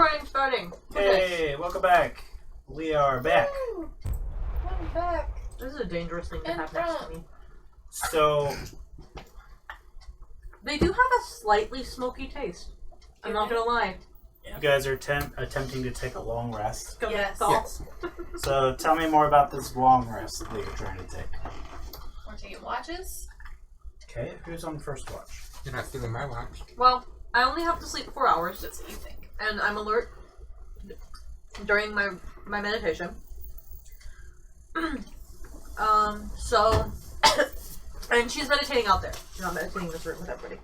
recording starting. Hey, welcome back. We are back. I'm back. This is a dangerous thing to have next to me. So, They do have a slightly smoky taste. I'm not gonna lie. you guys are attempting to take a long rest. Yes. Thoughts? So, tell me more about this long rest that you're trying to take. We're taking watches. Okay, who's on first watch? You're not stealing my watch. Well, I only have to sleep 4 hours, That's what you think. and I'm alert during my meditation. So, and she's meditating out there. She's not meditating in this room with everybody.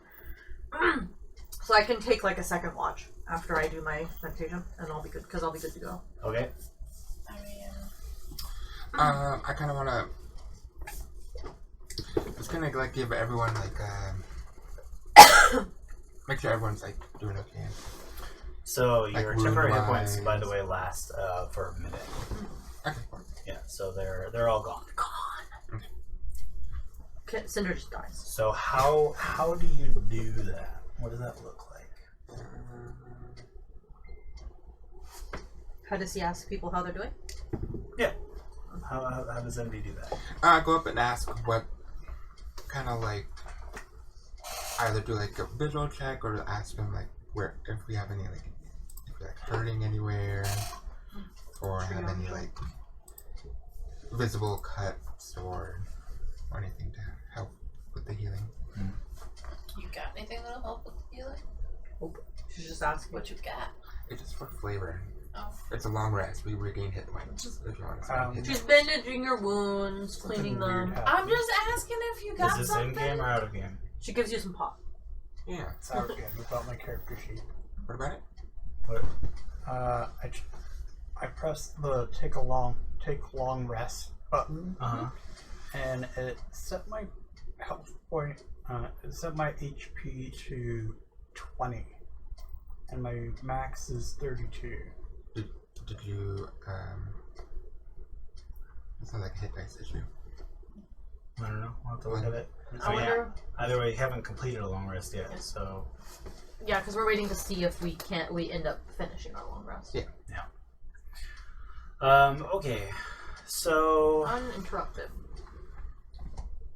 So I can take like a second watch after I do my meditation, and I'll be good, because I'll be good to go. Okay. I mean, I kind of want to. Just gonna like give everyone like make sure everyone's like doing okay. So, Like your temporary hit wound-wise. points, by the way, last for a minute. Okay. Yeah, so they're all gone. Cinder just dies. So, how do you do that? What does that look like? How does he ask people how they're doing? Yeah. How does MD do that? Go up and ask what kind of like either do like a visual check or ask them like where if we have any like if we're like hurting anywhere or have any like visible cuts or anything to help with the healing. you got anything that'll help with the healing? She's just asking. What you got? It's just for flavor. Oh. It's a long rest. We regain hit points if you want to hit She's bandaging your wounds, cleaning them. I'm just asking if you got Is this something. in game or out of game? She gives you some pop. Yeah. It's out again without my character sheet. What about it? I pressed the take long rest button, and it set my health point. It set my HP to 20, and my max is 32. Did you it's not like a hit dice issue. I don't know. I'll have to look at it. I So, yeah. wonder. Either way, you haven't completed a long rest yet, so... Yeah, because we're waiting to see if we end up finishing our long rest. Yeah. Okay. So... Uninterrupted.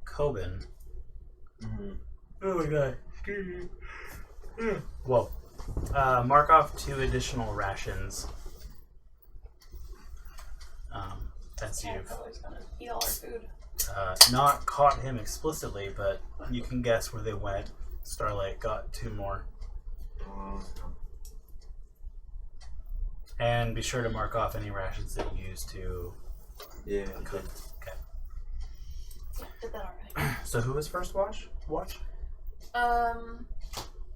Coben. Oh my god. Well, mark off 2 additional rations. As Yeah, you've probably gonna eat all our food. not caught him explicitly, but you can guess where they went. Starlight got 2 more. And be sure to mark off any rations that you use to cook. Okay. Yeah, did that already. So who was first watch? I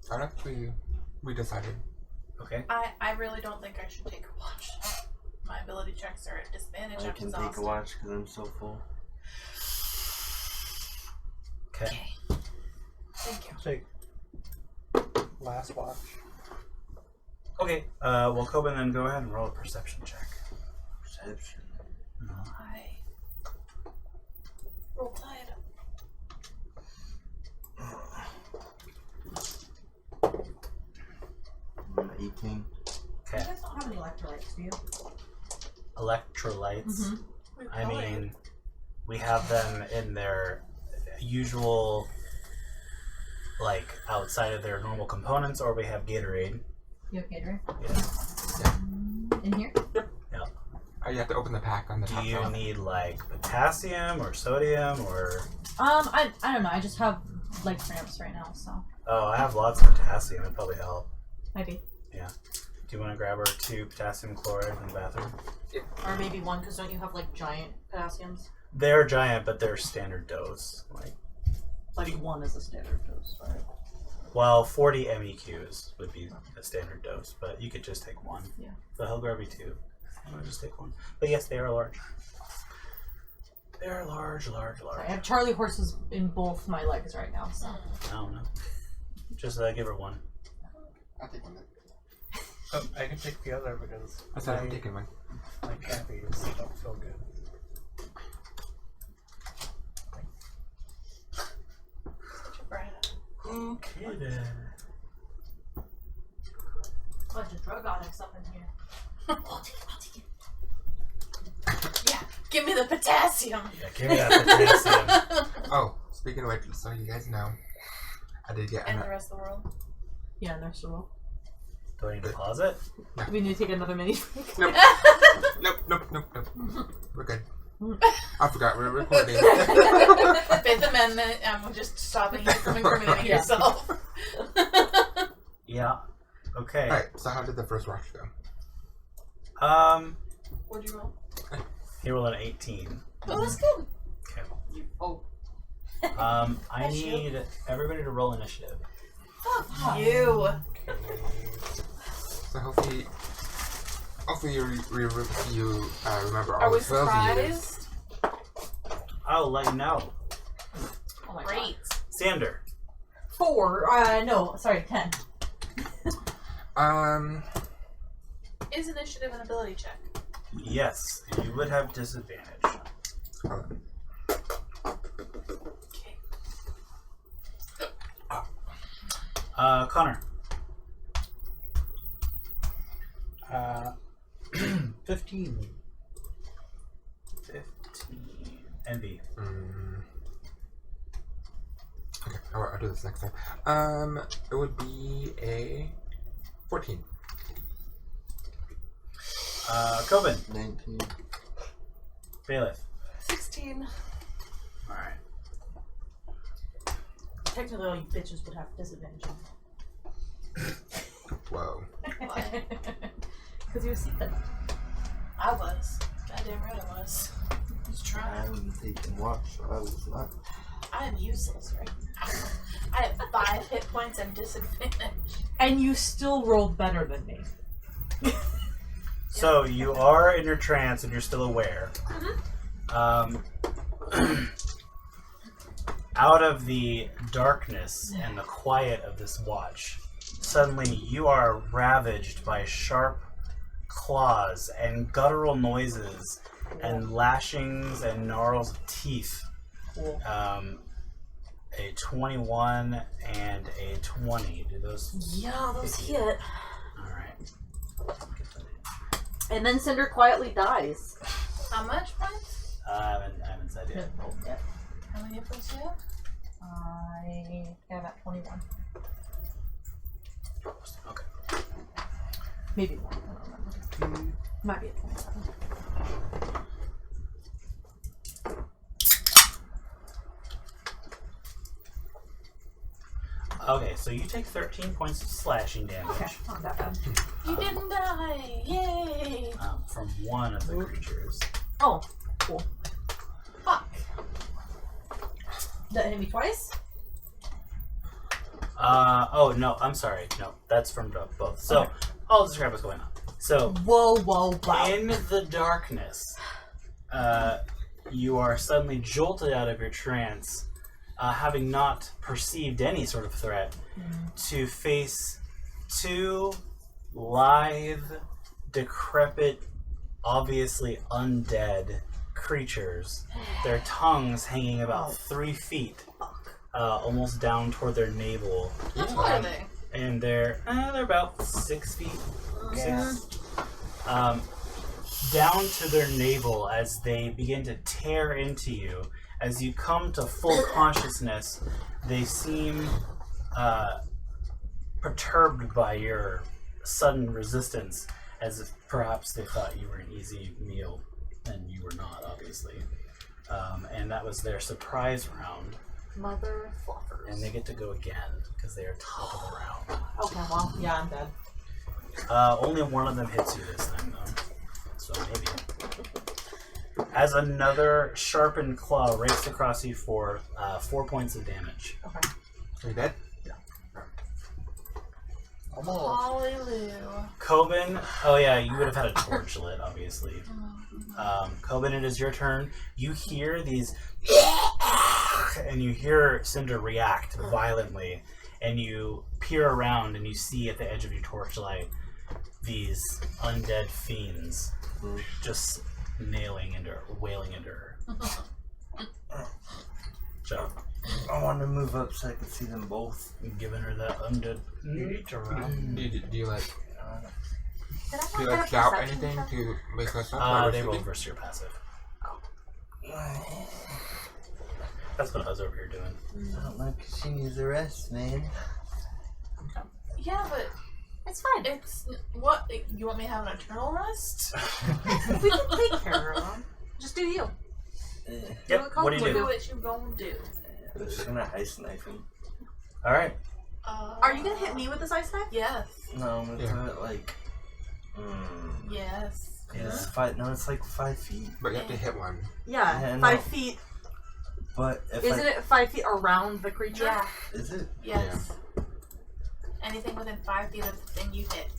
don't think we decided. Okay. I really don't think I should take a watch. My ability checks are at disadvantage. I I'm can exhausted. take a watch because I'm so full. Okay. Thank you. Take last watch. Okay. Well, Coben, then go ahead and roll a perception check. Perception. I roll tide. 18. You Okay. guys don't have any electrolytes, do you? Electrolytes. Mm-hmm. I mean, we have them in their usual, like, outside of their normal components, or we have Gatorade. You have Gatorade? Yeah. In here? Oh, you have to open the pack on the Do top. you shelf. need, like, potassium or sodium or... I don't know. I just have like cramps right now, so Oh, I have lots of potassium. It'd probably help. maybe. Yeah. Do you want to grab her 2 potassium chloride in the bathroom? Or maybe 1, because don't you have like giant potassiums? They're giant, but they're standard dose. Like 1 is a standard dose, right? Well, 40 MEQs would be a standard dose, but you could just take 1. Yeah. So he'll grab you 2. I'm going to just take 1. But yes, they are large. They are large. I have Charlie horses in both my legs right now, so. I don't know. Just give her 1. I'll take one then. Oh, I can take the other because I said I'm taking one. my caffeines don't feel good. Such a brat. Okay then. bunch of drug addicts up in here. I'll take it. Yeah, give me the potassium. Yeah, give me that potassium. Oh, speaking of which, so you guys know, I did get And the rest of the world. Yeah, nurse the roll. Do I need to pause it? Do we need to take another mini break? Nope. We're good. I forgot we're recording. Fifth Amendment, and we're just stopping you from incriminating Yeah. yourself. Yeah. Okay. Alright, so how did the first watch go? What'd you roll? He rolled an 18. Oh, that's good. Okay. Oh. I need everybody to roll initiative. Fuck you. So hopefully you remember all Are we the spells you used. surprised? I'll let you know. Oh my Great. Sander. 4. No, sorry, 10. Is initiative an ability check? Yes, you would have disadvantage. Hold on. Okay. Connor. 15. 15. Envy. Okay, I'll do this next time. It would be a 14. Coben. 19. Bailiff. 16. Alright. Technically, all you bitches would have disadvantage. Whoa. Because you're sleeping. I was. Goddamn right I was. Just I trying. haven't taken watch, so I was not. I am useless right now. I have 5 hit points and disadvantage. And you still rolled better than me. So you are in your trance and you're still aware. Out of the darkness and the quiet of this watch, suddenly you are ravaged by sharp claws and guttural noises and lashings and gnarls of teeth. Cool. A 21 and a 20. Do those? Yeah, those hit. Alright. And then Cinder quietly dies. How much points? I haven't said yet. Yep. How many hit points do you have? I have at 21. Okay. Maybe more. I don't remember. Might be at 27. Okay, so you take 13 points of slashing damage Okay, not that bad. You didn't die! Yay! from one of the creatures. Oh, cool. Fuck. That hit me twice? Oh, no, I'm sorry. No, that's from both. So, Okay. I'll describe what's going on. So, Whoa, wow. in the darkness, you are suddenly jolted out of your trance, having not perceived any sort of threat, to face two live, decrepit, obviously undead creatures, their tongues hanging about 3 feet, almost down toward their navel. How tall are they? And they're about 6 feet. Down to their navel as they begin to tear into you. As you come to full consciousness, they seem perturbed by your sudden resistance, as if perhaps they thought you were an easy meal, and you were not, obviously. And that was their surprise round. Mother fluffers. And they get to go again, because they are top of the round. Okay, well, yeah, I'm dead. Only one of them hits you this time, though. So maybe. As another sharpened claw rakes across you for 4 points of damage. Okay. Are you dead? Hallelujah. Coben, oh yeah, you would have had a torch lit, obviously. Coben, it is your turn. You hear these, and you hear Cinder react violently, and you peer around and you see at the edge of your torchlight these undead fiends just wailing into her. So, I want to move up so I can see them both. giving her that undead. Do you like Did I Do you not like get a shout perception anything check? to wake us up? while we're They roll sleeping? versus your passive. That's what I was over here doing. I don't know, because she needs a rest, man. Yeah, but It's fine. it's what you want me to have an eternal rest? We can take care of them. Just do you. Yep. What do you Do do? what you gonna do. I'm just gonna ice knife him. All right. Are you gonna hit me with this ice knife? Yes. No, I'm gonna Yeah. throw it like. Yes. It's 5. No, it's like 5 feet. But you have to hit one. Yeah, Yeah, 5 no. feet. But if Isn't it 5 feet around the creature? Yeah. Is it? Yes. Anything within 5 feet of the thing you hit.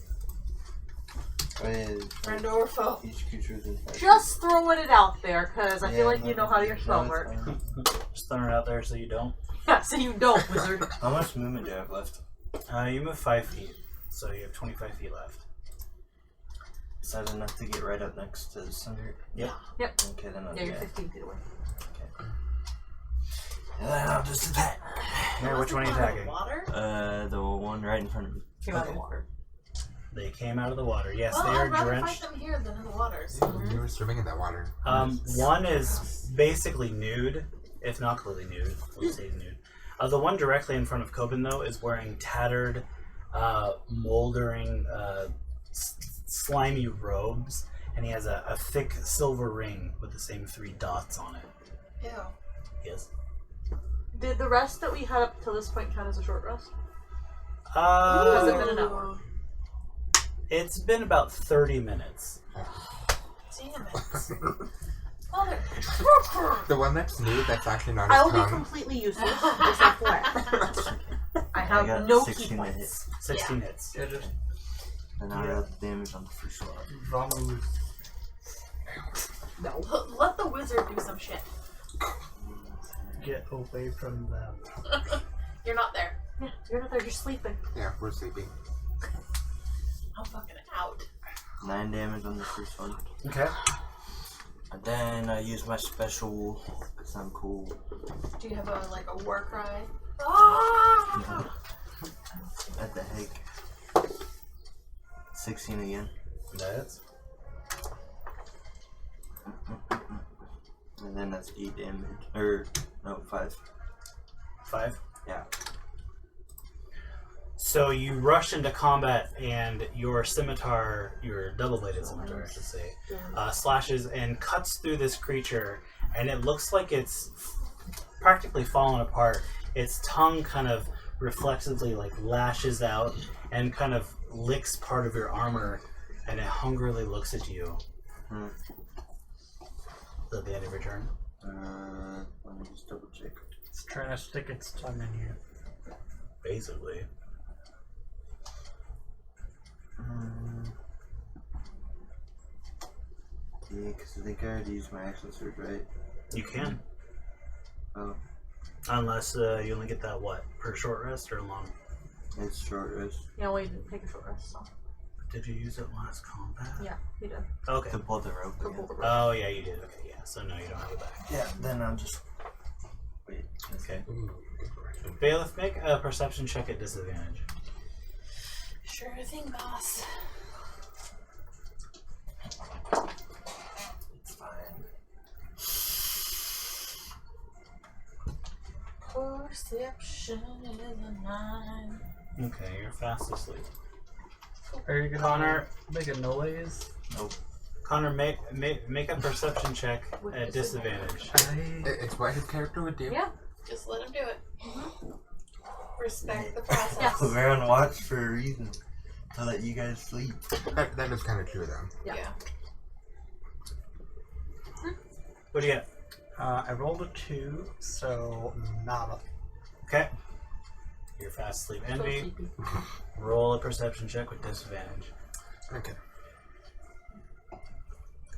Friend or foe. Each creature within 5 Just throwing it out there, because I feet. feel like Yeah, you know how your spell works. Just throwing it out there so you don't. Yeah, so you don't, wizard. How much movement do I have left? You move 5 feet, so you have 25 feet left. Is that enough to get right up next to the center? Yep. Yep. Okay, then I'll Yeah, you're get. 15 feet away. And then I'll just attack. Yeah, which one are you attacking? Water? The one right in front of me. Came out of the water. They came out of the water. Yes, Well, they are I'd rather drenched. fight them here than in the water. So. You were swimming in that water. One is basically nude, if not completely nude. We'll say he's nude. The one directly in front of Coben, though, is wearing tattered, moldering, slimy robes, and he has a thick silver ring with the same 3 dots on it. Ew. Yes. Did the rest that we had up till this point count as a short rest? Has it been an hour? It's been about 30 minutes. Damn it. Mother. The one that's new, that's actually not I his will be tongue. completely useless. Just FYI. I have got no key 16 to hit. points. 16 hits. Yeah, just And I roll the damage on the first one. vomit. No. Let the wizard do some shit. Get away from them. You're not there. Yeah, you're not there. You're sleeping. Yeah, we're sleeping. I'm fucking out. 9 damage on the first one. Okay. And then I use my special, because I'm cool. Do you have a war cry? Ah! At the heck. 16 again. That's And then that's 8 damage. Or, no, 5. 5. Yeah. So you rush into combat, and your scimitar, your double-bladed scimitar, I should say, slashes and cuts through this creature, and it looks like it's practically fallen apart. Its tongue kind of reflexively lashes out and kind of licks part of your armor, and it hungrily looks at you. Is that the end of your turn? Let me just double check. It's trying to stick its tongue in you. Basically. Yeah, because I think I already used my action surge, right? You can. Oh, Unless you only get that, what, per short rest or long? it's short rest. Yeah, well, you didn't take a short rest, so. Did you use it last combat? Yeah, you did. Okay. To pull the rope Go again. pull the rope. Oh, yeah, you did. Okay, yeah. So, no, you don't have it back. Yeah, then I'll just... Wait. Okay. Ooh, good question. Bailiff, make a perception check at disadvantage. Sure thing, boss. It's fine. Perception is a 9. Okay, you're fast asleep. Are you gonna Connor, make a noise? Nope. Connor, make a perception check With at disadvantage. It's what his character would do. Yeah. Just let him do it. Respect the process. Yes. We're on watch for a reason. To let you guys sleep. That is kind of true, though. Yeah. What do you get? I rolled a 2, so nada. Okay. You're fast asleep. So Envy, sleepy. roll a perception check with disadvantage. Okay.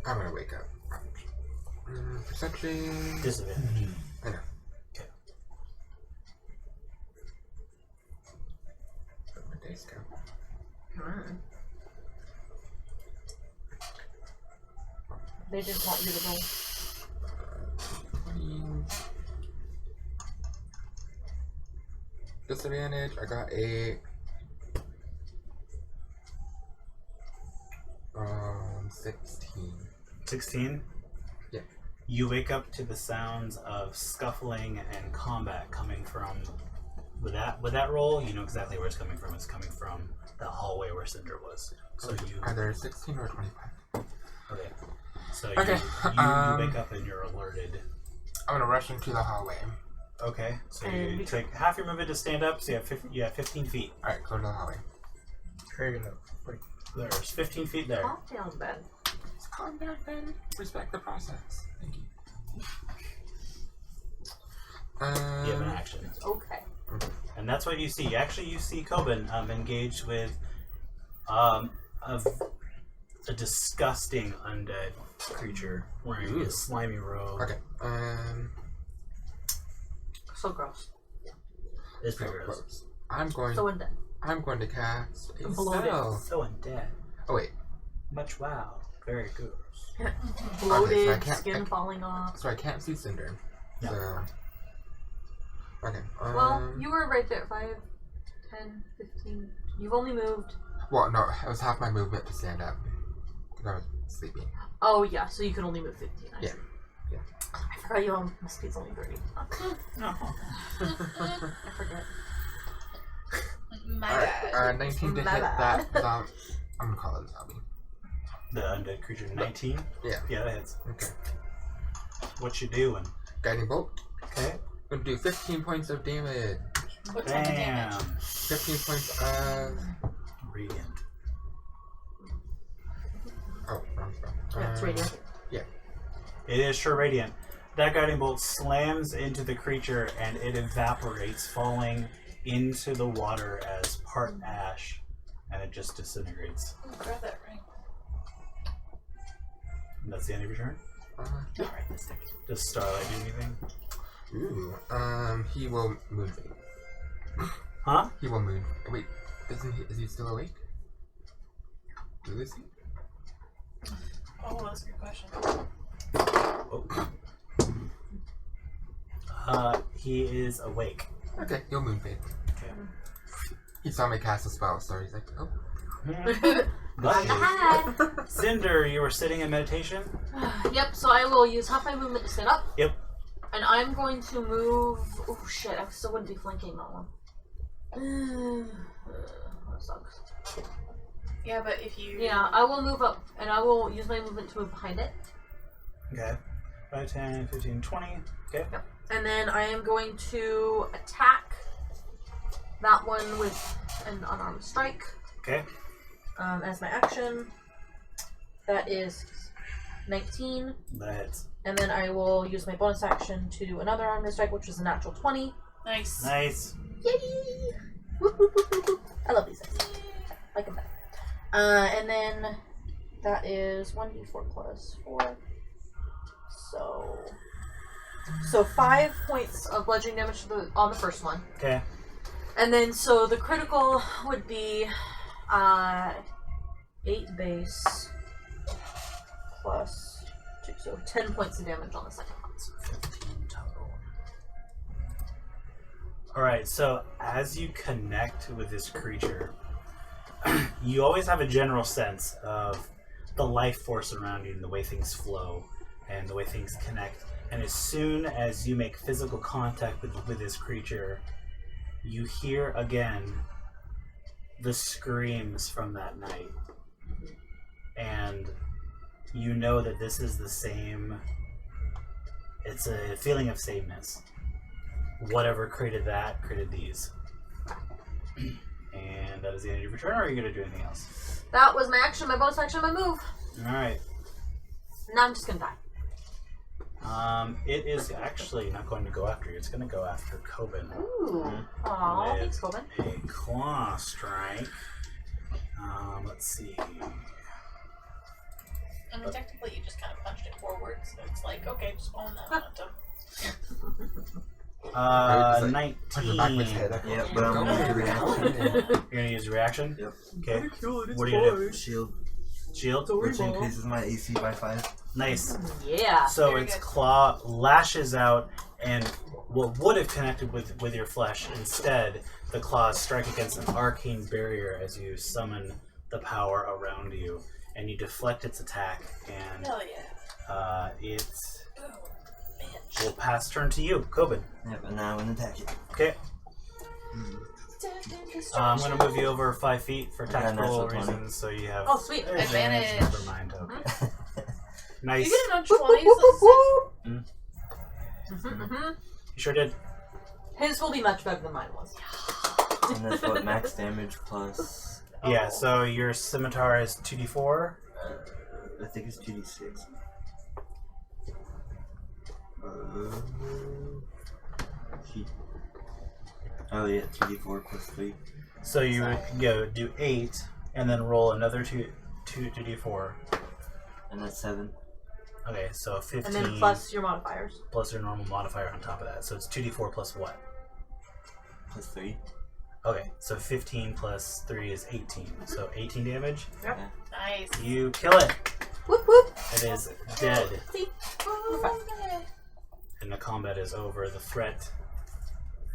I'm gonna wake up. Perception. Disadvantage. I know. Okay. Where'd my dice go? They didn't want you to roll. 20. Disadvantage. I got a 16. 16? Yeah. You wake up to the sounds of scuffling and combat coming from. With that roll, you know exactly where it's coming from. It's coming from the hallway where Cinder was. So you. Either 16 or 25. Okay. So Okay, you wake up and you're alerted. I'm gonna rush into the hallway. Okay. So And you take half your movement to stand up. So you have 15 feet. Alright, go to the hallway. Trade it. Wait. There's 15 feet there. Calm down, Ben. Just calm down, Ben. Respect the process. Thank you. You have an action. Okay. And that's what you see. Actually, you see Coben engaged with a disgusting undead creature wearing a slimy robe. Okay. So gross. It's pretty gross. I'm going to cast a Bloated. spell. So undead. Oh wait. Much wow. Very gross. Bloated, Okay, so I can't- skin falling off. So I can't see Cinder. No. So. Okay. Well, you were right there. 5, 10, 15. You've only moved. Well, no, it was half my movement to stand up. Because I was sleeping. Oh, yeah, so you can only move 15. I Yeah. see. Yeah. I forgot you on my speed's only 30. No. I forget. My Alright, bad. 19 to My hit bad. that zombie. I'm gonna call it a zombie. The undead creature. 19? Yeah. Yeah, that hits. Okay. What you doing? Guiding bolt. Okay. Gonna do 15 points of damage. What type of damage? Bam. 15 points of. Radiant. Oh, wrong spell. Yeah, it's radiant. It is sure radiant. That guiding bolt slams into the creature and it evaporates, falling into the water as part ash, and it just disintegrates. Grab that ring. And that's the end of your turn. Not right this second. Does Starlight do anything? Ooh. He will moonfade. Huh? He will moon. Wait, is he still awake? Is he? Oh, that's a good question. He is awake. Okay, he'll moonfade. Okay. He saw me cast a spell, so he's like, oh. Lucky. Cinder, you were sitting in meditation? Yep, so I will use half my movement to stand up. Yep. And I'm going to move. Oh shit, I still wouldn't be flanking that one. That sucks. Yeah, but if you... Yeah, I will move up and I will use my movement to move behind it. Okay. 5, 10, 15, 20. Okay. Yep. And then I am going to attack that one with an unarmed strike. Okay. As my action. That is 19. That hits. And then I will use my bonus action to do another armed strike, which is a natural 20. Nice. Nice. Yay! Whoop, whoop, whoop, whoop, whoop. I love these things. Like them better. And then that is 1d4 plus 4. So 5 points of bludgeoning damage on the first one. Okay. And then so the critical would be 8 base plus 2, so 10 points of damage on the second one. 15 total. Alright, so as you connect with this creature, you always have a general sense of the life force around you and the way things flow and the way things connect. And as soon as you make physical contact with this creature, you hear again the screams from that night. And you know that this is the same. It's a feeling of sameness. Whatever created that, created these. And that is the end of your turn, or are you going to do anything else? That was my action, my bonus action, my move. Alright. Now I'm just gonna die. It is actually not going to go after you. It's going to go after Coben. Ooh. Aw, With thanks, Coben. a claw strike. Let's see. I mean, technically, you just kind of punched it forward, so it's like, okay, just own that momentum. 19. Back with his head. Yeah, but I'm gonna do reaction. You're going to use a reaction? Yep. Okay. What are you going to do? Shield, Shield? which increases my AC by 5. Nice. Yeah. So Very its good. claw lashes out, and what would have connected with your flesh, instead, the claws strike against an arcane barrier as you summon the power around you, and you deflect its attack, and Hell yeah. it Oh, will pass turn to you, Kobin. Yep, and now I'm gonna attack it. Okay. bitch. I'm gonna move you over 5 feet for Okay, tactical natural 20. reasons, so you have Oh, sweet. Advantage. Never mind. Okay. Nice. You get an extra 20s. Mm-hmm. You sure did. His will be much better than mine was. And that's what max damage plus. Yeah. So your scimitar is 2d4. I think it's 2d6. Oh yeah, 2d4 plus 3. So you would go do 8, and then roll another 2d4. And that's 7. Okay, so 15 And then plus your modifiers. plus your normal modifier on top of that. So it's 2d4 plus what? Plus 3. Okay, so 15 plus 3 is 18. So 18 damage. Nice. You kill it. Whoop whoop. It is dead. See? We're fine. And the combat is over. The threat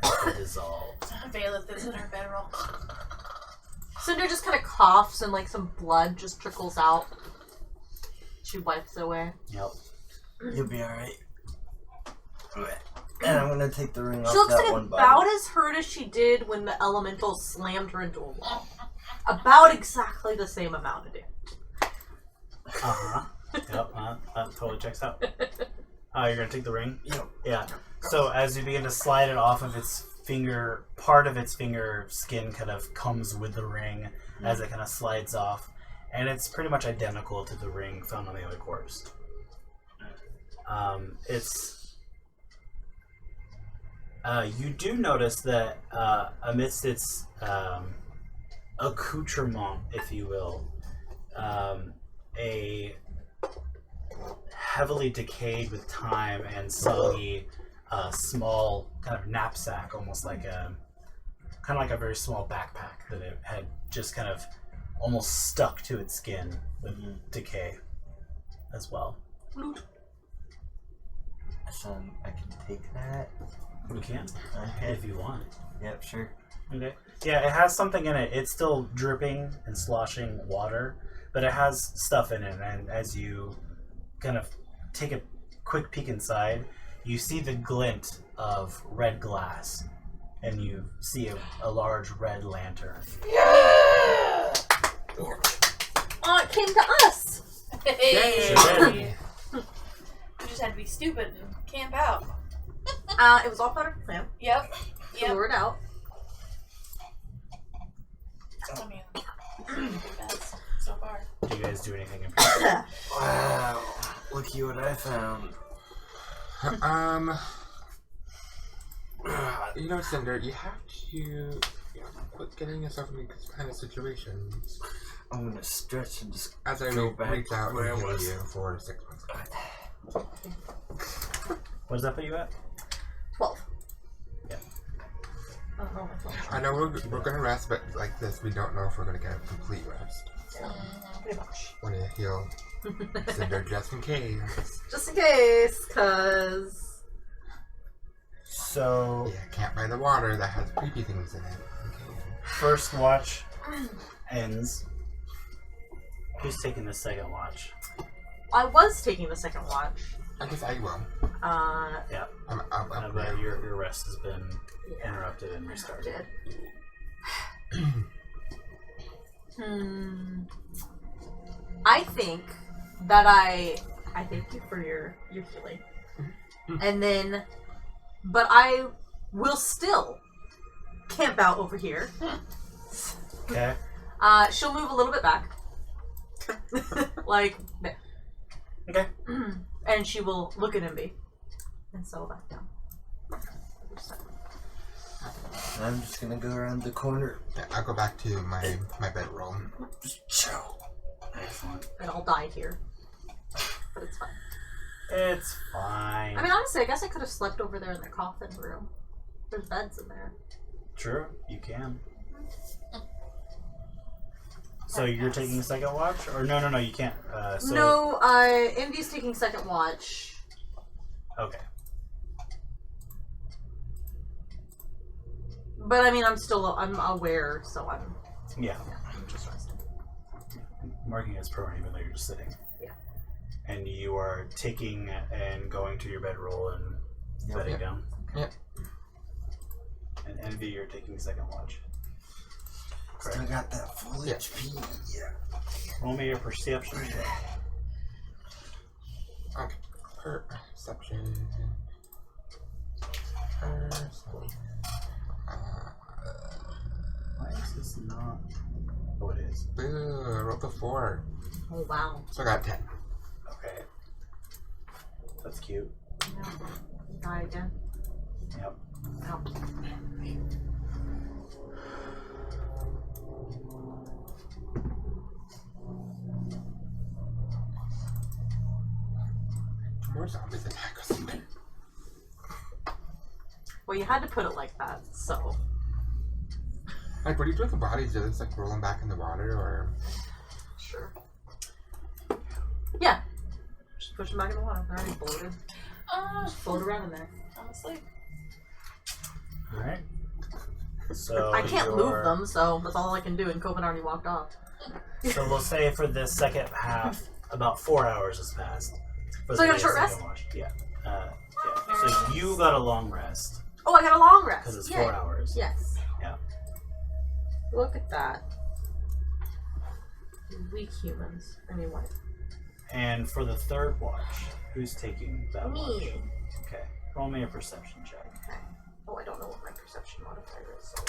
has been dissolved. Bailiff is in her bedroll. Cinder just kind of coughs and like some blood just trickles out. She wipes it away. Yep. You'll be alright. Okay. And I'm gonna take the ring off She looks that like one about body. as hurt as she did when the elemental slammed her into a wall. About exactly the same amount of damage. Uh-huh. Yep, that totally checks out. You're gonna take the ring? Yep. Yeah. So as you begin to slide it off of its finger, part of its finger skin kind of comes with the ring as it kind of slides off. And it's pretty much identical to the ring found on the other corpse. You do notice that amidst its accoutrement, if you will, a heavily decayed with time and soggy small kind of knapsack, almost like a very small backpack that it had just kind of almost stuck to its skin with decay as well. So I can take that. You can, Okay. if you want. Yep, sure. Okay. Yeah, it has something in it. It's still dripping and sloshing water, but it has stuff in it. And as you kind of take a quick peek inside, you see the glint of red glass, and you see a large red lantern. Oh, it came to us! Hey. Yay. We just had to be stupid and camp out. It was all part of the plan. Yep. To lure it out. I mean, it's the best so far. Do you guys do anything in particular? Wow. Looky what I found. You know, Cinder, you have to quit getting yourself in these kind of situations. I'm gonna stretch and just As I go back reach out where I and heal was. you for 6 months. What does that put you at? 12. Yeah. Oh, no, my phone. I know we're gonna rest, but like this, we don't know if we're gonna get a complete rest. Pretty much. Want to heal Cinder just in case. Just in case, cause... So, Yeah, can't buy the water that has creepy things in it. Okay. first watch ends. Who's taking the second watch? I was taking the second watch. I guess I will. Yeah. I'm up But now. your rest has been interrupted and restarted. I think that I thank you for your healing. And then, but I will still camp out over here. Okay. She'll move a little bit back. Like, there. Okay. And she will look at Imbi and settle back down. I'm just gonna go around the corner. Yeah, I'll go back to my bedroll. Just chill. Excellent. And I'll die here. But it's fine. It's fine. I mean, honestly, I guess I could have slept over there in the coffin room. There's beds in there. True, you can. So you're taking a second watch? Or no, you can't. So, No, Imbi's taking second watch. Okay. But I mean, I'm aware, so I'm Yeah. just resting. marking as prone even though you're just sitting. Yeah. And you are taking and going to your bedroll and bedding down. Yep. And Envy, you're taking second watch. Still got that full HP. Yeah. Roll me your perception check. Okay. Perception. Why is this not? Oh, it is. Boo, I rolled a 4. Oh wow. So I got 10. Okay. That's cute. Yeah. Die again. Yep. Ow. More zombies attack us. Well, you had to put it like that, so. Like, what do you do with the bodies? Do they just like roll them back in the water, or? Sure. Yeah. Just push them back in the water. They're already floated. Just float around in there. I'm asleep. Alright. So I can't move them, so that's all I can do, and Coven already walked off. So we'll say for this second half, about 4 hours has passed. For So I the got a short second rest? watch. Yeah. Yeah. So you got a long rest Oh, I got a long rest. because it's Yay. 4 hours. Yes. Yeah. Look at that. Weak humans. I mean, what? And for the third watch, who's taking that watch? Me. Okay. Roll me a perception check. Okay. Oh, I don't know what my perception modifier is. So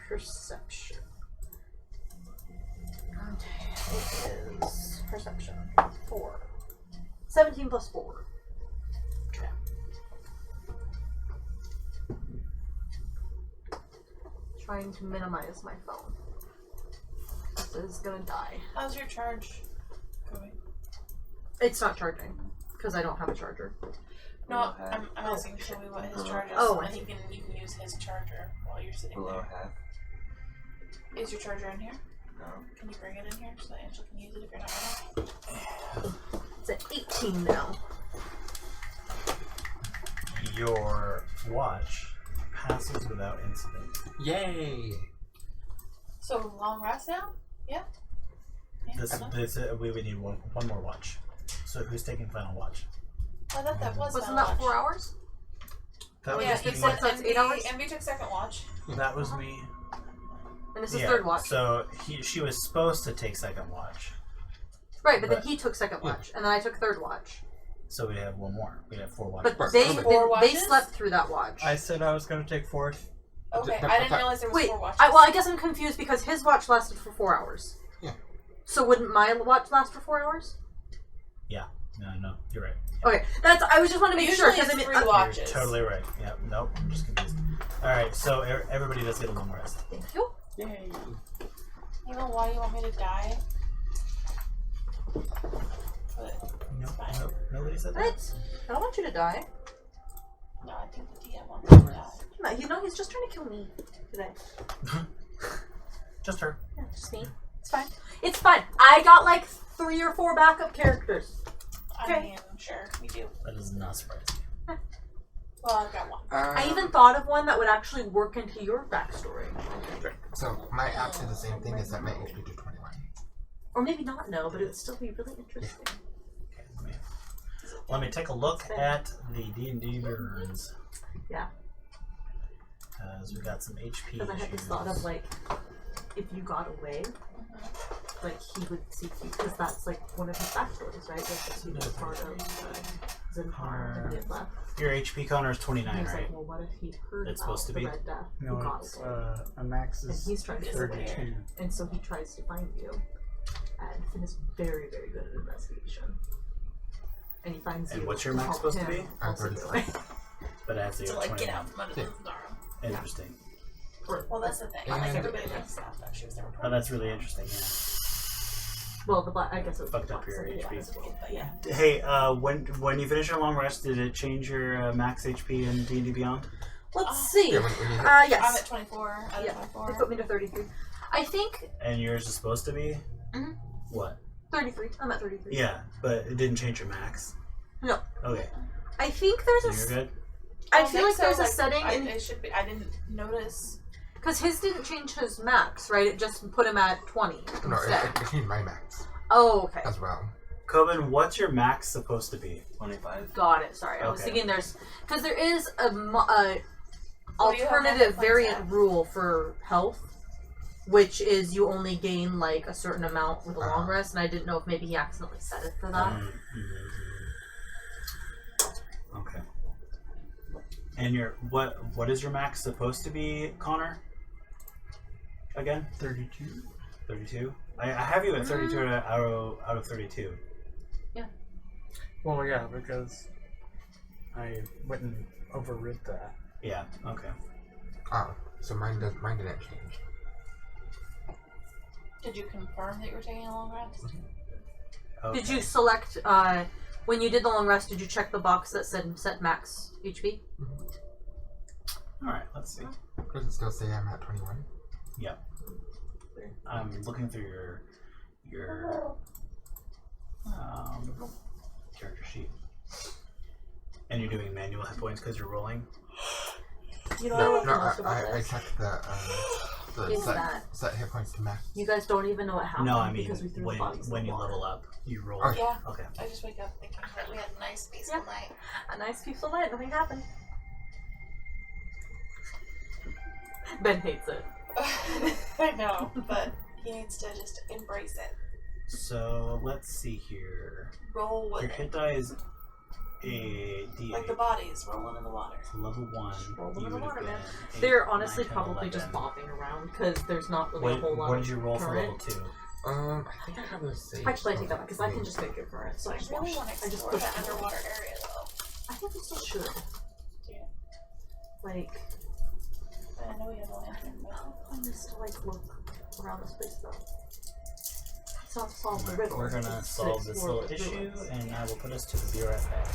perception. Okay. It is perception. 4. 17 plus 4. Okay. Trying to minimize my phone. This is gonna die. How's your charge going? It's not charging because I don't have a charger. No, I'm asking Chloe what his charge is. Oh, and you can use his charger while you're sitting Below there. half. Is your charger in here? No. Can you bring it in here so that Angela can use it if you're not ready? It's at 18 now. Your watch passes without incident. Yay! So long rest now? Yeah. We would need one more watch. So who's taking final watch? I thought that was Wasn't final that watch. 4 hours? That Yeah, was you me. said So it's 8 hours? MB took second watch. That was me. And this is third watch. So she was supposed to take second watch. Right, but then but- he took second watch, and then I took third watch. So we have one more. We have 4 watches. But they Four they watches? slept through that watch. I said I was going to take 4th. Okay, But- I didn't but- realize there was Wait, 4 watches. I guess I'm confused because his watch lasted for 4 hours. Yeah. So wouldn't my watch last for 4 hours? Yeah. No, you're right. Okay, I was just wanting to make Usually sure because it's I mean, 3 watches. You're totally right. Yeah. Nope. I'm just confused. All right. So everybody does get a long rest. thank you. Yay! You know why you want me to die? But No, nobody said that. What? I don't want you to die. no, I think the DM wants me to die. No, he's just trying to kill me today. Just her. Yeah, just me. It's fine. It's fine. I got like 3 or 4 backup characters. I Okay. mean, sure, we do. That does not surprise me. Well, I've got one. I even thought of one that would actually work into your backstory. So my app did the same thing, is that my HP to 21. Or maybe not know, but it would still be really interesting. Okay, let me take a look at the D&D burns. Yeah. Because we got some HP. Because I had this thought of like, if you got away, like he would seek you, because that's like one of his backstories, right? Like he was part of Zinhar and he had left. Your HP counter is And 29, he was right? like, well, what if he heard It's about supposed to the be? Red Death who No, got it's away? a max And is he's trying to 32. And so he tries to find you. And Finn is very, very good at investigation. And he finds you. And what's your max help supposed to him be? also do it. But as To the like get out from under the arm. Interesting. Well, that's the thing. And- Like everybody likes that. That she was there. Oh, that's really interesting. Yeah. Well, the black, I guess it was Fucked the up black your side, HP. But yeah. Hey, when you finish your long rest, did it change your max HP in D&D Beyond? Let's see. Yeah, when you hit- I'm Yes. at 24 out of Yeah. 24. They put me to 33. I think And yours is supposed to be? Mhm. What? 33. I'm at 33. Yeah, but it didn't change your max. No. Okay, I think there's so a. you're good? I don't feel think like there's so, a setting in. it should be. I didn't notice. Because his didn't change his max, right? It just put him at 20 No, instead. it changed my max Oh, okay. as well. Coben, what's your max supposed to be? 25. Got it. Sorry, I was Okay. thinking because there is a Well, you have alternative that variant concept. rule for health, which is you only gain like a certain amount with a long rest, and I didn't know if maybe he accidentally set it for that. Okay. And what is your max supposed to be, Connor? Again? 32. 32? I have you at 32 out of 32. Well, yeah, because I went and overrid that. Yeah, okay. Oh, so mine didn't change. Did you confirm that you were taking a long rest? Okay. Did you select when you did the long rest? Did you check the box that said set max HP? Alright, let's see. Does it still say I'm at 21? Yep. I'm looking through your character sheet. And you're doing manual hit points because you're rolling? You know No, what no, I love most about I this? checked the Is that set hit points to max. you guys don't even know what happened No, I mean because we threw when the bodies in the you water. level up, you roll. Okay. Yeah. Okay. I just wake up thinking that we had a nice peaceful night. A nice peaceful night. Nothing happened. Ben hates it. I know, but he needs to just embrace it. So let's see here. Roll with Your it. hit die is a D8. Like the bodies rolling in the water. So level 1. Roll them you in the would have water, man. been They're 8, honestly 9, 10, probably just 11. bopping around because there's not really a whole lot. What did you roll for level current. 2? I think I have a save. Actually, I take that back because I can just make it current. So I I just really wash. want to I just explore push that it. underwater area though. I think we still should. Yeah. Like, I know we have a lantern, but I just to like look around this place though. It's not solve the riddle. We're gonna it's solve to this explore little the issue, ruins. and I will put us to the BRFA.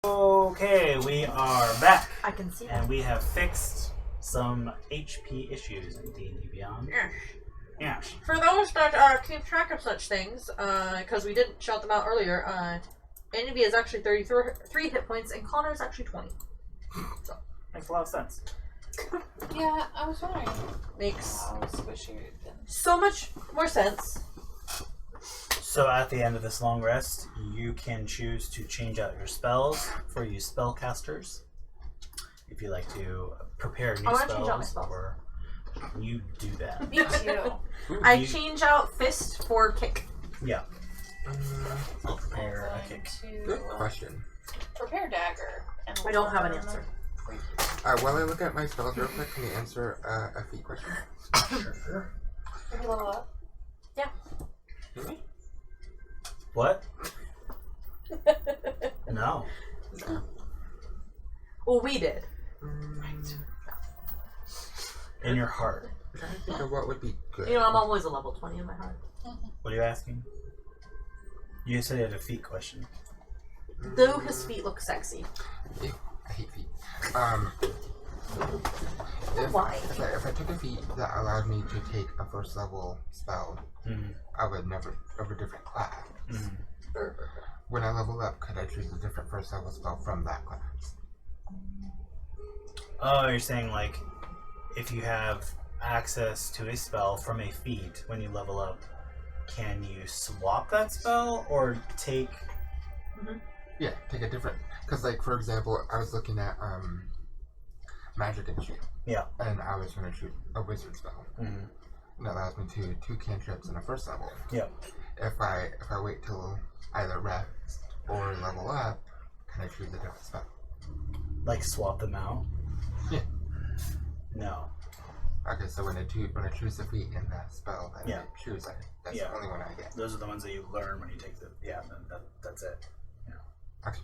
Okay, we are back, I can see that. and we have fixed some HP issues in D&D Beyond. Yes. Yes. For those that keep track of such things, because we didn't shout them out earlier, Envy is actually 33 hit points, and Connor is actually 20. So Makes a lot of sense. yeah, I was wondering makes how squishy you've been. so much more sense. So at the end of this long rest, you can choose to change out your spells for you spellcasters. If you like to prepare new I wanna spells, change out my spells. or You do that. Me too. I You- change out fist for kick. Yeah. I'll Prepare a I'm kick. going Good to question. prepare dagger. And I don't have an learn- answer. While I look at my spells real quick, can you answer a feat question? Sure. Can you level up? Really? What? No. No. Well, we did. In your heart. I'm trying to think of what would be good. You know, I'm always a level 20 in my heart. What are you asking? You said you had a feat question. Though his feet look sexy. Ew, I hate feet. Why? If I took a feat that allowed me to take a first level spell of a different class, when I level up, could I choose a different first level spell from that class? Oh, you're saying like if you have access to a spell from a feat when you level up, can you swap that spell or take? Yeah, take a different. Because, like, for example, I was looking at magic and shield. Yeah. And I was going to choose a wizard spell. And that allows me to 2 cantrips in a first level. Yeah. If I wait till either rest or level up, can I choose a different spell? Like swap them out? Yeah. No. Okay, so when I choose the feat in that spell that Yeah. I choose, that's Yeah. the only one I get. Those are the ones that you learn when you take the. Yeah. Then that's it. Okay.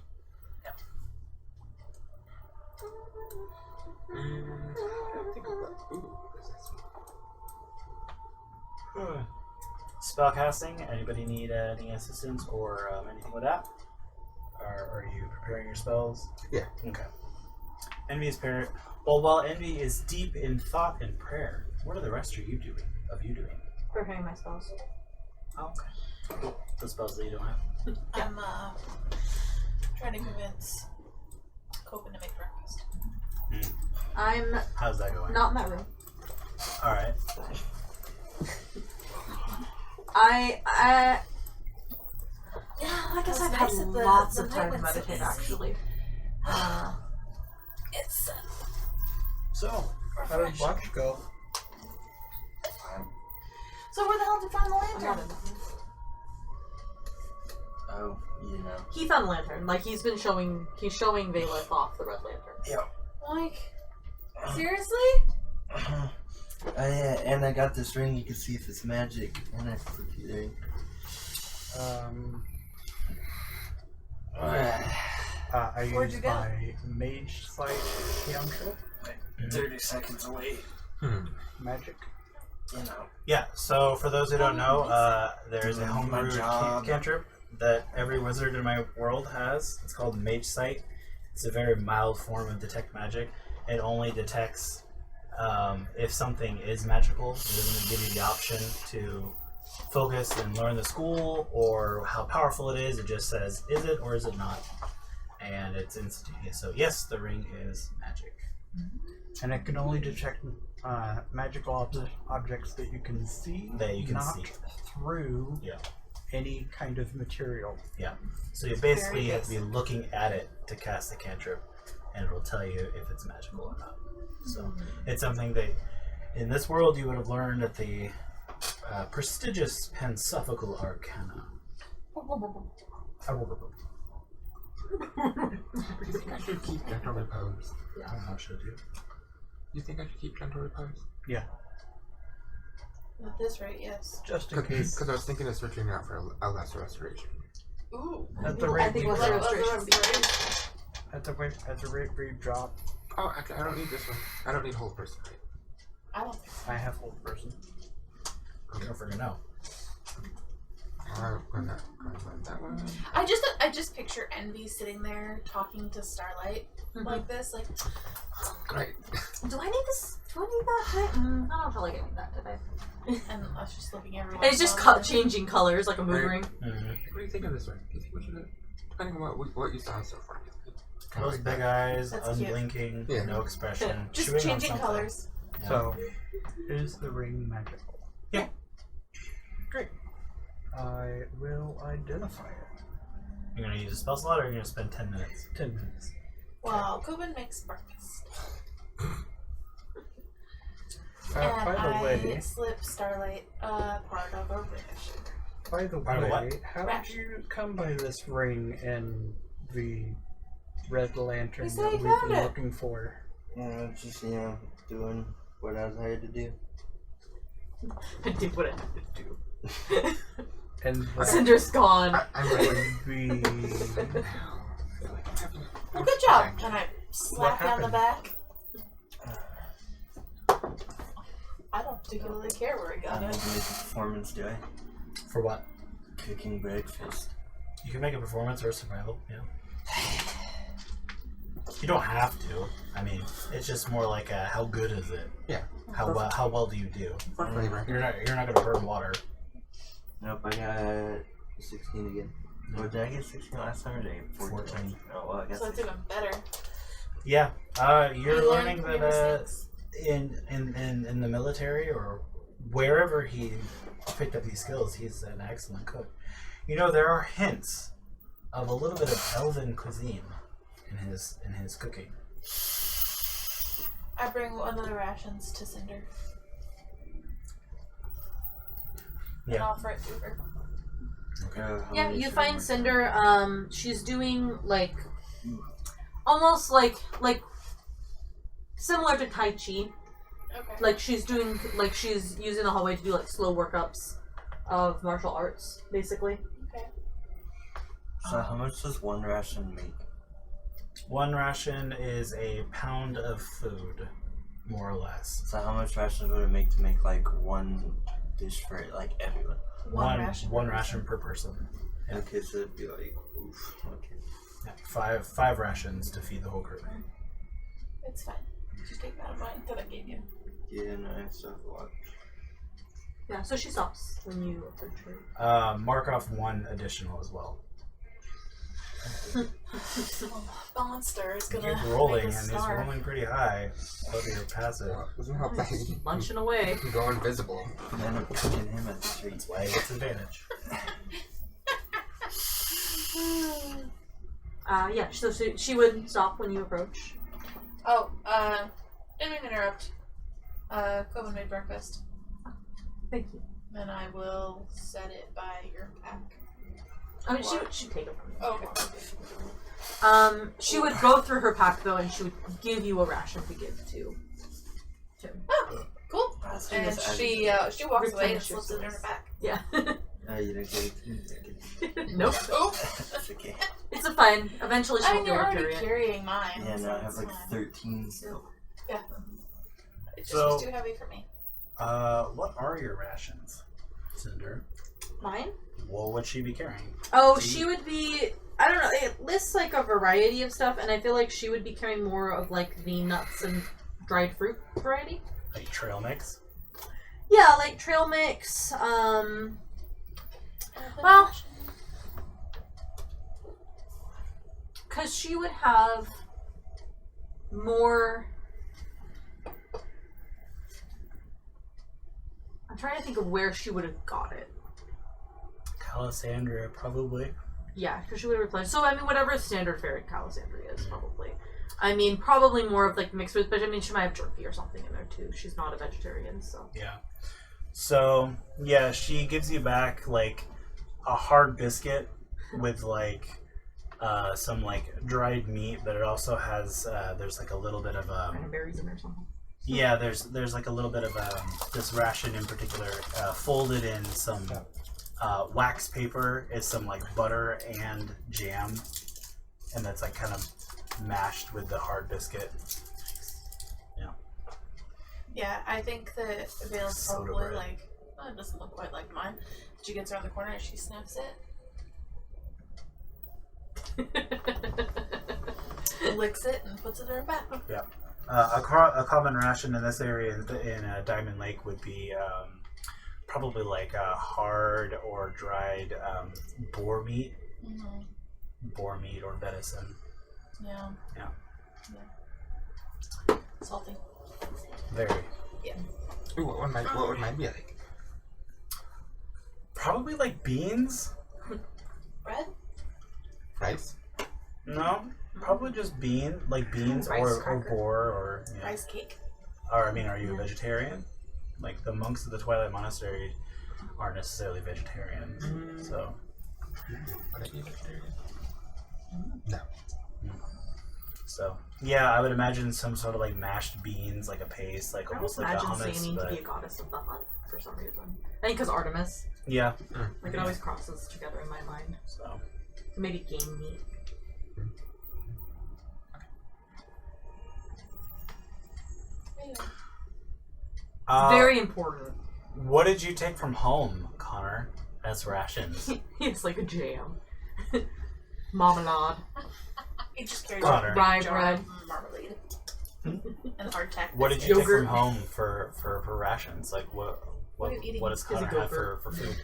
I think of what. Ooh, what is this? Spellcasting. Anybody need any assistance or anything with that? Or are you preparing your spells? Yeah. Okay. Envy's parent. Well, while Envy is deep in thought and prayer, what are the rest of you doing? Preparing my spells. Oh, okay. Cool. The spells that you don't have. I'm trying to convince Copen to make breakfast. I'm How's that going? not in that room. All right. Yeah, I guess It's I've nice had that the lots of night time to went so meditate, easy. actually. It's So, how did watch go? so where the hell did you find the I'm lantern? not in that room. Oh, you know. He found the lantern. Like, he's showing Valeth off the red lantern. Like, seriously? Oh yeah, and I got this ring. You can see if it's magic, and I put it there. I Where'd used you go? my mage sight cantrip. 30 seconds away. Magic. You know. Yeah. So for those who don't know, there's a homebrew job. cantrip that every wizard in my world has. It's called Mage Sight. It's a very mild form of detect magic. It only detects if something is magical. It doesn't give you the option to focus and learn the school or how powerful it is. It just says, is it or is it not? And it's instantaneous. So yes, the ring is magic. And it can only detect magical objects that you can see, That you can not see. through Yeah. any kind of material. Yeah. So you basically Very have to be looking at it to cast the cantrip, and it'll tell you if it's magical or not. So it's something that in this world you would have learned at the prestigious Pansophical Arcana. Do you think I should keep gentle repose? How should you? You think I should keep gentle repose? Yeah, At this rate, yes. just in case. Because I was thinking of switching out for a lesser restoration. Ooh. At the I rate think we lesser drop, restoration would be great. at the rate we drop, Oh, actually, I don't need this one. I don't need hold person. Right? I don't think so. I have old person. Don't forget no. I'm gonna let that one. I just picture Envy sitting there talking to Starlight like this, like Great. Do I need this? Do I need that today? I don't feel like I need that today. and I was just looking everyone. And it's just changing colors like a mood ring. What do you think of this one? Do you think we should, depending on what you saw so far? Kinda Those like big that. eyes, That's cute. unblinking, Yeah. no expression, just chewing on changing something. colors. Yeah. So, is the ring magical? Yeah. Great. I will identify it. You're gonna use a spell slot, or you're gonna spend 10 minutes. 10 minutes. Well, Coben makes breakfast. And by the I way, slip Starlight part of a ration. by the Part of what? way, how Rash. did you come by this ring and the red lantern You said that you we've found been it. looking for? Yeah, just doing what I was hired to do. I did what I needed to do. And that Cinder's gone. I'm ready. would be Well, good job. And I slap you on the happened? back. I don't particularly care where he I got need it. to make a performance, do I? For what? Cooking breakfast. You can make a performance or a survival, yeah. You don't have to. I mean, it's just more like how good is it? Yeah. How well do you do? For flavor. You're not gonna burn water. Nope, I got 16 again. Oh, did I get 16 last time or did I get 14? Oh, well, I guess So it's even better. Yeah. You're You learn learning from your that mistakes. in the military or wherever he picked up these skills, he's an excellent cook. You know, there are hints of a little bit of elven cuisine in his cooking. I bring one of the rations to Cinder and Yeah. offer it to her. How Yeah, many you should I find work Cinder. She's doing almost like similar to Tai Chi. Okay. Like she's using the hallway to do like slow workups of martial arts, basically. Okay. on? So how much does one ration make? One ration is a pound of food, more or less. So how much rations would it make to make like one dish for like everyone? One ration One per ration per person. Yeah. Okay, so it'd be like, oof, okay. Yeah, five rations to feed the whole crew. It's fine. Just take that out of mine that I gave you. Yeah, no, I still have a lot. Yeah, so she stops when you approach her. Mark off one additional as well. Monster is gonna You're rolling, make and us he's starve. rolling pretty high. Above your passive. Well, doesn't help that he Lunching away. can go invisible. And then I'm cooking him at the tree. That's why he gets advantage. Yeah, so she would stop when you approach. Oh, didn't mean to interrupt. Coven made breakfast, Thank you. and I will set it by your pack. I mean, she'd take it from you. Oh, okay. She would go through her pack though, and she would give you a ration to give to him. Oh, cool. That's And just- she walks away and Replenish your slips it in her stores. back. Yeah. You didn't get it. Nope. Oh, That's okay. It's a fine. Eventually, I she'll mean, be you're able to already carry it. carrying mine. Yeah, so no, I have it's like fine. 13 still. Yeah. It just So- was too heavy for me. What are your rations, Cinder? Mine? What would she be carrying? Oh, she would be. I don't know. It lists like a variety of stuff, and I feel like she would be carrying more of like the nuts and dried fruit variety. Like trail mix? Yeah, like trail mix. Well, because she would have more. I'm trying to think of where she would have got it. Calisandria, probably. Yeah, because she would have replenished. So, I mean, whatever standard fare Calisandria is, probably. I mean, probably more of like mixed with, but I mean, she might have jerky or something in there too. She's not a vegetarian, so. Yeah. So, yeah, she gives you back like a hard biscuit with like some like dried meat, but it also has there's like a little bit of Cranberries in there or something. yeah, there's like a little bit of this ration in particular folded in some wax paper is some like butter and jam, and that's like kind of mashed with the hard biscuit. Yeah, I think that Vale's Soda probably bread. like, oh, it doesn't look quite like mine. She gets around the corner and she sniffs it, licks it, and puts it in her back. A common ration in this area in Diamond Lake would be probably like hard or dried boar meat, or venison. Yeah. Yeah. Salty. Very. Ooh, what would mine be like? Probably like beans. Bread? Rice? No, probably just beans Rice or cracker. boar or yeah. Rice cake? Or I mean, are you a vegetarian? Like the monks of the Twilight Monastery aren't necessarily vegetarian. So Would I be vegetarian? No. So yeah, I would imagine some sort of like mashed beans, like a paste, like I almost would like a imagine hummus. Sayani to But be a goddess of the hunt for some reason. I think because Artemis. yeah, Like it always crosses together in my mind. so So maybe game meat. Anyway, Very important. What did you take from home, Connor, as rations? It's like a jam. Marmalade. he just carried Connor. a Rye jar bread. of marmalade and hardtack. What did you take Yogurt. from home for rations? Like what What are you eating? what does Is it Connor have for yogurt? food?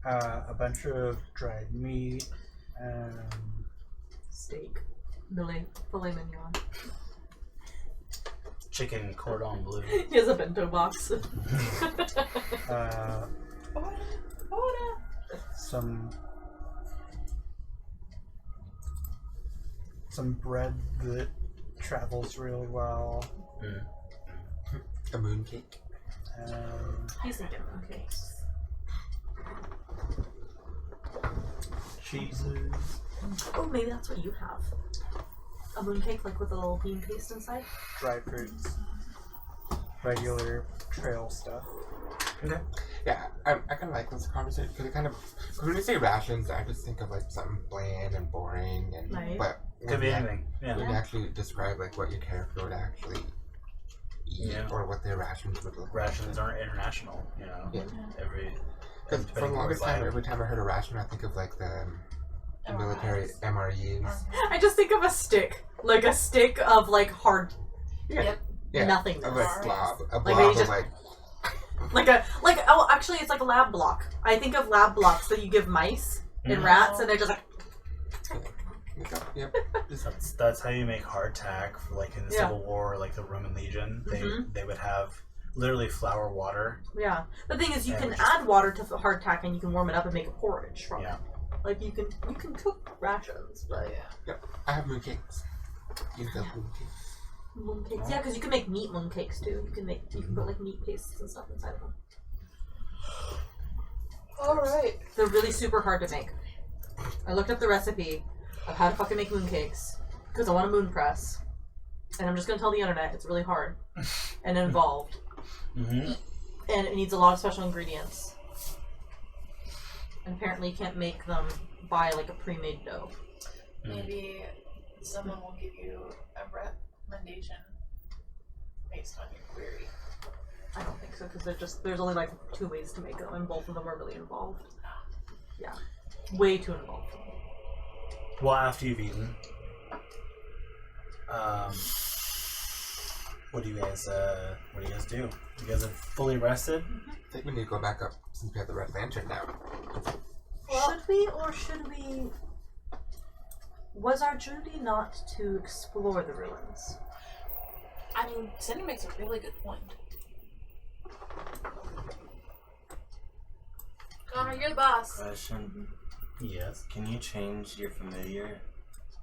A bunch of dried meat and Steak. Filet mignon. Chicken cordon bleu. He has a bento box. some bread that travels really well. A moon cake. He's thinking mooncakes. Cheeses. Oh, maybe that's what you have. A mooncake, like with a little bean paste inside. Dry fruits. Regular trail stuff. Okay. Yeah, I kind of like this conversation because it kind of, cause when you say rations, I just think of like something bland and boring, and Right. but Could be anything. when Yeah. you actually describe like what your character would actually eat Yeah. or what their rations would look Rations aren't international, you know. Yeah. Every Because for the depending on longest where it's time, at. every time I heard a ration, I think of like the military MRIs. MREs. I just think of a stick. Like a stick of like hard Yep. nothingness. Of like blob, a Like, blob maybe of just- like. Oh, actually it's like a lab block. I think of lab blocks that you give mice and rats and they're just like Yep. Just, that's how you make hardtack. Like in the Yeah. Civil War, like the Roman Legion, Mhm. they would have literally flour water. yeah. The thing is you Yeah, can which is- add water to the hardtack and you can warm it up and make a porridge from Yeah. it. Like you can cook rations, but I have mooncakes. You have mooncakes. mooncakes. Yeah, because you can make meat mooncakes too. You can put like meat pastes and stuff inside of them. Alright. They're really super hard to make. I looked up the recipe of how to fucking make mooncakes because I want a moon press, and I'm just gonna tell the internet it's really hard and involved, Mm-hmm. and it needs a lot of special ingredients. And apparently, you can't make them by like a pre-made dough. Maybe someone will give you a recommendation based on your query. I don't think so because there's only like 2 ways to make them, and both of them are really involved. Yeah, way too involved. Well, after you've eaten, what do you guys do? You guys are fully rested. I think we need to go back up since we have the red lantern now. Should we? Was our duty not to explore the ruins? I mean, Cinder makes a really good point. Connor, you're the boss. Question: Yes. Can you change your familiar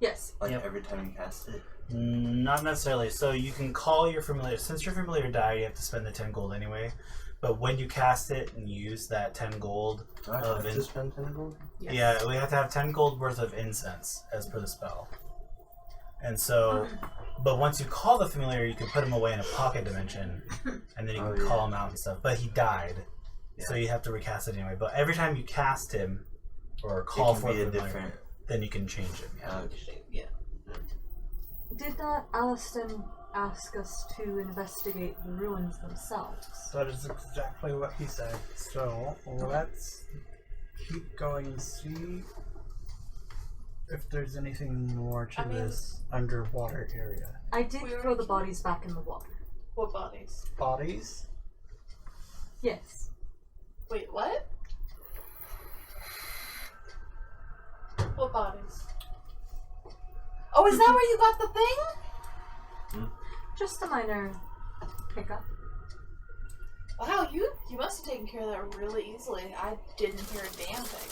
Yes. like Yep. every time you cast it? Not necessarily. So you can call your familiar. Since your familiar died, you have to spend the 10 gold anyway. But when you cast it and use that 10 gold, Do I have to spend 10 gold? Yes. yeah, we have to have 10 gold worth of incense as per the spell. And so, but once you call the familiar, you can put him away in a pocket dimension, and then you can call him out and stuff. But he died, so you have to recast it anyway. But every time you cast him or call it can for be the a familiar, different. then you can change him. Yeah. Yeah. Did not Aliston ask us to investigate the ruins themselves? That is exactly what he said. So let's keep going and see if there's anything more to this underwater area. I did We throw already the bodies back in the water. What bodies? Bodies? Yes. Wait, what? What bodies? Oh, is that where you got the thing? Just a minor hiccup. Wow, you must have taken care of that really easily. I didn't hear a damn thing.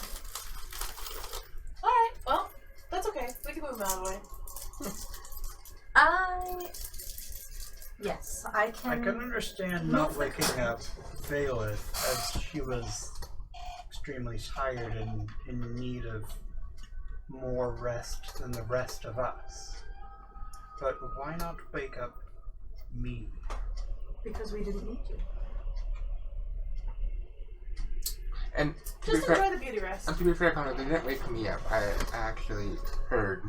Alright, well, that's okay. We can move him out of the way. Yes, I I can. can understand move not the waking current. up Valith, as she was extremely tired and in need of more rest than the rest of us. But why not wake up me? Because we didn't need you. And to be Just fair, enjoy the beauty rest. and to be fair, Connor, they didn't wake me up. I actually heard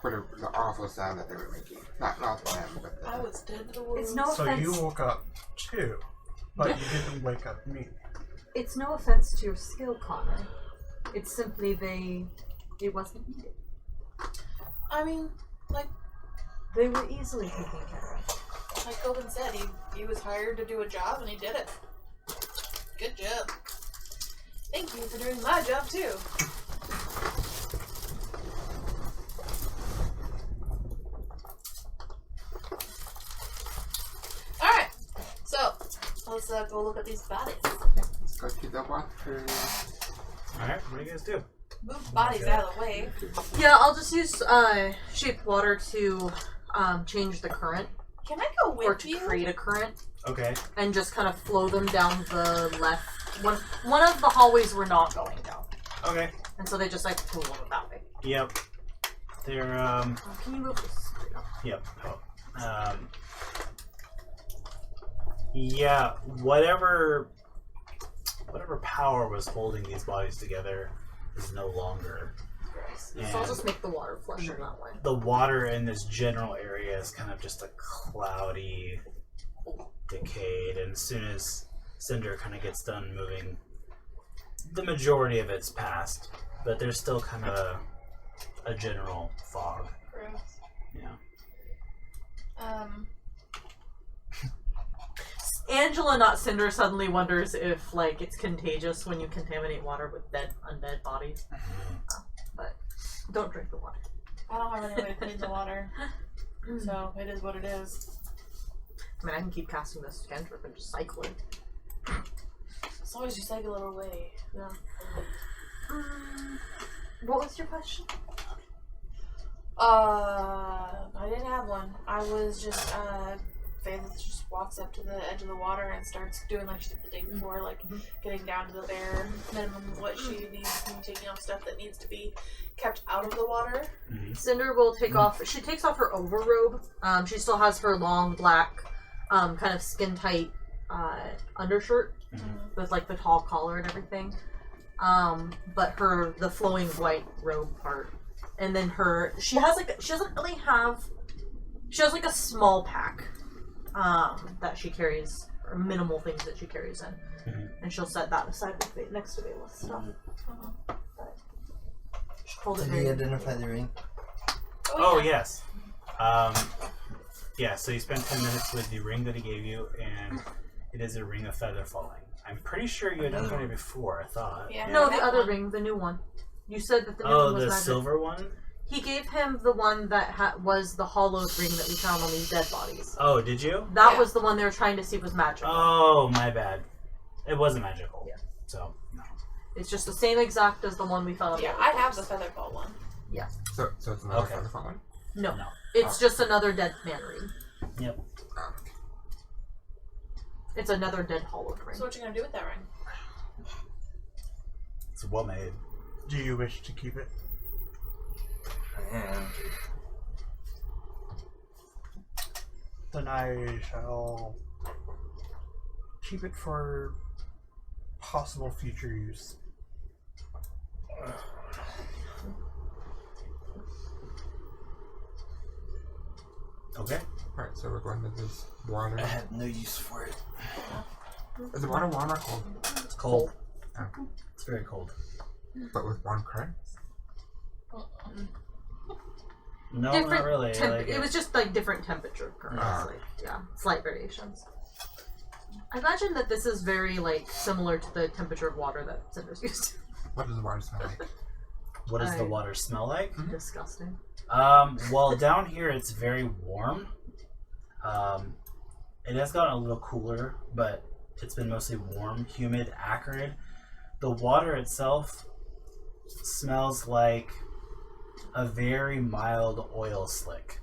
for the awful sound that they were making. Not them, but I was dead to the wounds. It's no So offense. you woke up too, but you didn't wake up me. It's no offense to your skill, Connor. It's simply it wasn't needed. I mean, like They were easily taken care of. Coben said, he was hired to do a job and he did it. Good job. Thank you for doing my job too. Alright, so let's go look at these bodies. let's go to the water. Alright, what do you guys do? Move bodies out of the way. Yeah, I'll just use shaped water to change the current, Can I go or with to you? create a current, Okay. and just kind of flow them down the left. One of the hallways were not going down, Okay. and so they just like flew them that way. Yep. They're Can you move this? Yep. Oh. Yeah, whatever power was holding these bodies together is no longer. So I'll just make the water flush in that way. The water in this general area is kind of just a cloudy, decayed, and as soon as Cinder kind of gets done moving, the majority of it's passed, but there's still kind of a general fog. Gross. Yeah. Angela, not Cinder, suddenly wonders if like it's contagious when you contaminate water with undead bodies. But don't drink the water. I don't have any way to clean the water. So it is what it is. I mean, I can keep casting this cantrip and just cycle it. As long as you cycle it away. Yeah. What was your question? I didn't have one. I was just, Faith just walks up to the edge of the water and starts doing like she did the day before, like getting down to the bare minimum of what she needs and taking off stuff that needs to be kept out of the water. Cinder will take off. She takes off her overrobe. She still has her long black, kind of skin tight undershirt with like the tall collar and everything. But the flowing white robe part, and then she has like a small pack that she carries, or minimal things that she carries in, and she'll set that aside next to Vela's stuff. But she pulled it Did very he identify the ring? Oh, yes. Yeah, so you spend 10 minutes with the ring that he gave you, and it is a ring of feather falling. I'm pretty sure you identified it before, I thought. Yeah, No, the that other one. ring, the new one. You said that the new Oh, one was the magic. silver one? He gave him the one that was the hollowed ring that we found on these dead bodies. Oh, did you? That Yeah. was the one they were trying to see if was magical. Oh, my bad. It wasn't magical. Yeah. So, no. It's just the same exact as the one we found. on Yeah, the I other have the corpse. featherball one. So it's another Okay. wonderful one. No, No. it's just another dead man ring. Yep. It's another dead hollowed ring. So what you gonna do with that ring? It's well made. Do you wish to keep it? Yeah. Then I shall keep it for possible future use. Okay. Alright, so we're going to this water. I have no use for it. Is the water warm or cold? It's cold. Oh. It's very cold. But with warm current? No, Different not really. it was just like different temperature currents, Ah. like slight variations. I imagine that this is very like similar to the temperature of water that Cinder's used. What does the water smell like? What does the water smell like? Disgusting. Well, down here it's very warm. It has gotten a little cooler, but it's been mostly warm, humid, acrid. The water itself smells like a very mild oil slick.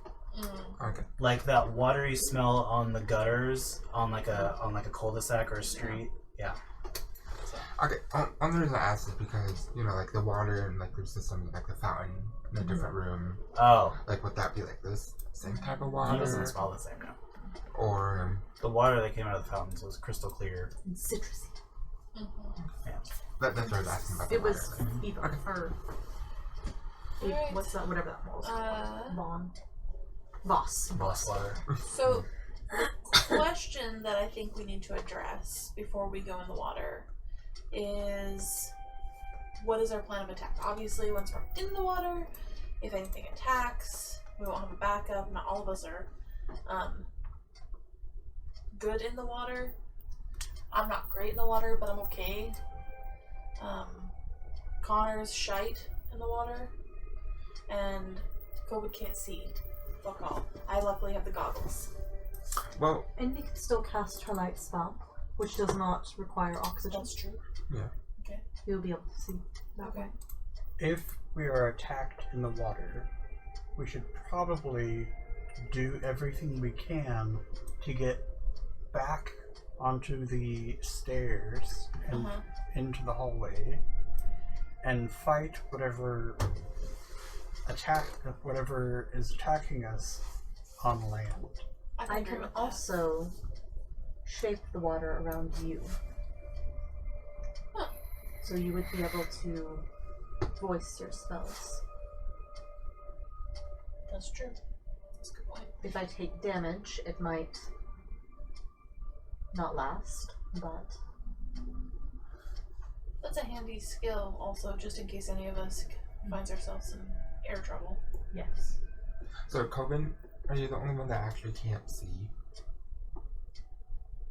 Okay. Like that watery smell on the gutters on like a cul-de-sac or a street. Yeah. Okay. Only reason I asked is because like the water and like the system, like the fountain in a different room. Oh. Like, would that be like this same type of It water? doesn't smell the same now. Or The water that came out of the fountains was crystal clear. And citrusy. Yeah. that's what I was asking about. The It was water. Eva. Okay. Or Alright. what's that? Whatever that was. Uh, Vaughn. Voss. Boss water. So, the question that I think we need to address before we go in the water is, what is our plan of attack? Obviously, once we're in the water, if anything attacks, we won't have a backup. Not all of us are good in the water. I'm not great in the water, but I'm okay. Connor's shite in the water, and COVID can't see. Fuck all. I luckily have the goggles. Well, And we can still cast her light spell, which does not require oxygen. That's true. yeah. You'll be able to see that Okay. way. If we are attacked in the water, we should probably do everything we can to get back onto the stairs and into the hallway and fight whatever is attacking us on land. I agree can with that. also shape the water around you. Huh. So you would be able to voice your spells. That's true. That's a good point. If I take damage, it might not last, but That's a handy skill, also, just in case any of us finds ourselves in air trouble. yes. So, Coben, are you the only one that actually can't see?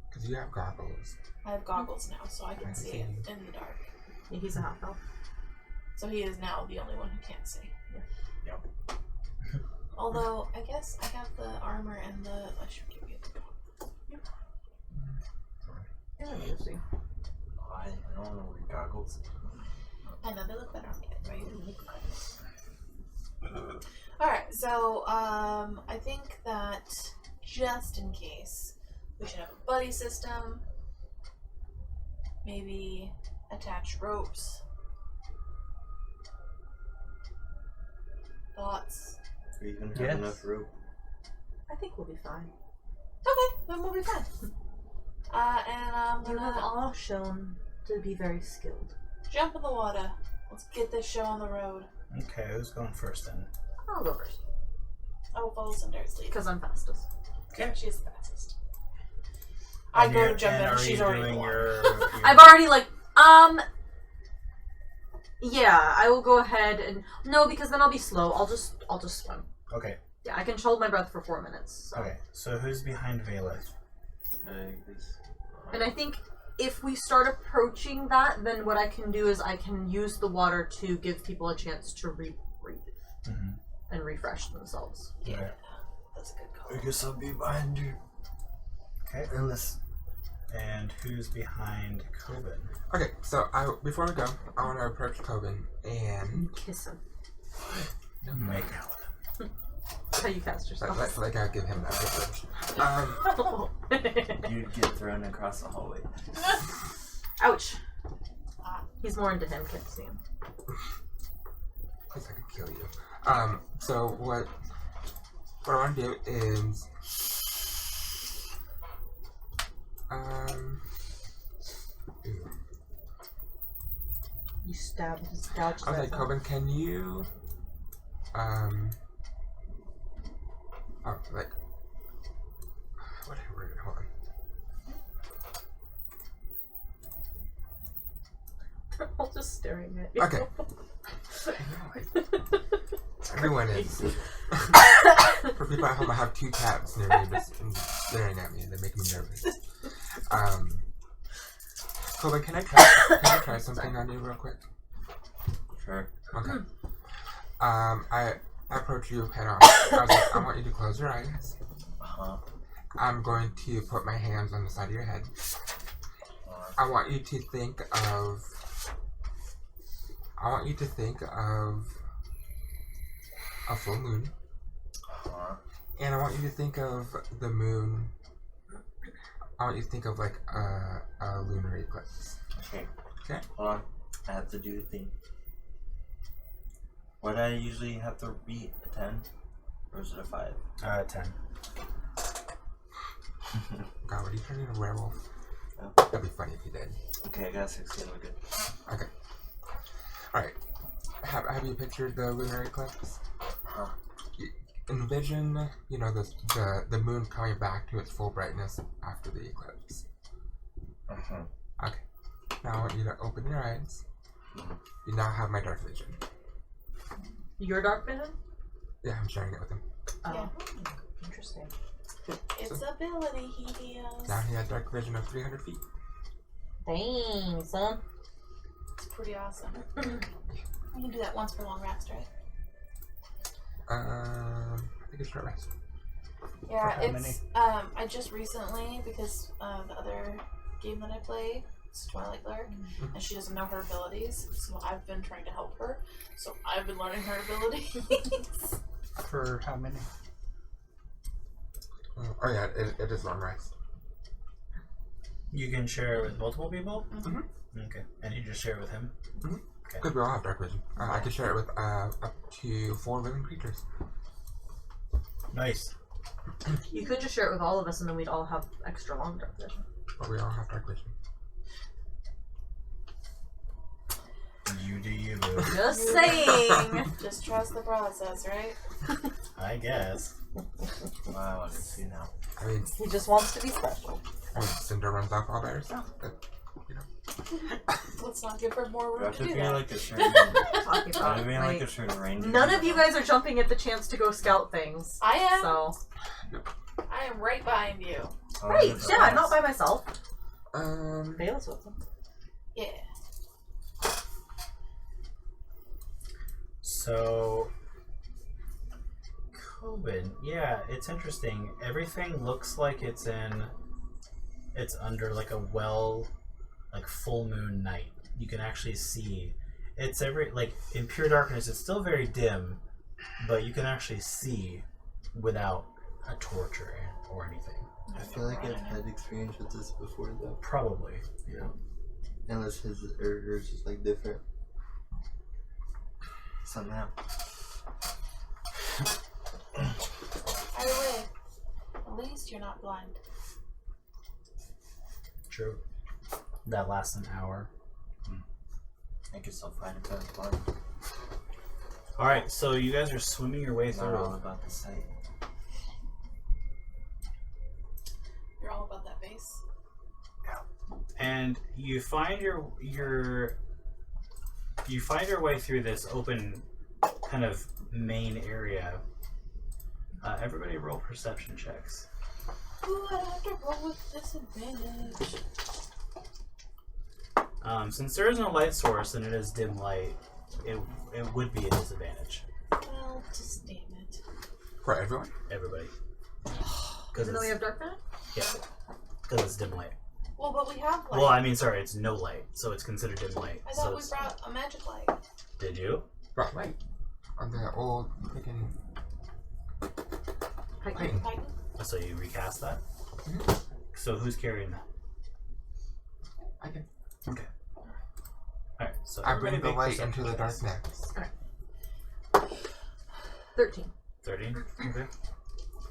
Because you have goggles. I have goggles now, so I can I see see. it in the dark. Yeah, he's a half elf. So he is now the only one who can't see. Yep. Although, I guess I have the armor and the... I should give you the goggles. Yeah, you see. I don't know what goggles. I know, they look better on me, right? Alright, so, I think that just in case, we should have a buddy system. Maybe attach ropes. Thoughts? Are you gonna have Yes. enough rope? I think we'll be fine. Okay, then we'll be fine. And I'm You have gonna all shown to be very skilled. jump in the water. Let's get this show on the road. Okay, who's going first then? I'll go first. I will follow Sundar's lead. Because I'm fastest. Okay. She is the fastest. I And go you're- to jump in, and and are she's you already in the doing water. your I've already yeah, I will go ahead and no, because then I'll be slow. I'll just swim. Okay. Yeah, I can hold my breath for 4 minutes. So. Okay. So who's behind Valeth? And I think if we start approaching that, then what I can do is I can use the water to give people a chance to breathe Mm-hmm. and refresh themselves. Yeah, Okay. that's a good call. I guess I'll be behind you. Okay. And who's behind Coben? Okay, so before we go, I want to approach Coben and Kiss him. Make out. That's how you cast yourself. like I give him that privilege. You'd get thrown across the hallway. Ouch. He's more into him kissing him. Because I could kill you. So what I want to do is You stab his gouge. I was like, Coben, can you whatever, hold on. They're all just staring at you. Okay. Everyone is. For people at home, I have 2 cats near me just staring at me and they make me nervous. Coben, can I try something on you real quick? Sure. Okay. I approach you head on. I was like, I want you to close your eyes. I'm going to put my hands on the side of your head. I want you to think of a full moon. And I want you to think of the moon. I want you to think of like a lunar eclipse. Okay. Okay. Hold on. I have to do the thing. What I usually have to beat a 10, or is it a 5? 10. God, would you turn into a werewolf? Oh. That'd be funny if you did. Okay, I got a 16. We're good. Okay. All right. Have you pictured the lunar eclipse? Huh. Envision, you know, the moon coming back to its full brightness after the eclipse. Uh-huh. Okay. Now I want you to open your eyes. You now have my dark vision. Your dark vision? Yeah, I'm sharing it with him. Yeah. Interesting. It's ability he has. Now he had dark vision of 300 feet. Dang, son. It's pretty awesome. We can do that once for long rest, right? I think it's short rest. Yeah, how it's I just recently, because the other game that I play, it's Twilight Cleric, and she doesn't know her abilities, so I've been trying to help her. So I've been learning her abilities. For how many? Oh yeah, it is long rest. You can share it with multiple people? Mhm. Okay. And you just share it with him? Because we all have dark vision. I can share it with up to 4 living creatures. Nice. You could just share it with all of us and then we'd all have extra long dark vision. But we all have dark vision. You do you, boo. Just saying. Just trust the process, right? I guess. Wow, I can see now. I mean, He just wants to be special. Cinder runs off all by herself. But, you know. Let's not give her more You room have to to do be that. like a certain... Talking I about, mean, like a certain range. none of you guys are jumping at the chance to go scout things. I am. So, I am right behind you. Oh, right, that's yeah, I'm not nice. by myself. Yeah. So, Coben, yeah, it's interesting. Everything looks like it's under like a like full moon night. You can actually see. It's like in pure darkness, it's still very dim, but you can actually see without a torch or anything. I feel like I've had experience with this before, though. Probably, yeah. Unless his or hers is like different. Somehow. Either way, at least you're not blind. True. That lasts an hour. I guess I'll find a better part. Alright, so you guys are swimming your way Not all through. about the site. You're all about that base. And you find your way through this open kind of main area. Everybody roll perception checks. Ooh, I have to roll with disadvantage. Since there is no light source and it is dim light, it would be a disadvantage. Well, just damn it. For everyone? Everybody. Even though we have dark vision? Yeah. Because it's dim light. Well, but we have light. Well, I mean, sorry, it's no light, so it's considered dim light. I so thought we it's- brought a magic light. Did you? Right, light. On the old freaking. Titan. Titan? So you recast that? Mhm. So who's carrying that? I can. Okay. Alright, so I everybody bring the make light into perception the checks. darkness. 13. 13? Okay.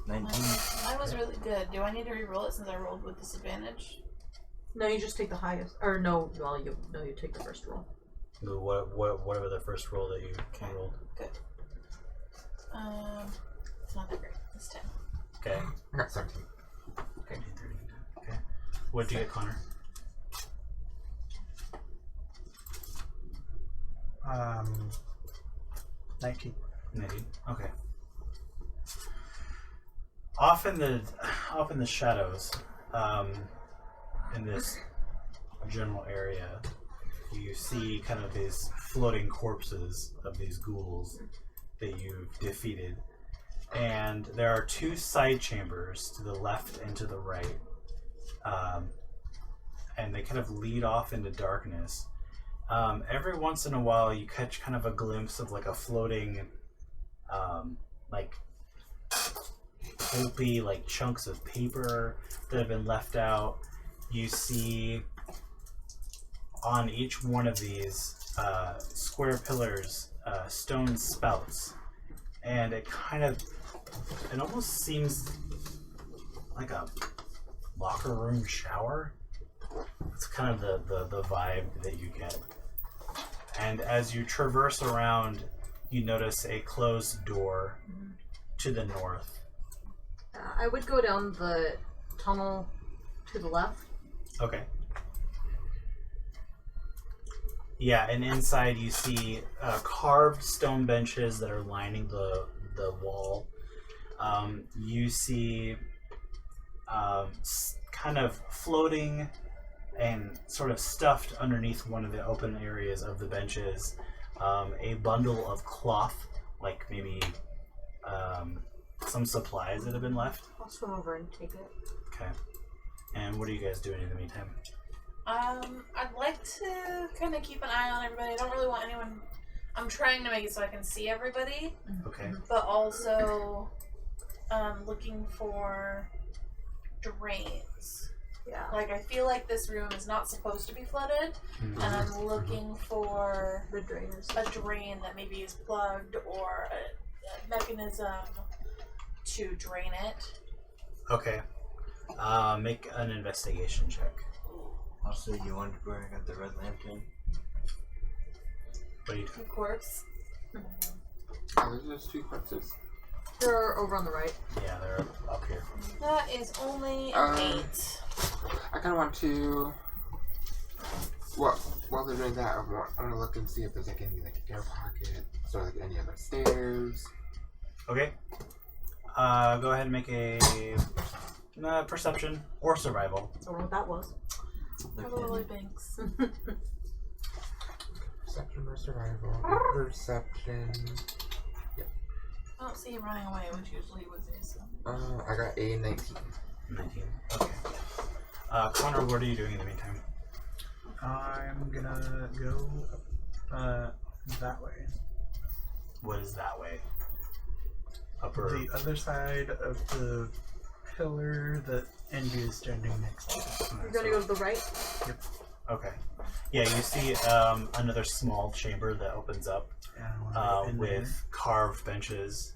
19. Mine was really good. Do I need to re-roll it since I rolled with disadvantage? No, you just take the highest. Or no, well, you take the first roll. Whatever the first roll that you rolled. Good. It's not that great. It's 10. Okay. I got 17. Okay. Okay. What did you get, Connor? 19. 19. Okay. Off in the shadows, in this general area, you see kind of these floating corpses of these ghouls that you've defeated. And there are two side chambers to the left and to the right. And they kind of lead off into darkness. Every once in a while you catch kind of a glimpse of like a floating, like pulpy like chunks of paper that have been left out. You see on each one of these square pillars stone spouts, and it almost seems like a locker room shower. It's kind of the vibe that you get. And as you traverse around, you notice a closed door to the north. I would go down the tunnel to the left. Okay. Yeah, and inside you see carved stone benches that are lining the wall. You see kind of floating and sort of stuffed underneath one of the open areas of the benches, a bundle of cloth, like maybe some supplies that have been left. I'll swim over and take it. Okay. And what are you guys doing in the meantime? I'd like to kind of keep an eye on everybody. I don't really want anyone. I'm trying to make it so I can see everybody, Okay. but also looking for drains. Yeah. Like, I feel like this room is not supposed to be flooded, and I'm looking for The drainers. a drain that maybe is plugged or a mechanism to drain it. Okay. Make an investigation check. Also, you wonder where I got the red lantern? What do you Of course. Are those just 2 corpses? They're over on the right. Yeah, they're up here. That is only an 8. I kind of want to. Well, while they're doing that, I want to look and see if there's like any like air pockets or like any other stairs. Okay. Go ahead and make a perception or survival. I don't know what that was. Probably Banks. Perception or survival? Perception. I don't see him running away, which usually would be so. I got a 19. 19. Okay. Connor, what are you doing in the meantime? I'm gonna go that way. What is that way? Upper. The other side of the pillar that Envy is standing next to. You're gonna go to the right? Okay. Yeah, you see another small chamber that opens up with carved benches,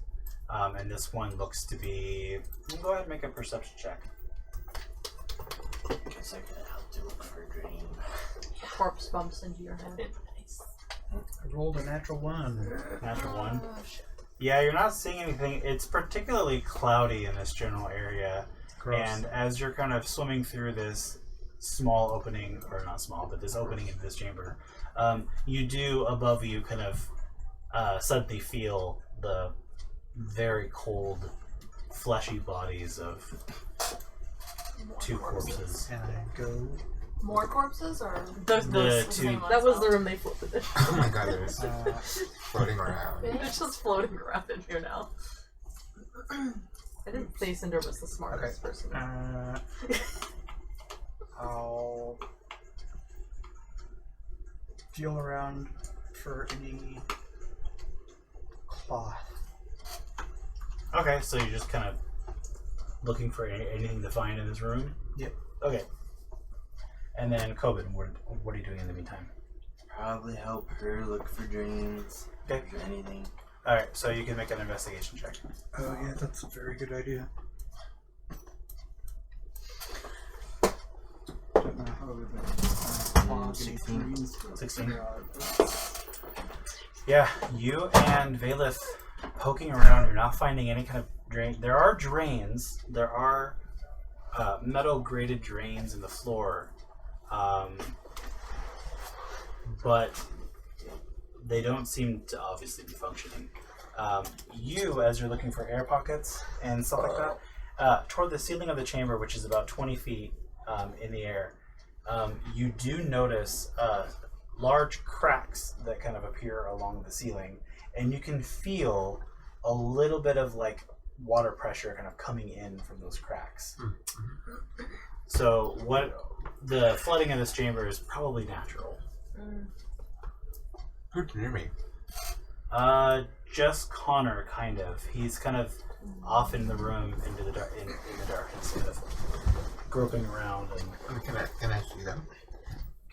and this one looks to be. Go ahead and make a perception check. Guess I can help to look for a dream. A corpse bumps into your head. Nice. I rolled a natural 1. Natural 1. Oh, shit. Yeah, you're not seeing anything. It's particularly cloudy in this general area. Gross. And as you're kind of swimming through this small opening, or not small, but this opening into this chamber, you do above you kind of suddenly feel the very cold, fleshy bodies of 2 corpses. And I go. More corpses or The same two. ones? That was the room they floated in. Oh my god, they're just floating around. It's just floating around in here now. I didn't say Cinder was the smartest person. I'll feel around for any cloth. Okay, so you're just kind of looking for anything to find in this room? Yep. Okay. And then, Coben, what are you doing in the meantime? Probably help her look for dreams. Okay. Or anything. Alright, so you can make an investigation check. Oh yeah, that's a very good idea. Don't know how we've been 16. Yeah, you and Valith poking around, you're not finding any kind of drain. There are drains. There are metal grated drains in the floor. But they don't seem to obviously be functioning. You, as you're looking for air pockets and stuff like that, toward the ceiling of the chamber, which is about 20 feet in the air, you do notice large cracks that kind of appear along the ceiling, and you can feel a little bit of like water pressure kind of coming in from those cracks. So what the flooding in this chamber is probably natural. Who's near me? Just Connor, kind of. He's kind of off in the room into the dark, in the darkness, kind of groping around. And Can I see them?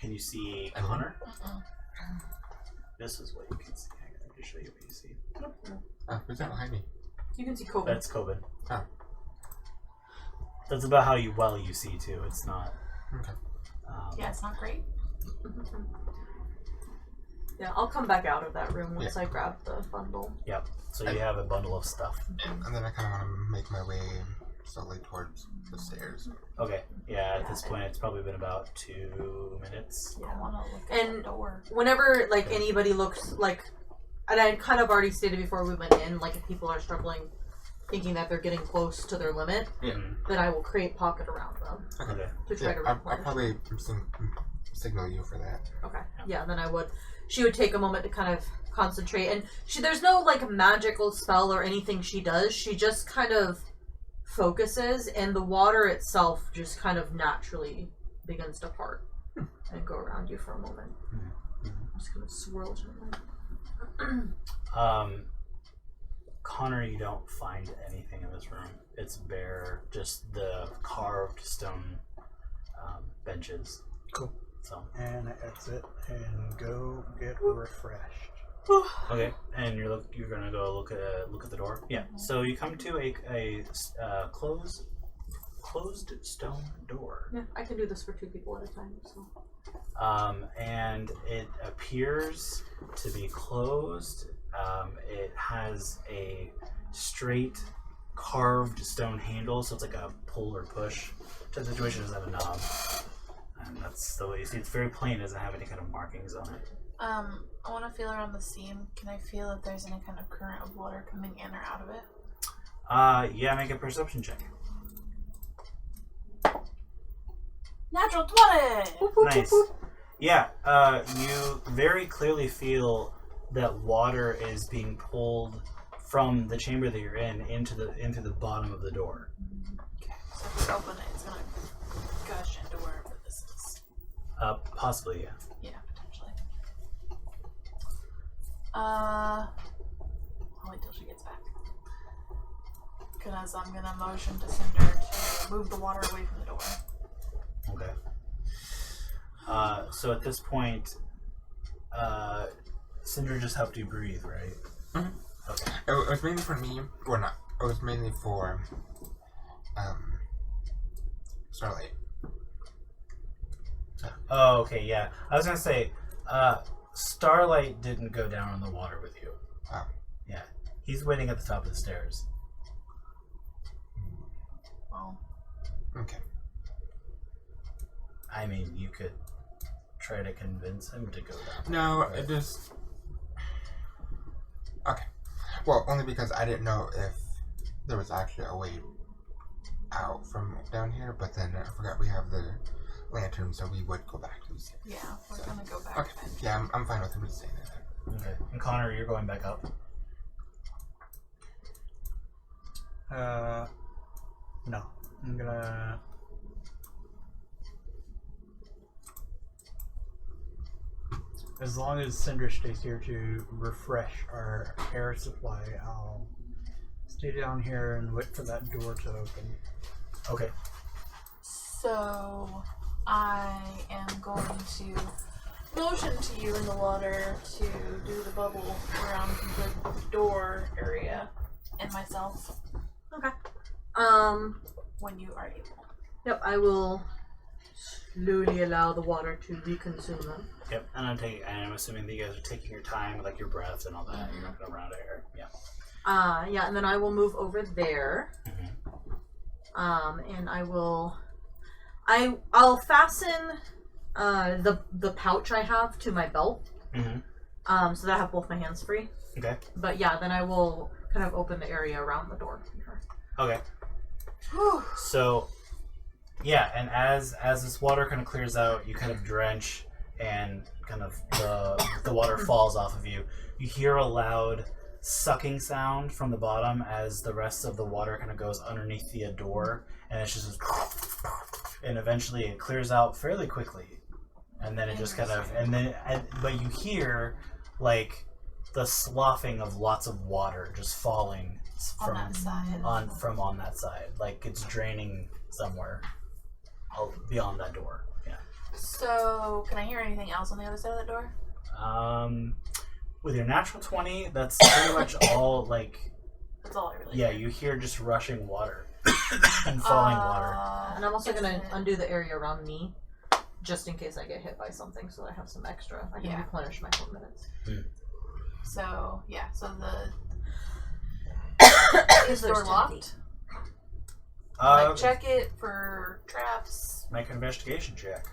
can you see Connor? Uh-uh. This is what you can see. I can show you what you see. Who's that behind me? You can see Kobe. That's Coben. Oh. That's about how you see too. It's not. Okay. Yeah, it's not great. Yeah, I'll come back out of that room once I grab the bundle. Yep. So you have a bundle of stuff. And then I kind of want to make my way slowly towards the stairs. Okay. Yeah. At this point, it's probably been about 2 minutes. I want to look at the door. Whenever anybody looks like, and I kind of already stated before we went in, like if people are struggling, thinking that they're getting close to their limit, then I will create pocket around them Okay. to try to I'll replenish. probably signal you for that. Okay. Yeah, then I would. She would take a moment to kind of concentrate, and there's no like magical spell or anything she does. She just kind of focuses, and the water itself just kind of naturally begins to part and go around you for a moment. Just kind of swirl gently. Connor, you don't find anything in this room. It's bare, just the carved stone benches. Cool. So. And I exit and go get refreshed. Okay, and you're gonna go look at the door. Yeah. So you come to a closed stone door. Yeah, I can do this for 2 people at a time. So. And it appears to be closed. It has a straight carved stone handle, so it's like a pull or push type situation. It doesn't have a knob. And that's the way you see it. It's very plain, it doesn't have any kind of markings on it. I want to feel around the seam. Can I feel if there's any kind of current of water coming in or out of it? Yeah, make a perception check. Natural 20! Nice. Yeah, you very clearly feel that water is being pulled from the chamber that you're in into the bottom of the door. Okay, so if we open it, it's going to gush into wherever this is. Possibly, yeah. Yeah, potentially. I'll wait till she gets back. Because I'm going to motion to Cinder to move the water away from the door. Okay. So at this point, Cinder just helped you breathe, right? Mm-hmm. Okay. It was mainly for me, or not. It was mainly for Starlight. Oh, okay, yeah. I was gonna say, Starlight didn't go down in the water with you. Oh. Yeah. He's waiting at the top of the stairs. Well, Okay. I mean, you could try to convince him to go down. No, it just... Okay. Well, only because I didn't know if there was actually a way out from down here, but then I forgot we have the lantern, so we would go back to the stairs. yeah, we're going to go back. Okay. Yeah, I'm fine with him just staying there. Okay. And Connor, you're going back up? No. I'm gonna... As long as Cinder stays here to refresh our air supply, I'll stay down here and wait for that door to open. Okay. So, I am going to motion to you in the water to do the bubble around the door area and myself Okay. when you are able. Yep, I will slowly allow the water to reconsume them. Yep. And I'm assuming that you guys are taking your time, like your breath and all that. You're not gonna run out of air. Yeah. Yeah, and then I will move over there. And I'll fasten the pouch I have to my belt. So that I have both my hands free. Okay. But yeah, then I will kind of open the area around the door. Okay. So, yeah, and as this water kind of clears out, you kind of drench, and kind of the water falls off of you. You hear a loud sucking sound from the bottom as the rest of the water kind of goes underneath the door, and it's just, and eventually it clears out fairly quickly, and then it just kind of, but you hear like the sloughing of lots of water just falling from that side. on that side, like it's draining somewhere beyond that door. Yeah. So, can I hear anything else on the other side of that door? With your natural 20, that's pretty much all. Like, That's all I really yeah, hear. you hear just rushing water and falling water. And I'm also is gonna it- undo the area around me, just in case I get hit by something, so that I have some extra. I can Yeah. replenish my 4 minutes. So, yeah, so the... Is Is the door locked? Like, check it for traps. Make an investigation check.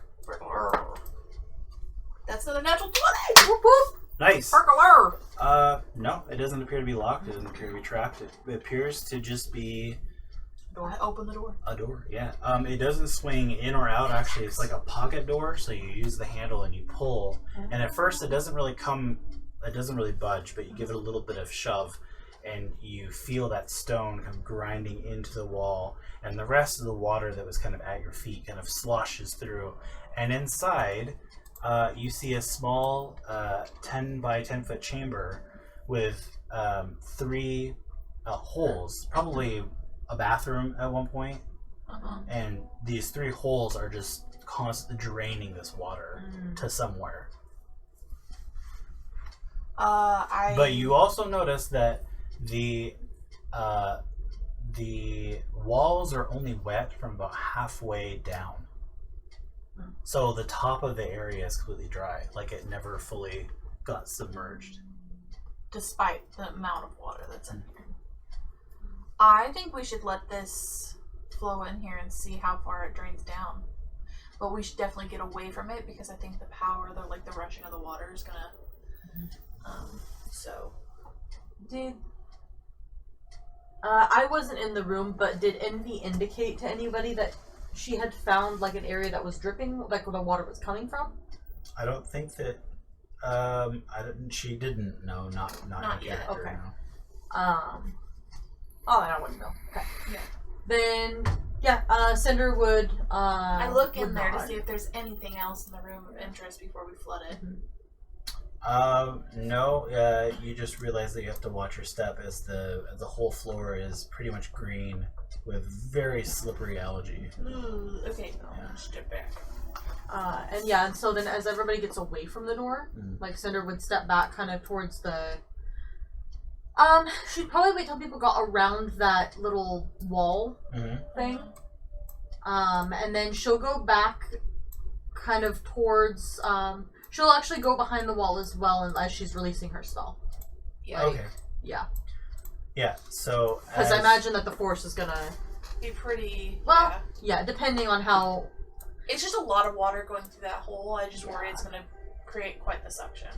That's not a natural 20! Whoop whoop! Nice. Perkler! No, it doesn't appear to be locked. It doesn't appear to be trapped. It appears to just be I open the door. a door. Yeah. It doesn't swing in or out. Actually, it's like a pocket door. So you use the handle and you pull. And at first, it doesn't really budge. But you give it a little bit of shove, and you feel that stone kind of grinding into the wall. And the rest of the water that was kind of at your feet kind of sloshes through. And inside, you see a small 10 by 10 foot chamber with 3 holes, probably a bathroom at one point. And these 3 holes are just constantly draining this water to somewhere. But you also notice that the walls are only wet from about halfway down. So the top of the area is completely dry, like it never fully got submerged. Despite the amount of water that's in here. I think we should let this flow in here and see how far it drains down. But we should definitely get away from it because I think the power, the rushing of the water is gonna. So. Did I wasn't in the room, but did Envy indicate to anybody that she had found like an area that was dripping, like where the water was coming from? I don't think that. She didn't. No, not yet. character, Okay. no. Oh, then I wouldn't know. Okay. Yeah. Then Cinder would. I look in would there nod. to see if there's anything else in the room of interest before we flood it. No. You just realize that you have to watch your step as the whole floor is pretty much green with very slippery algae. Ooh, okay, no, Yeah. step back. And so then as everybody gets away from the door, like Cinder would step back kind of towards the. She'd probably wait till people got around that little wall thing. And then she'll go back kind of towards, she'll actually go behind the wall as well, and as she's releasing her spell. Yeah. Okay. Yeah. Yeah. So. Because I imagine that the force is gonna. Be pretty. Well, yeah. yeah, depending on how. It's just a lot of water going through that hole. I just worry it's gonna create quite the suction.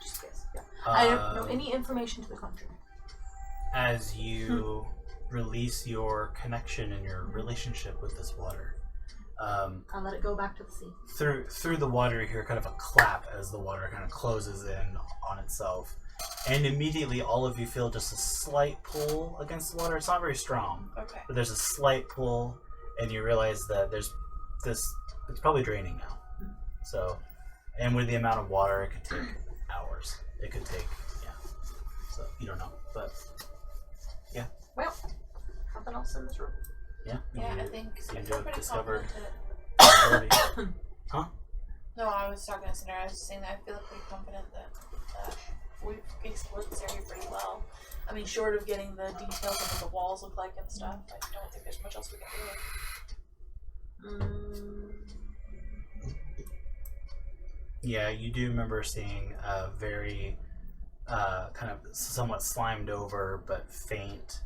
Just guess. Yeah. I don't know any information to the contrary. As you release your connection and your relationship with this water, I'll let it go back to the sea. through the water you hear kind of a clap as the water kind of closes in on itself, and immediately all of you feel just a slight pull against the water. It's not very strong, Okay. but there's a slight pull, and you realize that there's this. It's probably draining now. So, and with the amount of water, it could take hours. It could take, So you don't know, but Well, nothing else in this room. Yeah, I think seem I to feel have pretty discovered confident ability. No, I was talking to Cinder. I was just saying that I feel pretty confident that we've explored this area pretty well. I mean, short of getting the details of what the walls look like and stuff, I don't think there's much else we can do. Yeah, you do remember seeing a very kind of somewhat slimed over but faint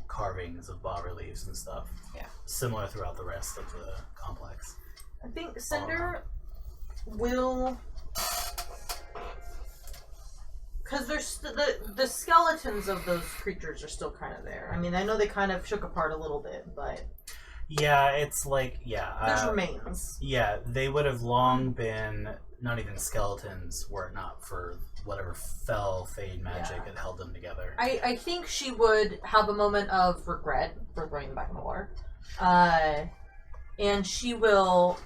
carvings of bas-reliefs and stuff. Yeah. Similar throughout the rest of the complex. I think Cinder will, because there's the skeletons of those creatures are still kind of there. I mean, I know they kind of shook apart a little bit, but Yeah, it's like there's remains. Yeah, they would have long been not even skeletons were it not for whatever fell fade magic that held them together. I think she would have a moment of regret for throwing them back in the water. And she will,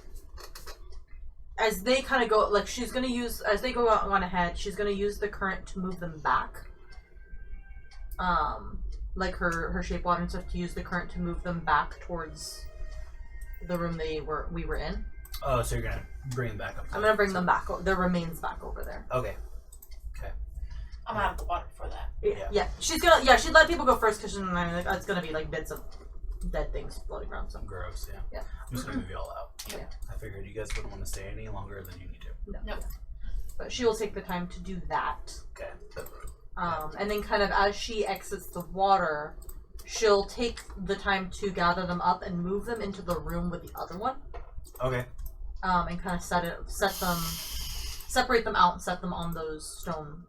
as they kind of go, like she's gonna use as they go out on ahead, she's gonna use the current to move them back. Like her shape water and stuff to use the current to move them back towards the room we were in. Oh, so you're gonna bring them back up. I'm gonna bring them back. Their remains back over there. Okay. I'm out of the water before that. Yeah. She's gonna. Yeah, she'd let people go first because it's gonna be like bits of dead things floating around. So Gross. Yeah. Yeah. I'm just gonna move you all out. Yeah. I figured you guys wouldn't want to stay any longer than you need to. No. But she will take the time to do that. Okay. And then kind of as she exits the water, she'll take the time to gather them up and move them into the room with the other one. Okay. And kind of separate them out and set them on those stone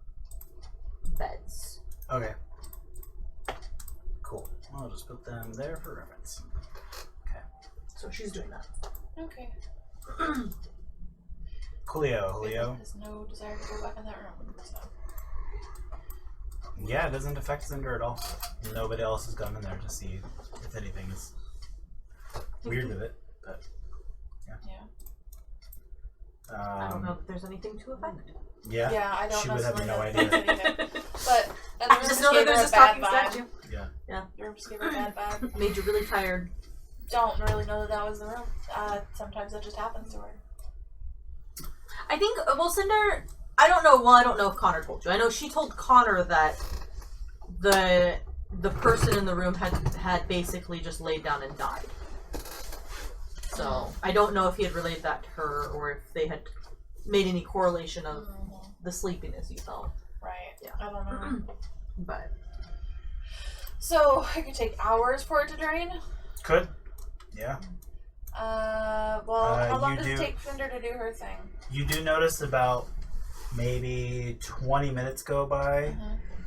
beds. Okay. Cool. I'll just put them there for reference. Okay. So she's doing that. Okay. Coolio. There's no desire to go back in that room. So. Yeah, it doesn't affect Cinder at all. Nobody else has gone in there to see if anything's weird with it. But Yeah. I don't know if there's anything to affect. Yeah. Yeah, I don't She would have no necessarily idea. know if there's anything. But I the room just know that gave her there's a this bad talking vibe. statue. Yeah. The room just gave her a bad vibe. Made you really tired. Don't really know that was the room. Sometimes that just happens to her. I think, well, Cinder, I don't know if Connor told you. I know she told Connor that the person in the room had basically just laid down and died. So, I don't know if he had relayed that to her or if they had made any correlation of the sleepiness you felt. Right. Yeah. I don't know. But So, it could take hours for it to drain. Could. Yeah. Well, how long does you it do- take Cinder to do her thing? You do notice about maybe 20 minutes go by,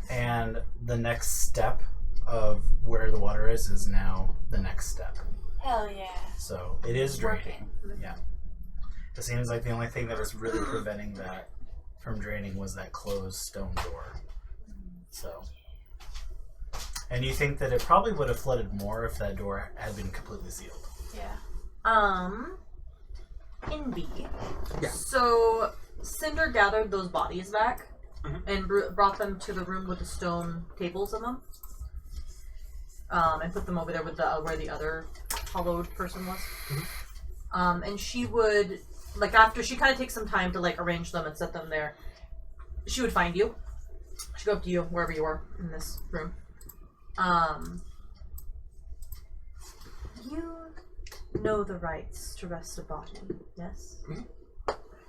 and the next step of where the water is now the next step. Hell yeah. So it is draining. Working. Yeah. It seems like the only thing that was really preventing that from draining was that closed stone door. So. And you think that it probably would have flooded more if that door had been completely sealed. Yeah. in B. Yeah. So Cinder gathered those bodies back and brought them to the room with the stone tables in them. And put them over there with the where the other hollowed person was. And she would, like, after she kind of takes some time to like arrange them and set them there, she would find you. She'd go up to you wherever you are in this room. You know the rights to rest a body, yes?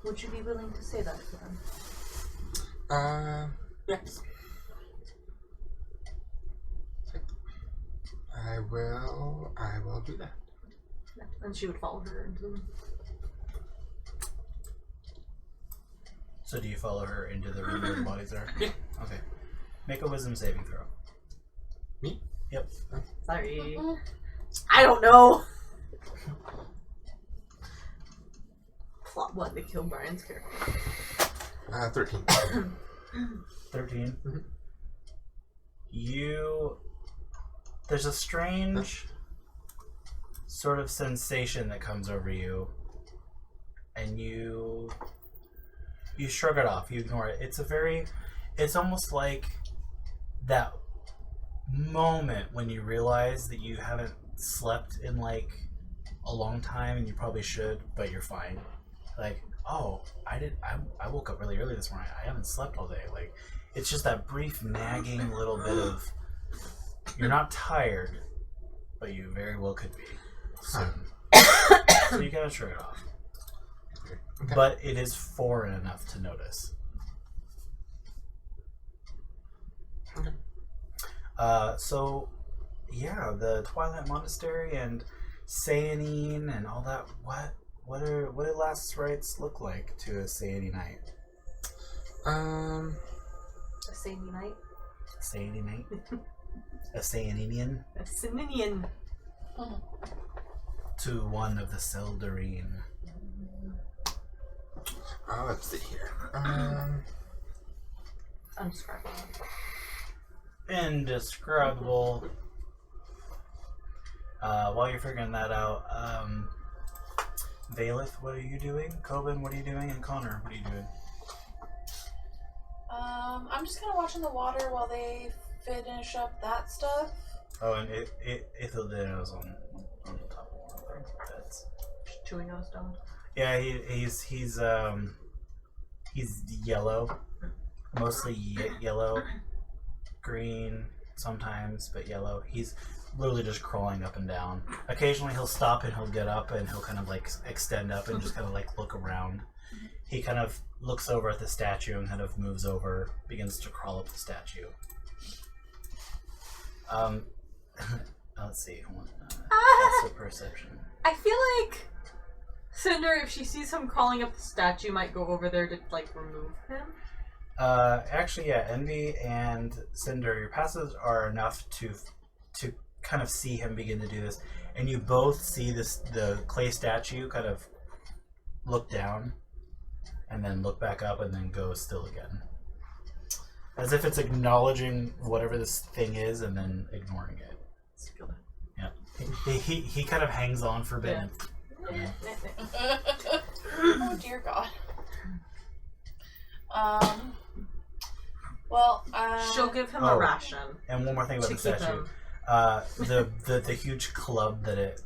Would you be willing to say that to them? Yes. I will do that. And she would follow her into the room. So do you follow her into the room where the bodies are? Yeah. Okay. Make a wisdom saving throw. Me? Yep. Sorry. I don't know. Plot one to kill Brian's character. 13. 13. There's a strange sort of sensation that comes over you, and you shrug it off, you ignore it. It's almost like that moment when you realize that you haven't slept in like a long time and you probably should, but you're fine. Like, oh, I woke up really early this morning. I haven't slept all day. Like, it's just that brief nagging little bit of, you're not tired, but you very well could be soon. So you gotta shrug it off. Okay. But it is foreign enough to notice. So, yeah, the Twilight Monastery and Sayanine and all that. What do last rites look like to a Sayanite? A Saini night. Sayanite? A Sayaninian? A Sininian. To one of the Seldarine. Let's see here. Undescribable. Indescribable. While you're figuring that out, Valeth, what are you doing? Coben, what are you doing? And Connor, what are you doing? I'm just kind of watching the water while they finish up that stuff. Oh, and Ithildino's on the top of one of the beds. Just chewing on a stone. Yeah, he's yellow, mostly yellow, green sometimes, but yellow. He's literally just crawling up and down. Occasionally he'll stop and he'll get up and he'll kind of like extend up and just kind of like look around. He kind of looks over at the statue and kind of moves over, begins to crawl up the statue. Let's see. Also perception. I feel like Cinder, if she sees him crawling up the statue, might go over there to like remove him. Actually, yeah. Envy and Cinder, your passes are enough to kind of see him begin to do this, and you both see the clay statue kind of look down, and then look back up, and then go still again, as if it's acknowledging whatever this thing is, and then ignoring it. Yeah. He kind of hangs on for a bit. Yeah. Oh dear God. Well, She'll give him a ration. And one more thing about To the keep statue. him. The huge club that it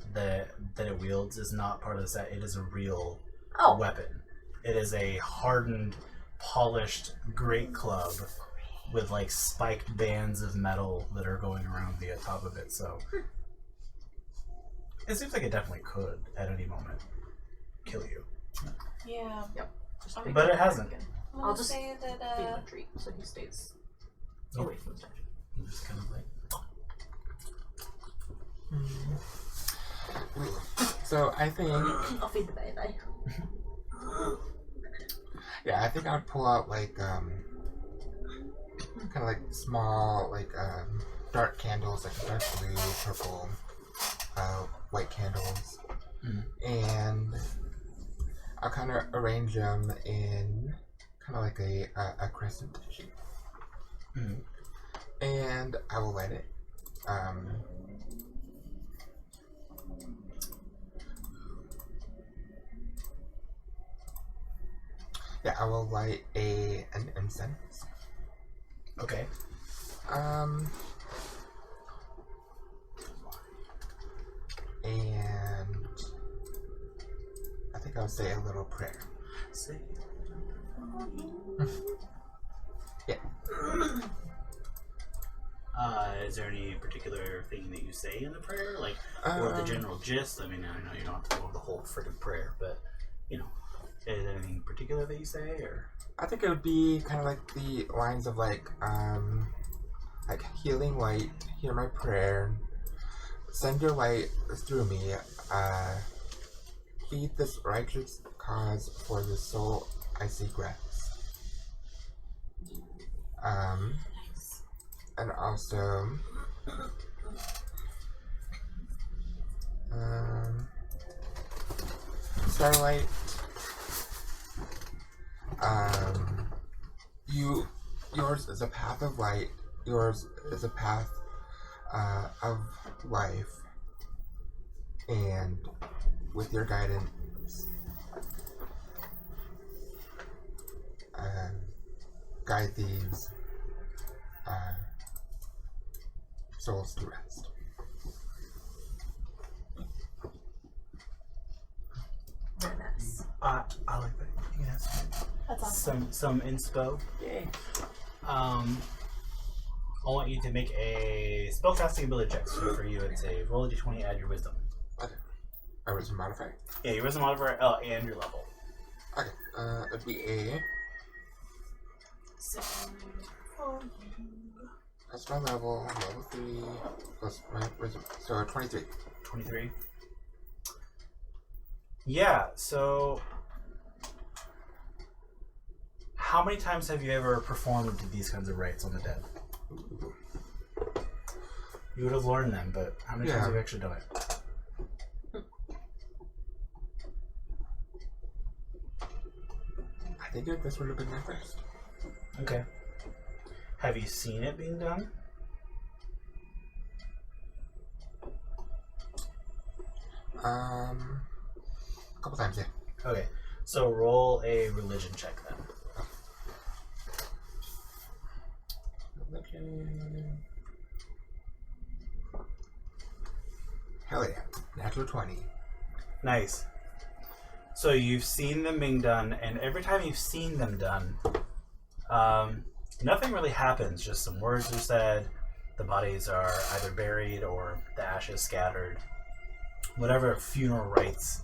wields is not part of the set. It is a real weapon. It is a hardened, polished, great club with like spiked bands of metal that are going around the top of it. So it seems like it definitely could at any moment kill you. yeah. But it hasn't. I'll just say Feed him that a treat so he stays Yeah. away from the statue. You just kind of like. So I think, I'll feed the baby. yeah, I think I'd pull out like kind of like small like dark candles, like dark blue, purple, white candles, and I'll kind of arrange them in kind of like a crescent shape, and I will light it. Yeah, I will light an incense. Okay. And I think I'll say a little prayer. See. Yeah. Is there any particular thing that you say in the prayer, like, or the general gist? I mean, I know you don't have to go over the whole freaking prayer, but is there anything particular that you say, or? I think it would be kind of like the lines of like healing light, hear my prayer, send your light through me, feed this righteous cause for the soul I seek rest. And also, Starlight, yours is a path of light, yours is a path of life, and with your guidance, guide these souls to rest. Very nice. I like that. Yes. that's awesome. Some inspo. Yay. I want you to make a spellcasting ability check. So for you, it's a roll a d20, add your wisdom. Okay. A wisdom modifier? Yeah, your wisdom modifier, and your level. Okay. It'd be a. That's my level 3, plus my wisdom. So 23. 23. Yeah, so how many times have you ever performed these kinds of rites on the dead? Ooh. You would have learned them, but how many times have you actually done it? I think this would have been my first. Okay. Have you seen it being done? A couple times, yeah. Okay, so roll a religion check then. Religion. Hell yeah. Natural 20. Nice. So you've seen them being done, and every time you've seen them done, nothing really happens. Just some words are said, the bodies are either buried or the ashes scattered. Whatever funeral rites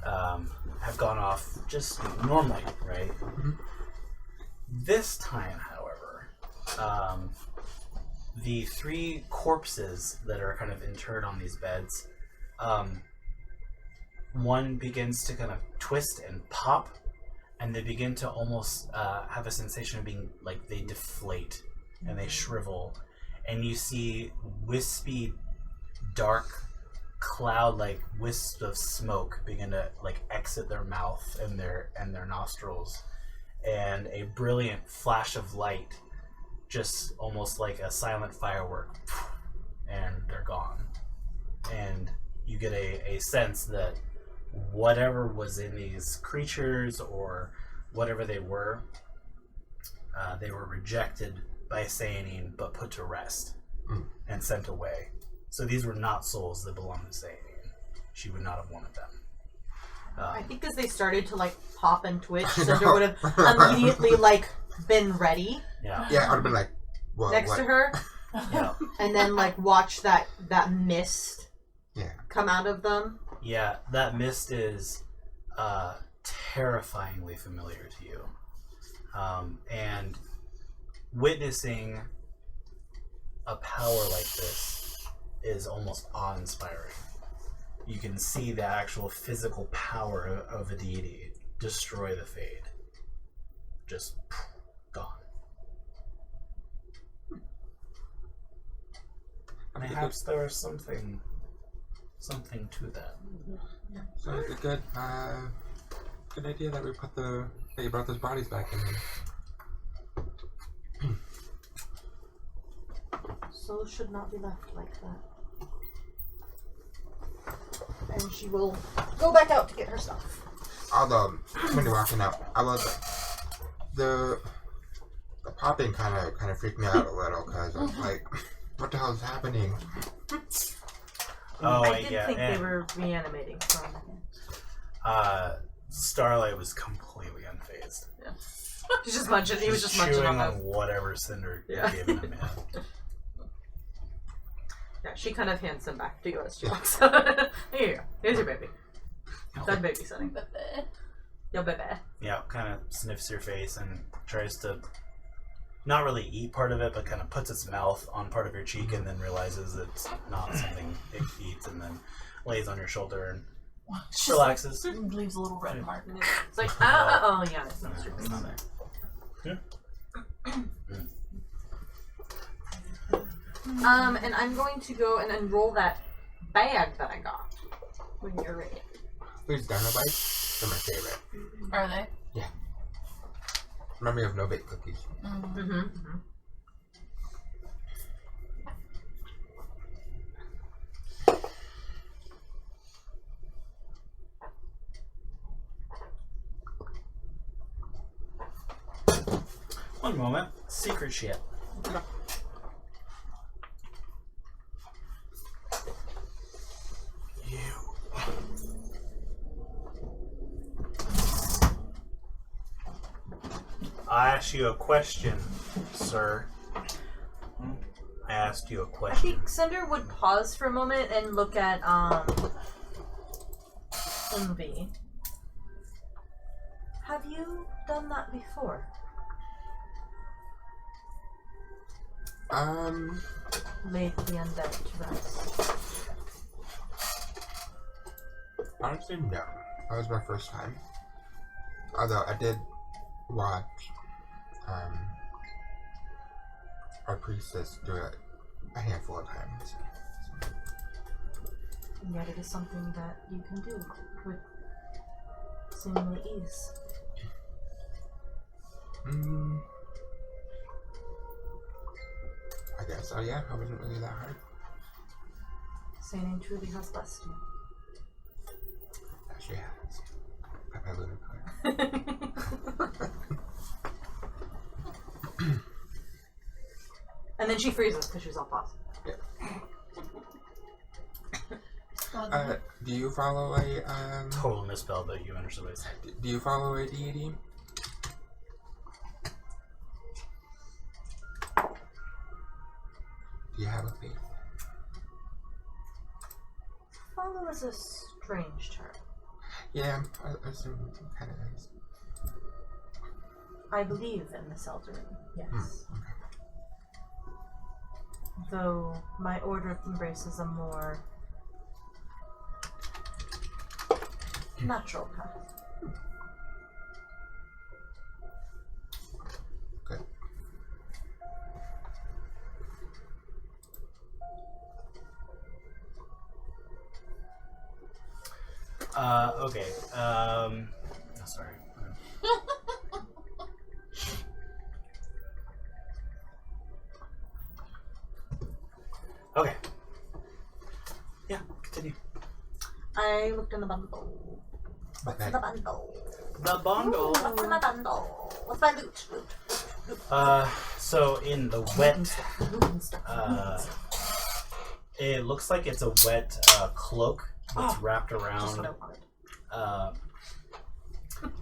have gone off just normally, right? Mm-hmm. This time, however, the 3 corpses that are kind of interred on these beds, one begins to kind of twist and pop, and they begin to almost have a sensation of being like they deflate and they shrivel, and you see wispy, dark, cloud-like wisps of smoke begin to like exit their mouth and their nostrils, and a brilliant flash of light, just almost like a silent firework, and they're gone. And you get a sense that whatever was in these creatures or whatever they were rejected by Sayanine but put to rest and sent away. So these were not souls that belonged to Sayanine. She would not have wanted them. I think as they started to like pop and twitch, Cinder would have immediately like been ready Yeah. Yeah, I would have been like, well, next what? to her, Yeah. and then like watch that mist Yeah. come out of them. Yeah, that mist is terrifyingly familiar to you. And witnessing a power like this is almost awe-inspiring. You can see the actual physical power of a deity destroy the Fade. Just gone. Perhaps there is something to that. So it's a good idea that that you brought those bodies back in here. Souls should not be left like that. And she will go back out to get her stuff. Although, when you're walking out, I was the popping kind of freaked me out a little because I was like, what the hell is happening? Oh, I did yeah, think they and were reanimating from. Starlight was completely unfazed. He's just munching. He was just munching chewing on on them. whatever Cinder Yeah. gave him. Yeah. Yeah, she kind of hands him back to you as she walks out. Here you go. Here's your baby. Done babysitting. Yo, baby. Yeah, kind of sniffs your face and tries to not really eat part of it, but kind of puts its mouth on part of your cheek and then realizes it's not something it eats, and then lays on your shoulder and relaxes. Leaves a little red mark. It's like, oh, yeah, it's not true. It's not there. And I'm going to go and unroll that bag that I got when you're ready. These dino bites, they're my favorite. Are they? Remind me of no-bake cookies. Mm-hmm. One moment. Secret shit. I asked you a question, sir. I asked you a I question. think Cinder would pause for a moment and look at Envy. Have you done that before? Laid the undead to rest. Honestly, no. That was my first time. Although I did watch our priestess do it a handful of times. And yet it is something that you can do with seemingly ease. I guess so, yeah. It wasn't really that hard. Sanin truly has blessed you. she has. By my lunar card. And then she freezes because she's all paused. Do you follow a Total misspell, but you understood what I said. Do you follow a deity? Do you have a faith? Follow is a strange term. Yeah, I assume it kind of is. I believe in the Seldarin, yes. Okay. Though my order embraces a more natural path. Good. Okay. Sorry. Okay. Yeah, continue. I looked in the bundle. What's in the bundle? The bundle. What's in my bundle? What's my loot? So in the wet, it looks like it's a wet cloak that's wrapped Just around what I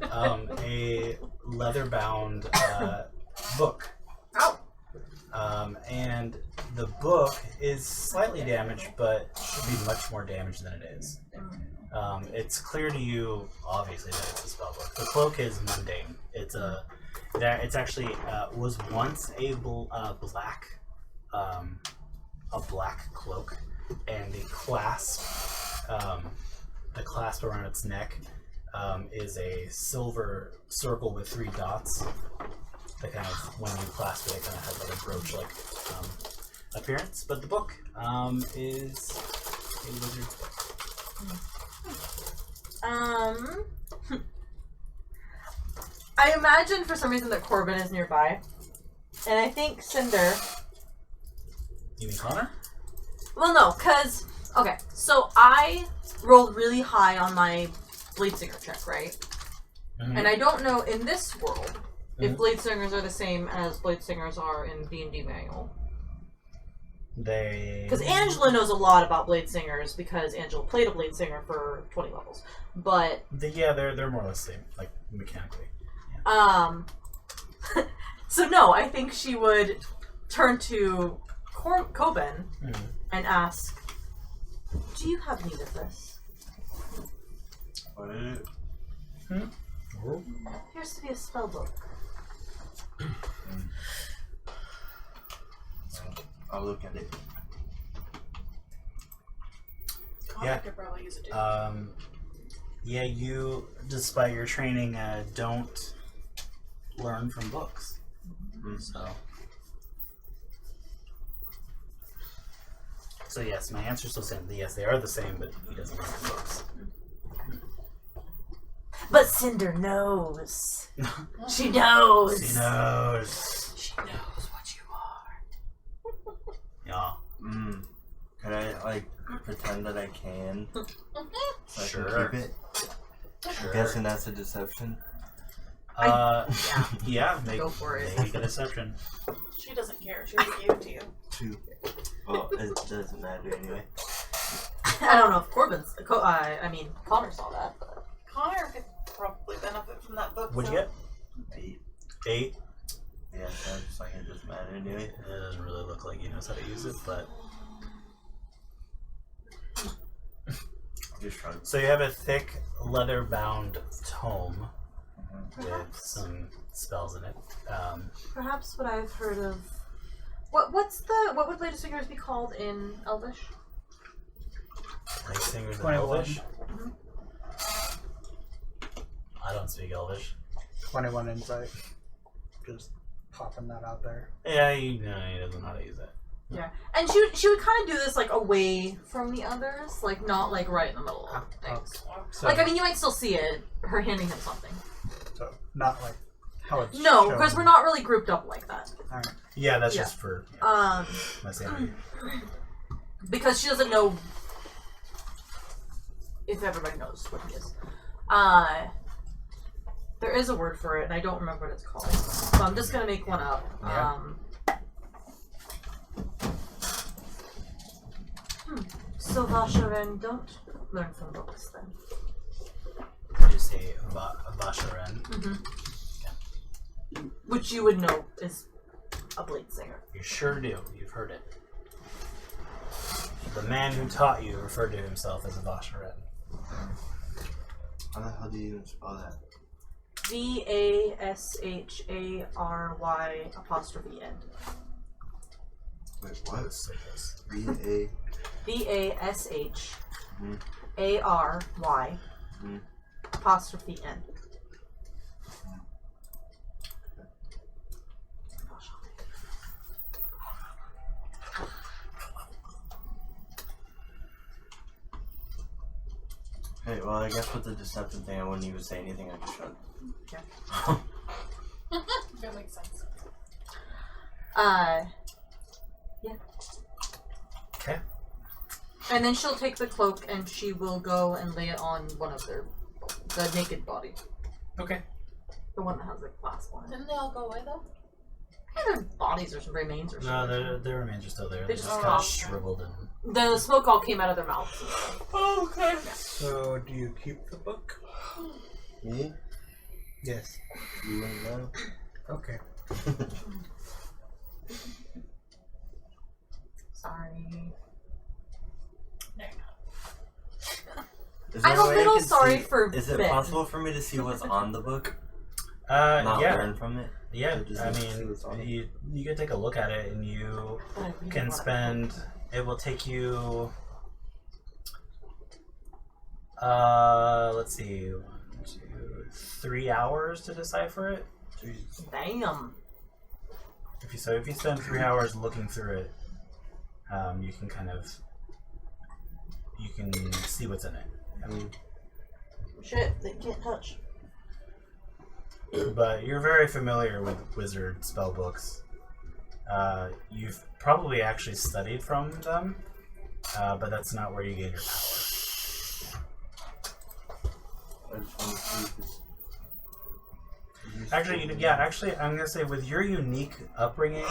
wanted. a leather-bound book. Oh! And the book is slightly damaged, but should be much more damaged than it is. It's clear to you, obviously, that it's a spell book. The cloak is mundane. It's actually was once a black cloak, and the clasp around its neck is a silver circle with 3 dots. That kind of, when you clasp it, it kind of has like a brooch-like appearance. But the book is a wizard's book. I imagine for some reason that Corbin is nearby, and I think Cinder. You mean Connor? Well, no, cause okay, so I rolled really high on my Blade Singer check, right? Mm-hmm. And I don't know in this world if Blade Singers are the same as Blade Singers are in D&D manual. Because Angela knows a lot about Blade Singers because Angela played a Blade Singer for 20 levels. But they're more or less the same, like mechanically. Yeah. So no, I think she would turn to Coben and ask, "Do you have need of this?" What is it? Appears to be a spell book. I'll look at it. I could probably use it too. Yeah, you, despite your training, don't learn from books. So yes, my answer is still the same. Yes, they are the same, but he doesn't learn from books. But Cinder knows. She knows. She knows. She knows what you are. Yeah. Could I pretend that I can? So Sure. I can keep it? Sure. I'm guessing that's a deception. Yeah, Go for it. Make a deception. She doesn't care. She already gave it to you. 2. Well, it doesn't matter anyway. I don't know if Corbin's. Connor saw that. But. Connor could probably benefit from that book. What'd you get? 8. 8. Yeah, so I'm just like, it doesn't matter anyway. It doesn't really look like he knows how to use it, but... Just shrug. So you have a thick, leather-bound tome with some spells in it. Perhaps what I've heard of. What would Blade Singers be called in Elvish? Blade Singers in 21. Elvish? I don't speak Elvish. 21 insight. Just popping that out there. Yeah, he doesn't know how to use it. Yeah, and she would kind of do this like away from the others, like not like right in the middle of things. So, Like you might still see it, her handing him something. so not like how it's No, shown. because we're not really grouped up like that. Alright. Yeah, that's Yeah. just for Um, my sanity. because she doesn't know if everybody knows what he is. There is a word for it, and I don't remember what it's called. So I'm just gonna make one up. Yeah. So Vasharan, don't learn from books then. Did you say Vasharan? Which you would know is a blade singer. You sure do. You've heard it. The man who taught you referred to himself as a Vasharan. How the hell do you even spell that? Vashary''N. Wait, what? B-A... Vashary''N. Hey, well, I guess with the deceptive thing, I wouldn't even say anything. I just shrugged. That makes sense. Yeah. Okay. And then she'll take the cloak and she will go and lay it on one of the naked body. Okay. The one that has the glass on it. Didn't they all go away though? Yeah, their bodies or some remains or No, something. their remains are still there. They They're just just kind of dropped. shriveled and... The smoke all came out of their mouths. Oh, okay. So, do you keep the book? Me? Yes. You wouldn't know? Okay. Sorry. Is I'm there a way I little could sorry see- for Is it Ben. possible for me to see what's on the book? Not yeah. learn from it? Yeah, Or just I see mean, what's on it? you can take a look at it and you But I really can wanna- spend... It will take you... let's see... 1, 2, 3 hours to decipher it. Jesus. Damn. If you spend 3 hours looking through it, you can kind of... You can see what's in it. Shit, they can't touch. But you're very familiar with wizard spell books. You've probably actually studied from them, but that's not where you gain your power. I just want to see if it's... Actually, I'm gonna say with your unique upbringing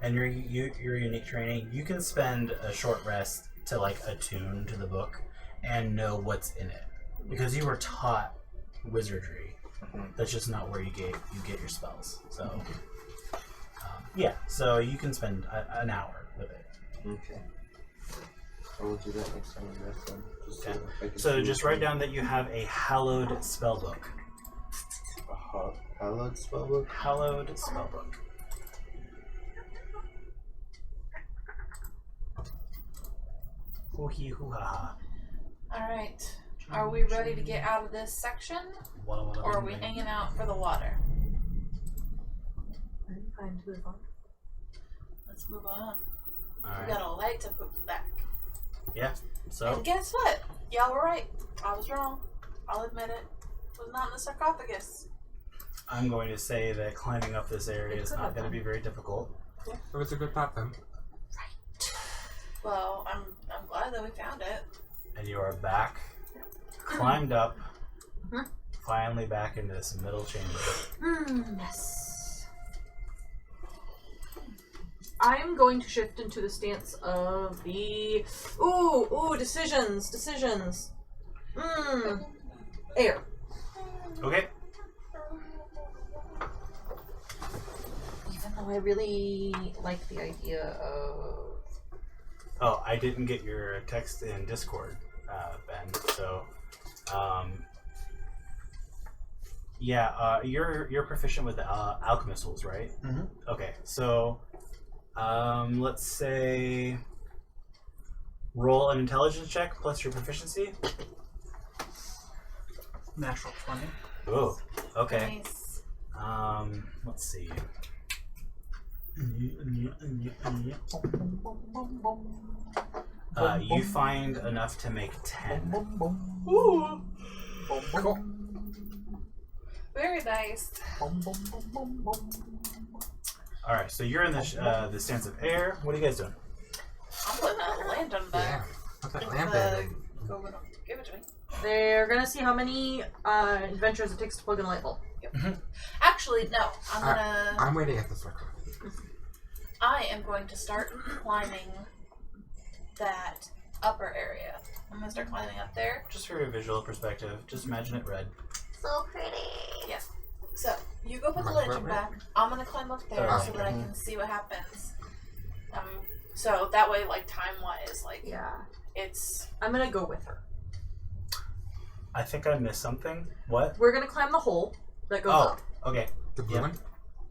and your unique training, you can spend a short rest to like attune to the book and know what's in it because you were taught wizardry. That's just not where you get your spells. So, so you can spend an hour with it. Okay. I will do that next time I rest then. So just write down that you have a hallowed spellbook. A hallowed spellbook? Hallowed spellbook. Hoo-hee hoo-ha-ha. Alright. Are we ready to get out of this section? Or are we hanging out for the water? I'm fine to move on. Let's move on. We Alright. got a light to put back. Yeah. So And guess what? Y'all were right. I was wrong. I'll admit it. It was not in the sarcophagus. I'm going to say that climbing up this area is not going to be very difficult. It was a good thought then. Well, I'm glad that we found it. And you are back, climbed up, finally back into this middle chamber. Yes. I'm going to shift into the stance of the decisions. Air. Okay. Even though I really like the idea of Oh, I didn't get your text in Discord, Ben. So, you're proficient with the alchemist tools, right? Mm-hmm. Okay, so let's say roll an intelligence check plus your proficiency. Natural 20. Oh, okay. Nice. Let's see. You find enough to make 10. Ooh. Cool. Very nice. All right, so you're in the stance of air. What are you guys doing? I'm putting a lantern Yeah. back. Put that Give lamp the- in. Go with them. Give it to me. They're gonna see how many adventures it takes to plug in a light bulb. Actually, no. I'm waiting at the circle. I am going to start climbing that upper area. I'm gonna start climbing up there. Just for a visual perspective, just imagine it red. So pretty. Yeah. So you go put the Might lantern as well, back. I'm gonna climb up there Okay. so that I can see what happens. So that way, like time wise, like Yeah. it's. I'm gonna go with her. I think I missed something. What? We're gonna climb the hole that goes Oh, up. okay. The blue Yep. one?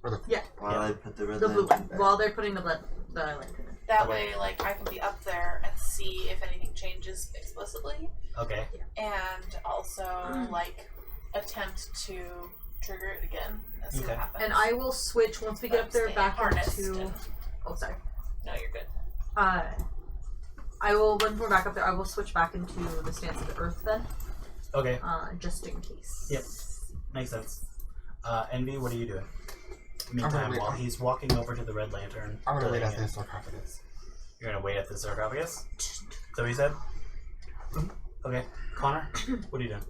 Or the While I put the red The blue lantern one. back. While they're putting the lantern in. That Okay. way, like I can be up there and see if anything changes explicitly, Okay. and also like attempt to trigger it again and see Okay. what happens. And I will switch once we get up there Stay back harnessed into. and- Oh, sorry. No, you're good. I will, when we're back up there, I will switch back into the stance of the earth then, Okay. just in case. Yep. Makes sense. Envy, what are you doing? I'm Meantime, gonna wait. while he's walking over to the red lantern. I'm gonna wait lighting at it. the sarcophagus. You're gonna wait at the sarcophagus? Is that what you said? Okay. Connor, what are you doing?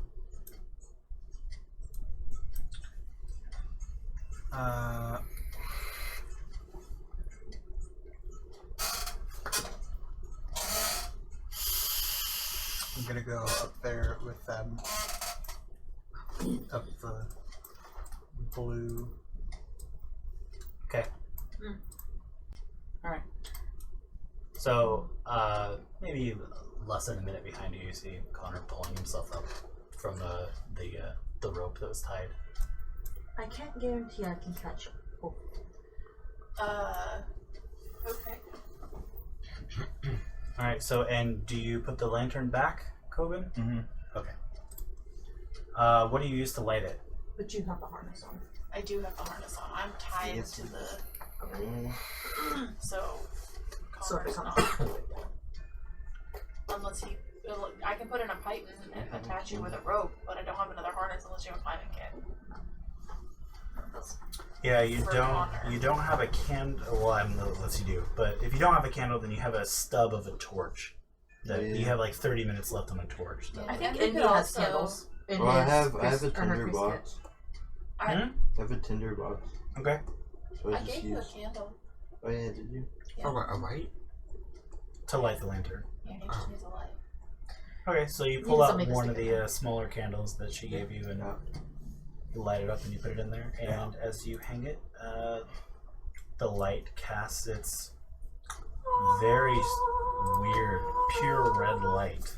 I'm gonna go up there with them. Up the blue. Okay. Mm. Alright. So, maybe less than a minute behind you, you see Connor pulling himself up from the rope that was tied. I can't guarantee I can catch up. Oh. Okay. Alright, so, and do you put the lantern back, Coben? Mm-hmm. Okay. What do you use to light it? But you have the harness on. I do have the harness on. I'm tied Yes. to the. Oh, So. So Connor's it's not. not. Unless he. I can put in a pipe and attach you with a rope, but I don't have another harness unless you have a climbing kit. Yeah, you For don't. Connor. You don't have a candle. Well, I don't know unless you do. But if you don't have a candle, then you have a stub of a torch. That Yeah. you have like 30 minutes left on the torch. Yeah. I think And we Envy could has also- candles. In Well, I his have a priest- or her tinder priest box. I, Hmm? I have a tinder box. Okay. So I I just gave you a use. candle. Oh yeah, did you? Yeah. Oh, what, a light? To light the lantern. Yeah, he just needs a light. Okay, so you Need pull out something to one of stick the it smaller candles that she gave you and Yeah. you light it up and you put it in there. And as you hang it, the light casts its very weird, pure red light.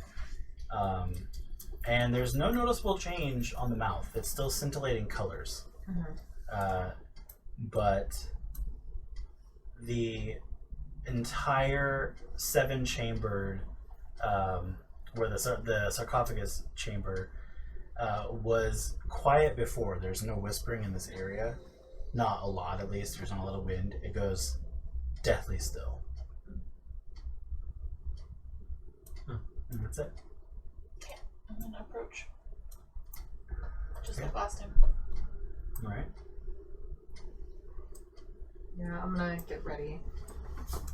And there's no noticeable change on the mouth. It's still scintillating colors. But the entire seven-chambered, where the sarcophagus chamber was quiet before. There's no whispering in this area. Not a lot, at least. There's not a lot of wind. It goes deathly still. And that's it. I'm gonna approach. Just Okay. like last time. All right. Yeah, I'm gonna get ready.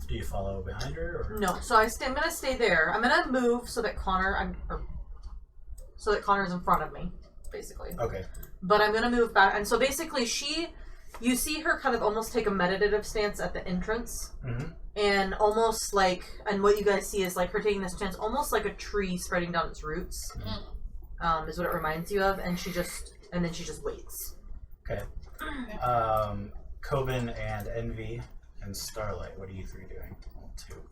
Do you follow behind her, or No, so I'm gonna stay there. I'm gonna move so that so that Connor's in front of me, basically. okay? But I'm gonna move back, and so basically you see her kind of almost take a meditative stance at the entrance, Mm-hmm. and almost like, and what you guys see is like her taking this stance, almost like a tree spreading down its roots, is what it reminds you of, and then she just waits. Okay. Coben and Envy and Starlight. What are you three doing? All two.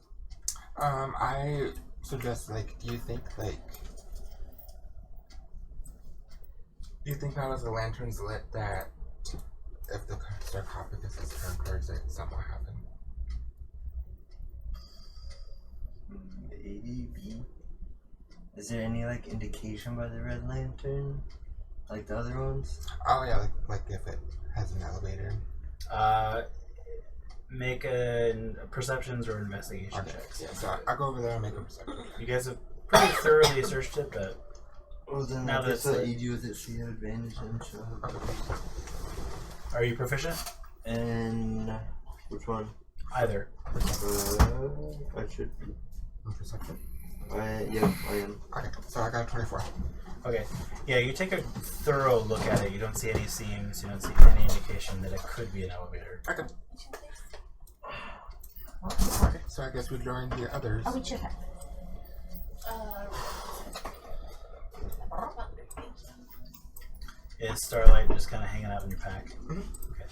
I suggest, do you think now that the lantern's lit that if the sarcophagus is turned towards it, something will happen? Maybe. Is there any indication by the red lantern, like the other ones? Oh yeah, like if it has an elevator. Make a perceptions or investigation Okay, checks. yeah, so I'll go over there and make a perception. You guys have pretty thoroughly searched it, but Oh, then Now I guess that's I'll it. aid you with it, so you have advantage then. So. Okay. are you proficient? And which one? Either. I should be. And perception. Yeah, I am. Okay, so I got a 24. Okay. Yeah, you take a thorough look at it. You don't see any seams. You don't see any indication that it could be an elevator. Okay. Okay, so I guess we join the others. Oh, we should have. Is Starlight just kind of hanging out in your pack? Mhm. Okay.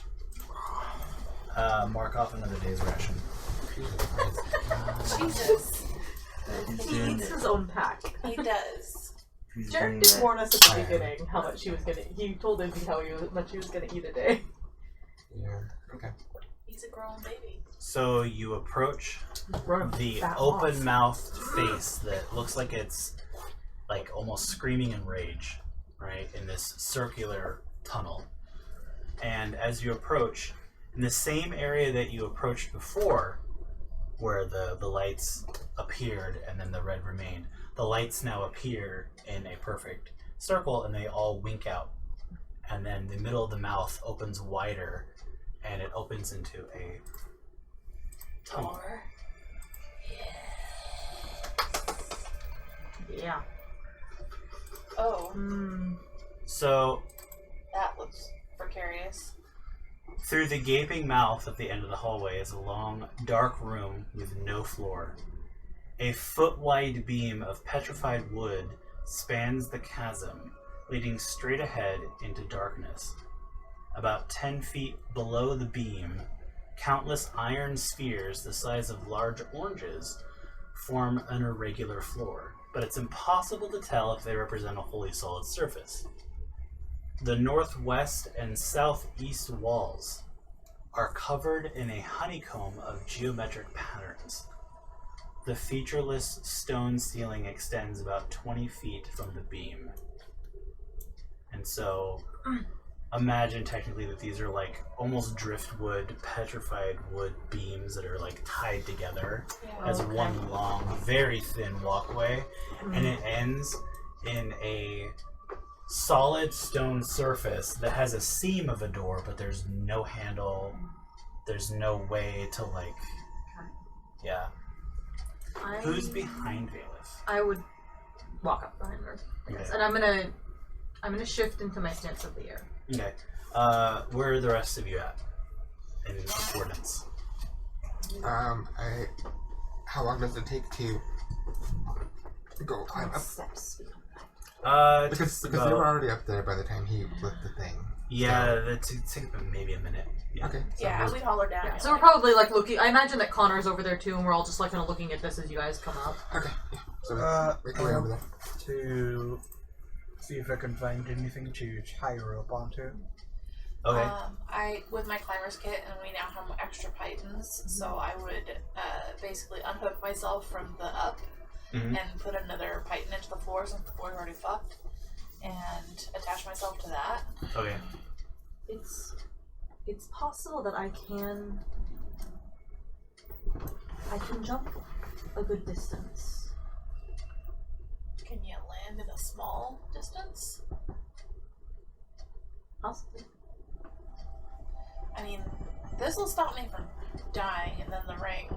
Mark off another day's ration. Jesus. He eats his own pack. He does. Who's Jeric doing did that? warn us at the beginning how much he was gonna. He told Izzy how much he was gonna eat a day. Yeah. Okay. He's a grown baby. So you approach the Fat open-mouthed face that looks like it's like almost screaming in rage, right, in this circular tunnel. And as you approach, in the same area that you approached before, where the lights appeared and then the red remained, the lights now appear in a perfect circle and they all wink out. And then the middle of the mouth opens wider and it opens into a tunnel. Yeah. Oh, So that looks precarious. through the gaping mouth at the end of the hallway is a long, dark room with no floor. A foot-wide beam of petrified wood spans the chasm, leading straight ahead into darkness. About 10 feet below the beam, countless iron spheres the size of large oranges form an irregular floor, but it's impossible to tell if they represent a wholly solid surface. The northwest and southeast walls are covered in a honeycomb of geometric patterns. The featureless stone ceiling extends about 20 feet from the beam. And so, imagine technically that these are like almost driftwood, petrified wood beams that are like tied together as one long, very thin walkway. And it ends in a solid stone surface that has a seam of a door, but there's no handle. There's no way to like, yeah. Who's behind Valus? I would walk up behind her, I guess. And I'm gonna shift into my stance of the air. Okay. Where are the rest of you at in accordance? How long does it take to go climb up? Steps. Because they were already up there by the time he flipped the thing. Yeah, it's take maybe a minute. Yeah. Okay. So Yeah, we're- we'd holler down. Yeah, so we're probably like looking. I imagine that Connor's over there too, and we're all just like kind of looking at this as you guys come up. Okay. Yeah. So make your way over there. To see if I can find anything to tie her up onto. Okay. I with my climber's kit, and we now have extra pythons, so I would basically unhook myself from the up and put another python into the floor since the floor is already fucked, and attach myself to that. Okay. It's possible that I can jump a good distance. Can you land in a small distance? Possibly. I mean, this will stop me from dying, and then the ring.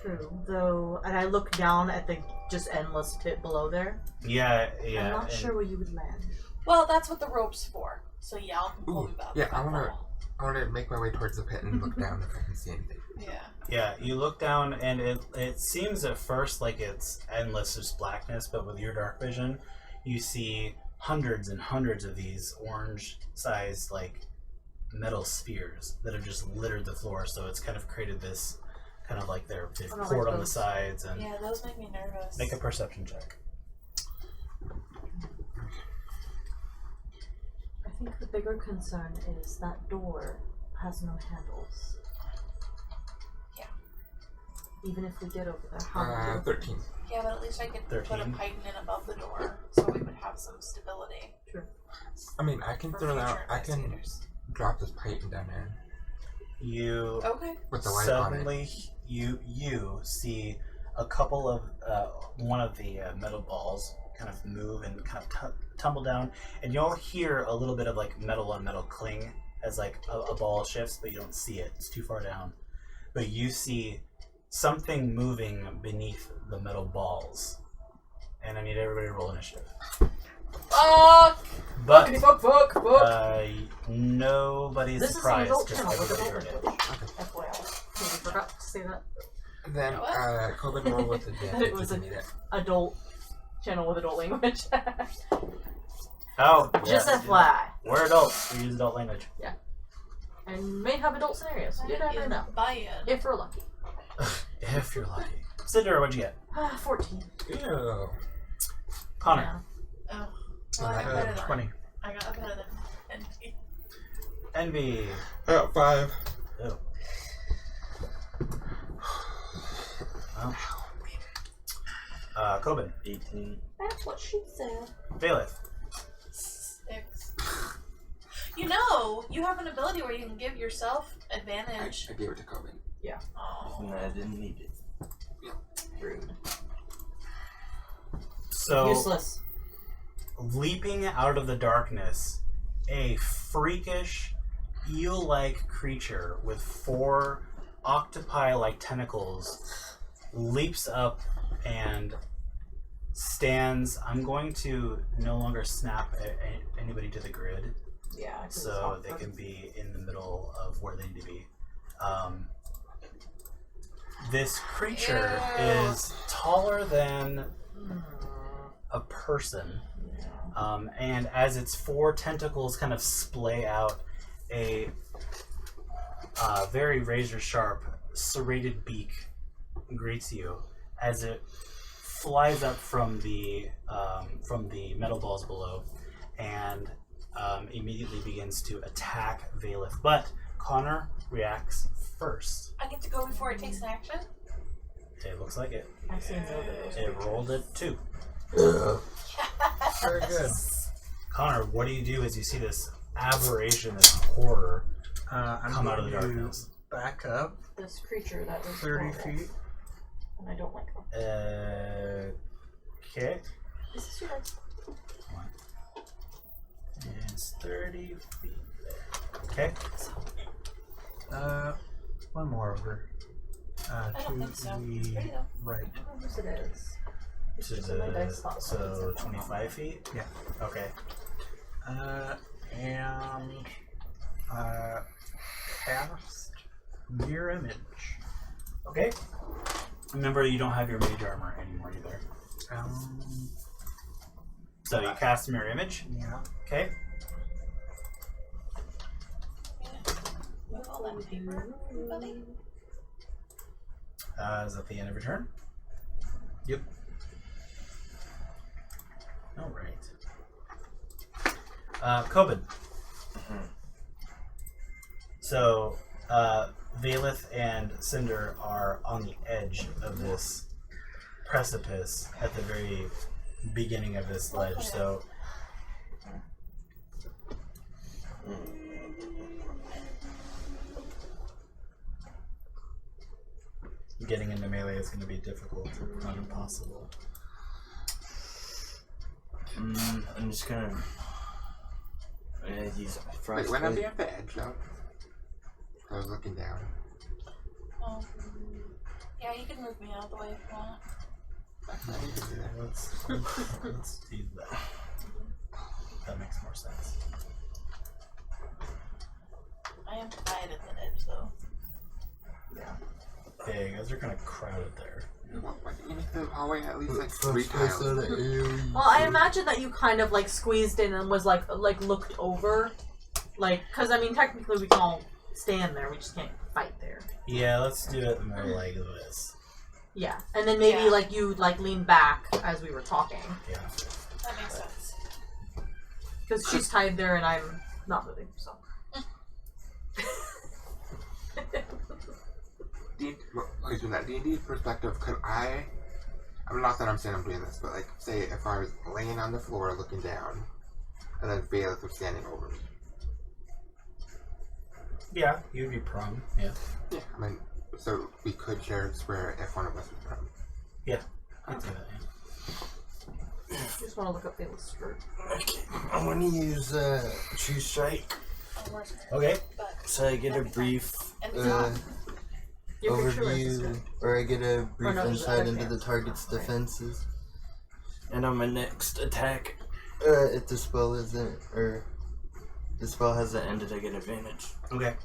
True, though, and I look down at the just endless pit below there. Yeah. I'm not and- sure where you would land. Well, that's what the rope's for. So yeah, I'll pull you back. Yeah, I wanna make my way towards the pit and look down if I can see anything. Yeah. Yeah, you look down and it seems at first like it's endless, just blackness, but with your dark vision, you see hundreds and hundreds of these orange-sized like metal spheres that have just littered the floor. So it's kind of created this kind of like they've poured on the sides and Yeah, those make me nervous. make a perception check. I think the bigger concern is that door has no handles. Yeah. Even if we get over there, how would 13. Yeah, but at least I could put a 13. python in above the door, so we would have some stability. True. I mean, I can For throw out. future I can investigators. drop this python down there You Okay. with the light on it. suddenly you see a couple of one of the metal balls kind of move and kind of tumble down, and you'll hear a little bit of like metal on metal cling as like a ball shifts, but you don't see it. It's too far down. But you see something moving beneath the metal balls. And I need everybody to roll initiative. Fuck! But Fuck! nobody's This is an surprised adult because channel with everybody adult heard it. language. FYI. Maybe forgot to say that. Then, Coben roll with advantage. It was if an you need it. adult channel with adult language. Oh, Just yeah. FYI. We're adults. We use adult language. And may have adult scenarios. You never know. Buy-in. If we're lucky. If you're lucky. Cinder, what'd you get? 14. Ew. Connor. Oh. Well, I got better than 20. I got better than Envy. Envy. 5. Oh. Well. Coben. 18. That's what she said. Bailiff. 6. You know, you have an ability where you can give yourself advantage. I gave it to Coben. Oh. And I didn't need it. Rude. So, Useless. leaping out of the darkness, a freakish, eel-like creature with 4 octopi-like tentacles leaps up and stands. I'm going to no longer snap anybody to the grid, Yeah. 'cause it's so awkward. they can be in the middle of where they need to be. This creature Ew. is taller than a person, and as its 4 tentacles kind of splay out, a very razor-sharp, serrated beak greets you as it flies up from the metal balls below, and immediately begins to attack Bailiff. But Connor reacts first. I get to go before it takes an action? It looks like it. I've seen those. It rolled it 2. Very good. Connor, what do you do as you see this aberration, this horror I'm come out of the going to darkness? back up This creature that was 30 horrible, feet. and I don't like them. Okay. This is yours. It's 30 feet there. Okay. One more over. I To don't think so. It's the pretty though. right. I don't know whose it is. It's To just in my dice spot. so 25 feet? Yeah. Okay. And cast mirror image. Okay. Remember, you don't have your mage armor anymore either. So you cast mirror image. Yeah. Okay. Move all that paper, buddy. Is that the end of your turn? Yep. All right. Coben. So, Valith and Cinder are on the edge of this precipice at the very beginning of this ledge. So, getting into melee is going to be difficult, if not impossible. I'm just gonna use Wait, frostbite. when I'm at the edge, though, I was looking down. Yeah, you can move me out of the way if you want. I need to do that. Let's do that. That makes more sense. I am quiet at the edge though. Okay, you guys are kind of crowded there. You need the hallway at least like 3 tiles. Well, I imagine that you kind of like squeezed in and was like looked over, like because I mean technically we can all stand there, we just can't fight there. Yeah, let's do it more like this. Yeah, and then maybe Yeah. like you like lean back as we were talking Yeah. That makes sense. because she's tied there and I'm not moving. So From that D&D perspective, could I mean, not that I'm saying I'm doing this, but like, say if I was laying on the floor looking down, and then Bailiff was standing over me. Yeah, you'd be prone. Yeah. Yeah, I mean, so we could share a square if one of us was prone. Yeah. I'd say that, yeah. I just want to look up Bailey's skirt. Okay, I'm gonna use True Strike Okay. so I get a brief And it's not. Your picture is overview, good. or I get a brief no, insight the into the dance. target's Oh, right. defenses. And on my next attack, if the spell isn't, or the spell hasn't ended, I get advantage. Okay.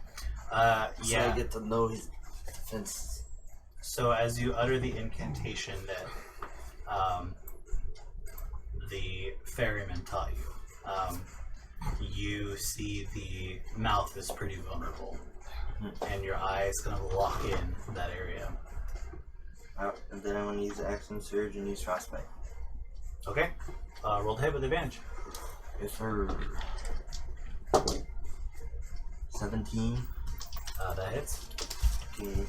So Yeah. I get to know his defenses. So as you utter the incantation that the ferryman taught you, you see the mouth is pretty vulnerable, and your eyes kind of lock in that area. And then I'm going to use Action Surge and use Frostbite. Okay. Roll to hit with advantage. Yes, sir. 17. That hits. Okay.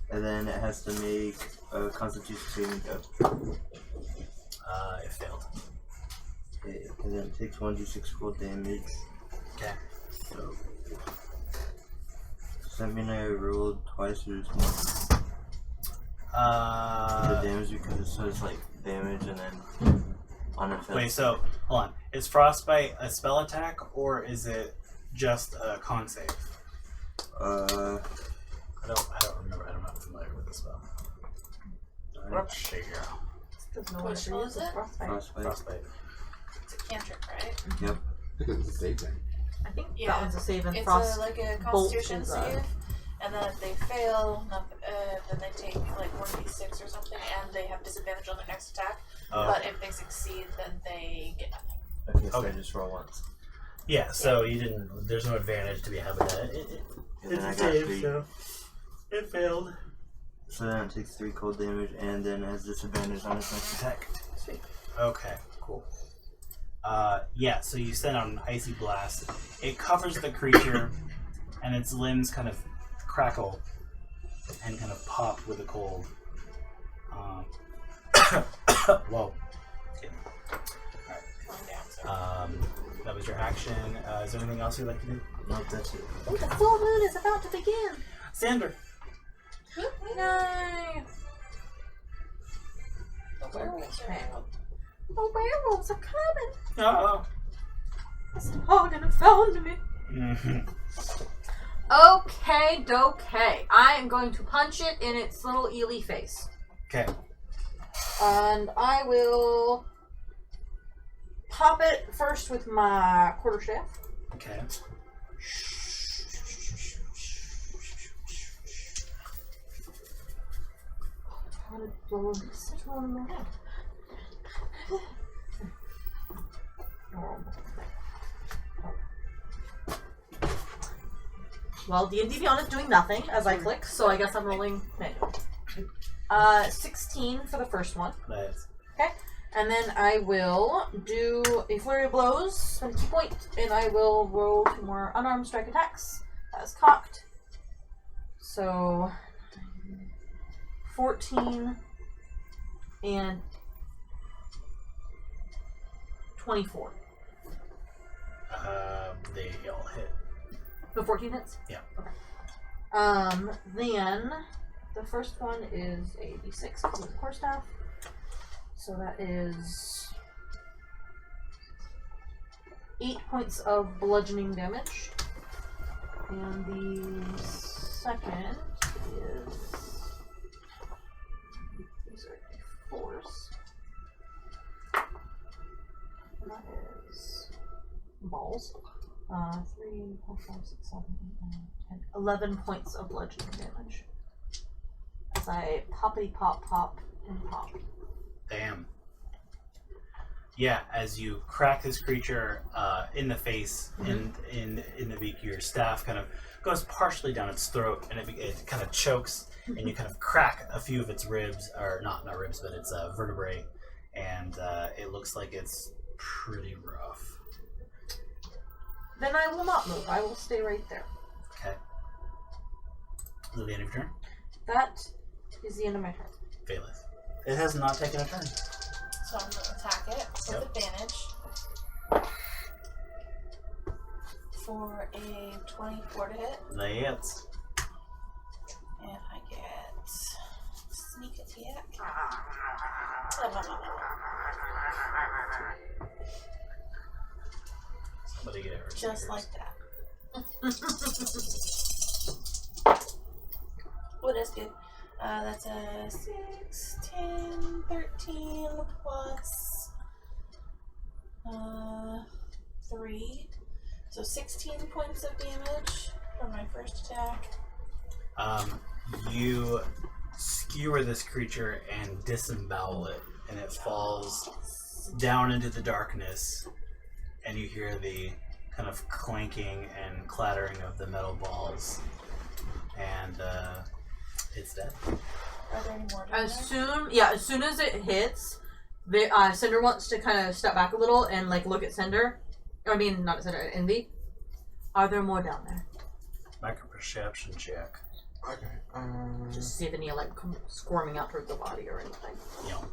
And then it has to make a Constitution saving throw. It failed. Okay, and then it takes 1d6 cold damage. Okay. So, does that mean I rolled twice or just once? The damage, because it says like damage and then on a fail. Wait, so hold on. Is Frostbite a spell attack or is it just a con save? I don't remember. I'm not familiar with the spell. Let's figure out. Doesn't know Which what it spell is. is it? Frostbite. Frostbite. It's a cantrip, right? Yep. Because it's a save thing. I think Yeah. that one's a save and It's frost. like a bolt Constitution is save, and then if they fail, then they take like 1d6 or something, and they have disadvantage on their next attack. But if they succeed, then they get nothing. Okay, so Okay. I just roll once. Yeah, so you didn't. There's no advantage to be had with that. And then I got 3. so it failed. So then it takes 3 cold damage and then has disadvantage on its next attack. Sweet. Okay, cool. Yeah, so you send out an icy blast. It covers the creature, and its limbs kind of crackle and kind of pop with the cold. Whoa. Excuse me. Going down, so. That was your action. Is there anything else you'd like to do? Nope, that's it. Oh, the full moon is about to begin. Sander. No. The werewolves are out. The werewolves are coming. Oh. It's hard and found me. Okay, dokay. I am going to punch it in its little eely face. Okay. And I will pop it first with my quarterstaff. Okay. Well, D&D Beyond is doing nothing as I click, so I guess I'm rolling manual. 16 for the first one. Nice. Okay. And then I will do a flurry of blows, spend a key point, and I will roll 2 more unarmed strike attacks as cocked. So 14 and 24. They all hit. The 14 hits? Yeah. Okay. Then the first one is a d6 because it's quarterstaff. So that is 8 points of bludgeoning damage. And the second is... These are d4s. And that is balls. 3, 4, 5, 6, 7, 8, 9, 10, 11 points of bludgeoning damage. As I poppity pop pop and pop. Damn. Yeah, as you crack this creature in the face, in the beak, your staff kind of goes partially down its throat, and it kind of chokes, and you kind of crack a few of its ribs, or not ribs, but its vertebrae, and it looks like it's pretty rough. Then I will not move. I will stay right there. Okay. Is that the end of your turn? That is the end of my turn. Faileth. It has not taken a turn. So I'm going to attack it with advantage. For a 24 to hit. That hits. And I get sneak attack. Somebody get it. Just like that. What is good? That's a 6, 10, 13 plus 3. So 16 points of damage from my first attack. You skewer this creature and disembowel it, and it falls down into the darkness, and you hear the kind of clanking and clattering of the metal balls, and it's dead. Are there any more down As there? soon as it hits, the Cinder wants to kind of step back a little and like look at Cinder. I mean, not at Cinder, at Envy. Are there more down there? Make a perception check. Okay. Just see if any like come squirming out towards the body or anything. You know,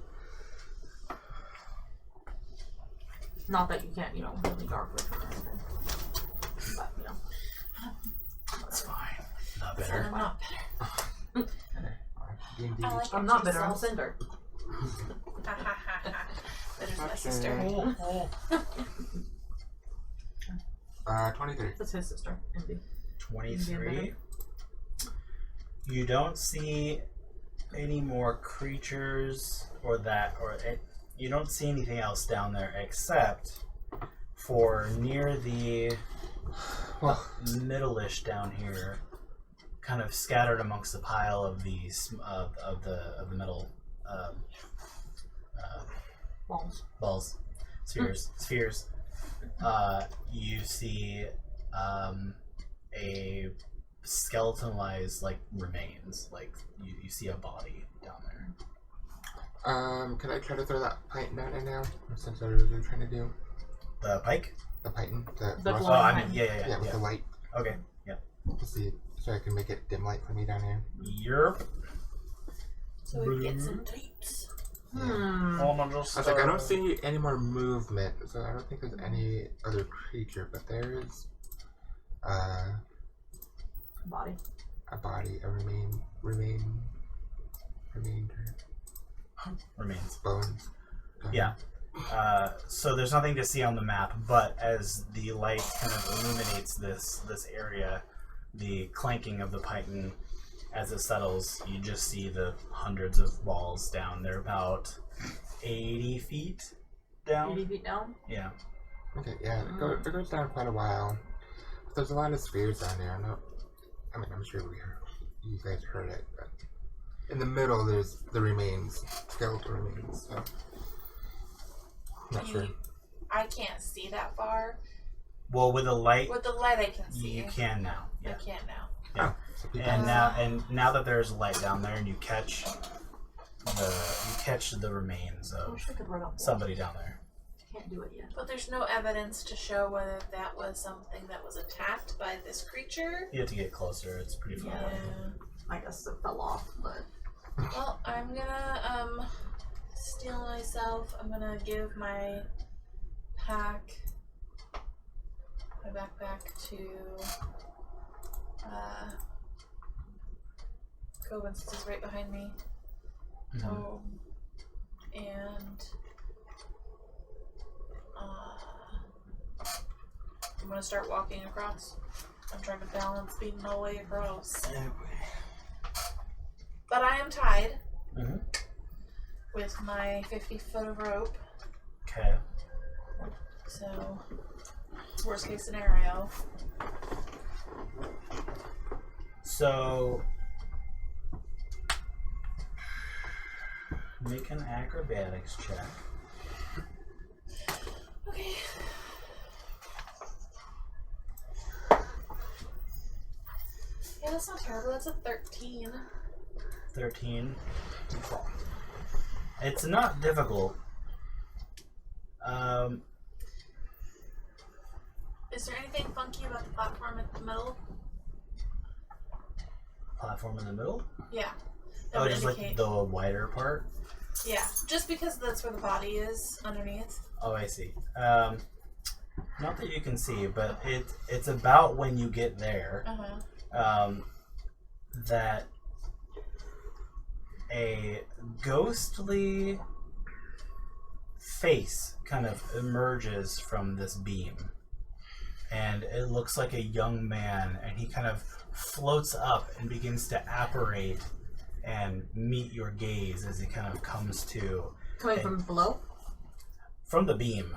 Not that you can't, really dark vision or anything. But that's fine. Not better. I'm not better. D&D. I like I'm not empty bitter. I'm cells. Cinder. Bitter's my Okay. sister. 23. That's his sister, Envy. 23. You don't see any more creatures you don't see anything else down there except for near the middle-ish down here, kind of scattered amongst the pile of these of the metal balls, spheres. You see a skeletonized remains, you see a body down there. Can I try to throw that python down there now? Since that's what I'm trying to do. The pike? The python. The rock- glowing I mean, python. Yeah, with the light. Okay, yeah. To see, so I can make it dim light for me down here. Yerp. So we can get some tapes. Hmm. I was like, I don't see any more movement, so I don't think there's any other creature, but there is Body. a body, a remains, bones. Yeah. So there's nothing to see on the map, but as the light kind of illuminates this area, the clanking of the python, as it settles, you just see the hundreds of balls down. They're about 80 feet down. 80 feet down? Yeah. Okay, yeah, it goes down quite a while. But there's a lot of spheres down there. I'm sure you guys heard it, but in the middle there's the remains, skeletal remains. So not sure. I can't see that far. Well, with the light, With the light, I can see. you can now. I Yeah. can't now. Yeah. So people And now that there's light down there, and you catch the remains I of wish I could run up. somebody down there. Can't do it yet. But there's no evidence to show whether that was something that was attacked by this creature. You have to get closer. It's pretty far. Yeah. I guess it fell off, but. Well, I'm gonna steal myself. I'm gonna give my backpack to Coven, since he's right behind me. Mhm. And I'm gonna start walking across. I'm trying to balance being my way across. But I am tied Mhm. with my 50 foot of rope. Okay. So, worst case scenario. So make an acrobatics check. Okay. Yeah, that's not terrible. That's a 13. 13. It's not difficult. Is there anything funky about the platform at the middle? Platform in the middle? Yeah. That Oh, would just indicate. the wider part? Yeah, just because that's where the body is underneath. Oh, I see. Not that you can see, but it's about when you get there that a ghostly face kind of emerges from this beam. and it looks like a young man, and he kind of floats up and begins to apparate and meet your gaze as he kind of comes to. Coming from below? From the beam.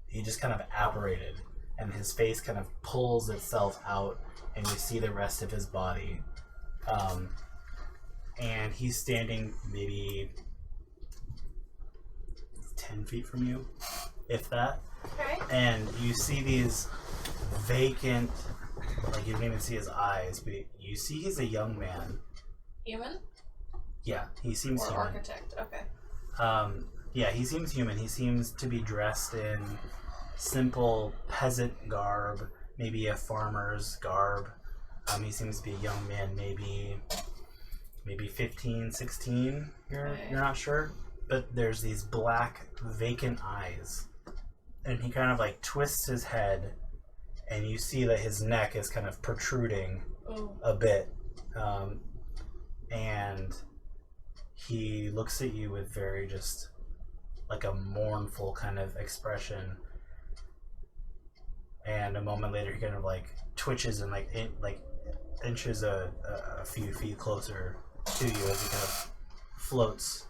He just kind of apparated, and his face kind of pulls itself out, and you see the rest of his body. And he's standing maybe 10 feet from you, if that. Okay. And you see these vacant, like you don't even see his eyes, but you see he's a young man. Human? Yeah, he seems Or human. architect. Okay. Yeah, he seems human. He seems to be dressed in simple peasant garb, maybe a farmer's garb. He seems to be a young man, maybe 15, 16. You're not sure, but there's these black vacant eyes, and he kind of like twists his head, and you see that his neck is kind of protruding a bit, and he looks at you with very just like a mournful kind of expression, and a moment later he kind of like twitches and like inches a few feet closer to you as he kind of floats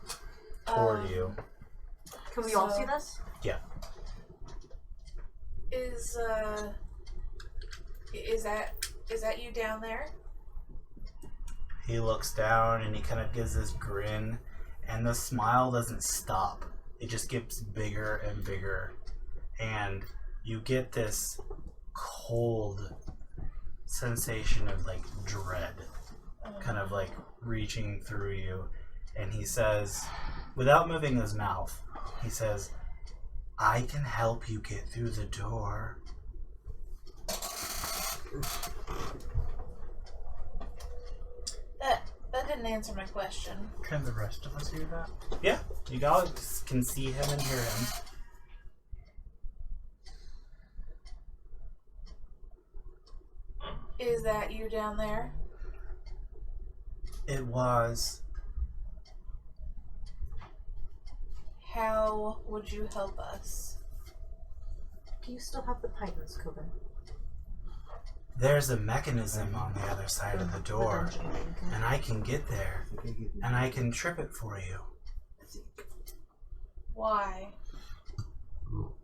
toward you. Can we all see this? Yeah. Is that you down there? He looks down and he kind of gives this grin, and the smile doesn't stop. It just gets bigger and bigger, and you get this cold sensation of like dread kind of like reaching through you. And he says, without moving his mouth, he says, "I can help you get through the door." That didn't answer my question. Can the rest of us hear that? Yeah, you guys can see him and hear him. Is that you down there? It was. How would you help us? Do you still have the pythons, Coven? There's a mechanism on the other side of the door, and I can get there, and I can trip it for you. Why?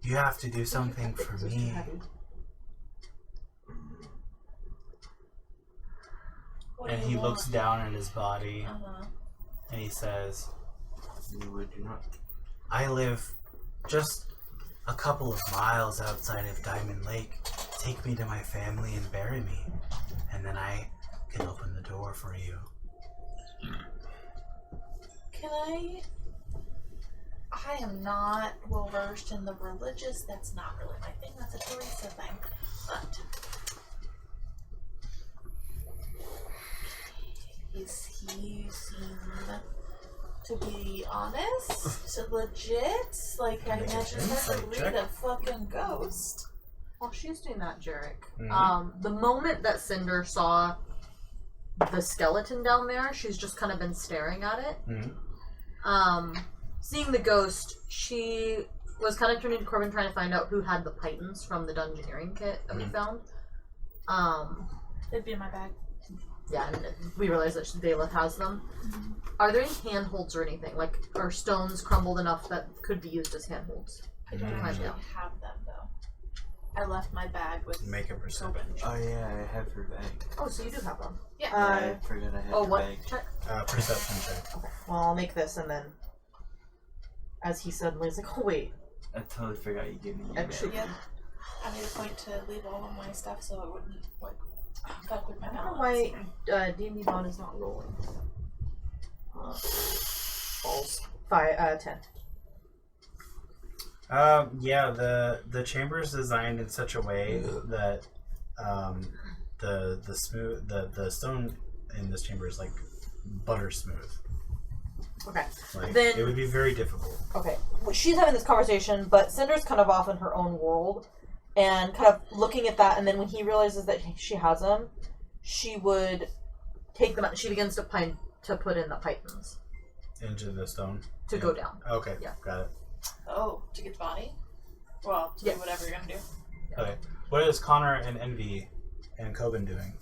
You have to do something for me. What do And you he want? looks down at his body, Uh-huh. and he says, Would you not? I live just a couple of miles outside of Diamond Lake. Take me to my family and bury me, and then I can open the door for you. Can I am not well versed in the religious. That's not really my thing. That's a Teresa thing. But is he seem to be honest, legit? Like I Make an imagine insight to read check. a fucking ghost. While she's doing that, Jeric, Mhm. the moment that Cinder saw the skeleton down there, she's just kind of been staring at it. Mm-hmm. Seeing the ghost, she was kind of turning to Corbin trying to find out who had the pythons from the dungeoneering kit that we found. It'd be in my bag. Yeah, and we realized that Dayla has them. Are there any handholds or anything? Like, are stones crumbled enough that could be used as handholds? I don't Mhm. actually have them though. I left my bag with Make a perception. Corbin. Oh yeah, I have her bag. Oh, so you do have them. Yeah. I forgot I had Oh, her what? bag. Check. Perception check. Okay. Well, I'll make this, and then, as he suddenly is like, "Oh wait, I totally forgot you gave me your actually, bag. Yep. I made a point to leave all of my stuff so it wouldn't like fuck with my I don't know balance. why D&D Bond is not rolling." Balls. 10. Yeah, the chamber is designed in such a way that the stone in this chamber is like butter smooth. Okay. Like Then- it would be very difficult. Okay. Well, she's having this conversation, but Cinder's kind of off in her own world and kind of looking at that, and then when he realizes that she has them, she would take them out. She begins to put in the pythons Into the stone. to go down. Okay, Yeah. got it. Oh, to get the body? Well, to Yeah. do whatever you're gonna do. Okay. What is Connor and Envy and Coben doing?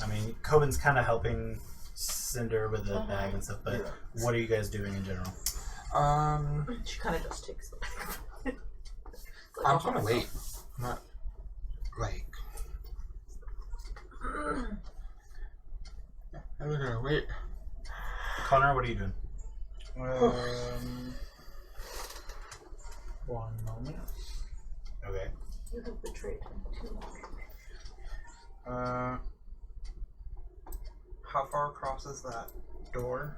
I mean, Coben's kind of helping Cinder with the bag and stuff, but what are you guys doing in general? She kind of just takes the bag. I'm gonna wait. Not like. I'm gonna wait. Connor, what are you doing? 1 moment. Okay. You have betrayed him too much. How far across is that door?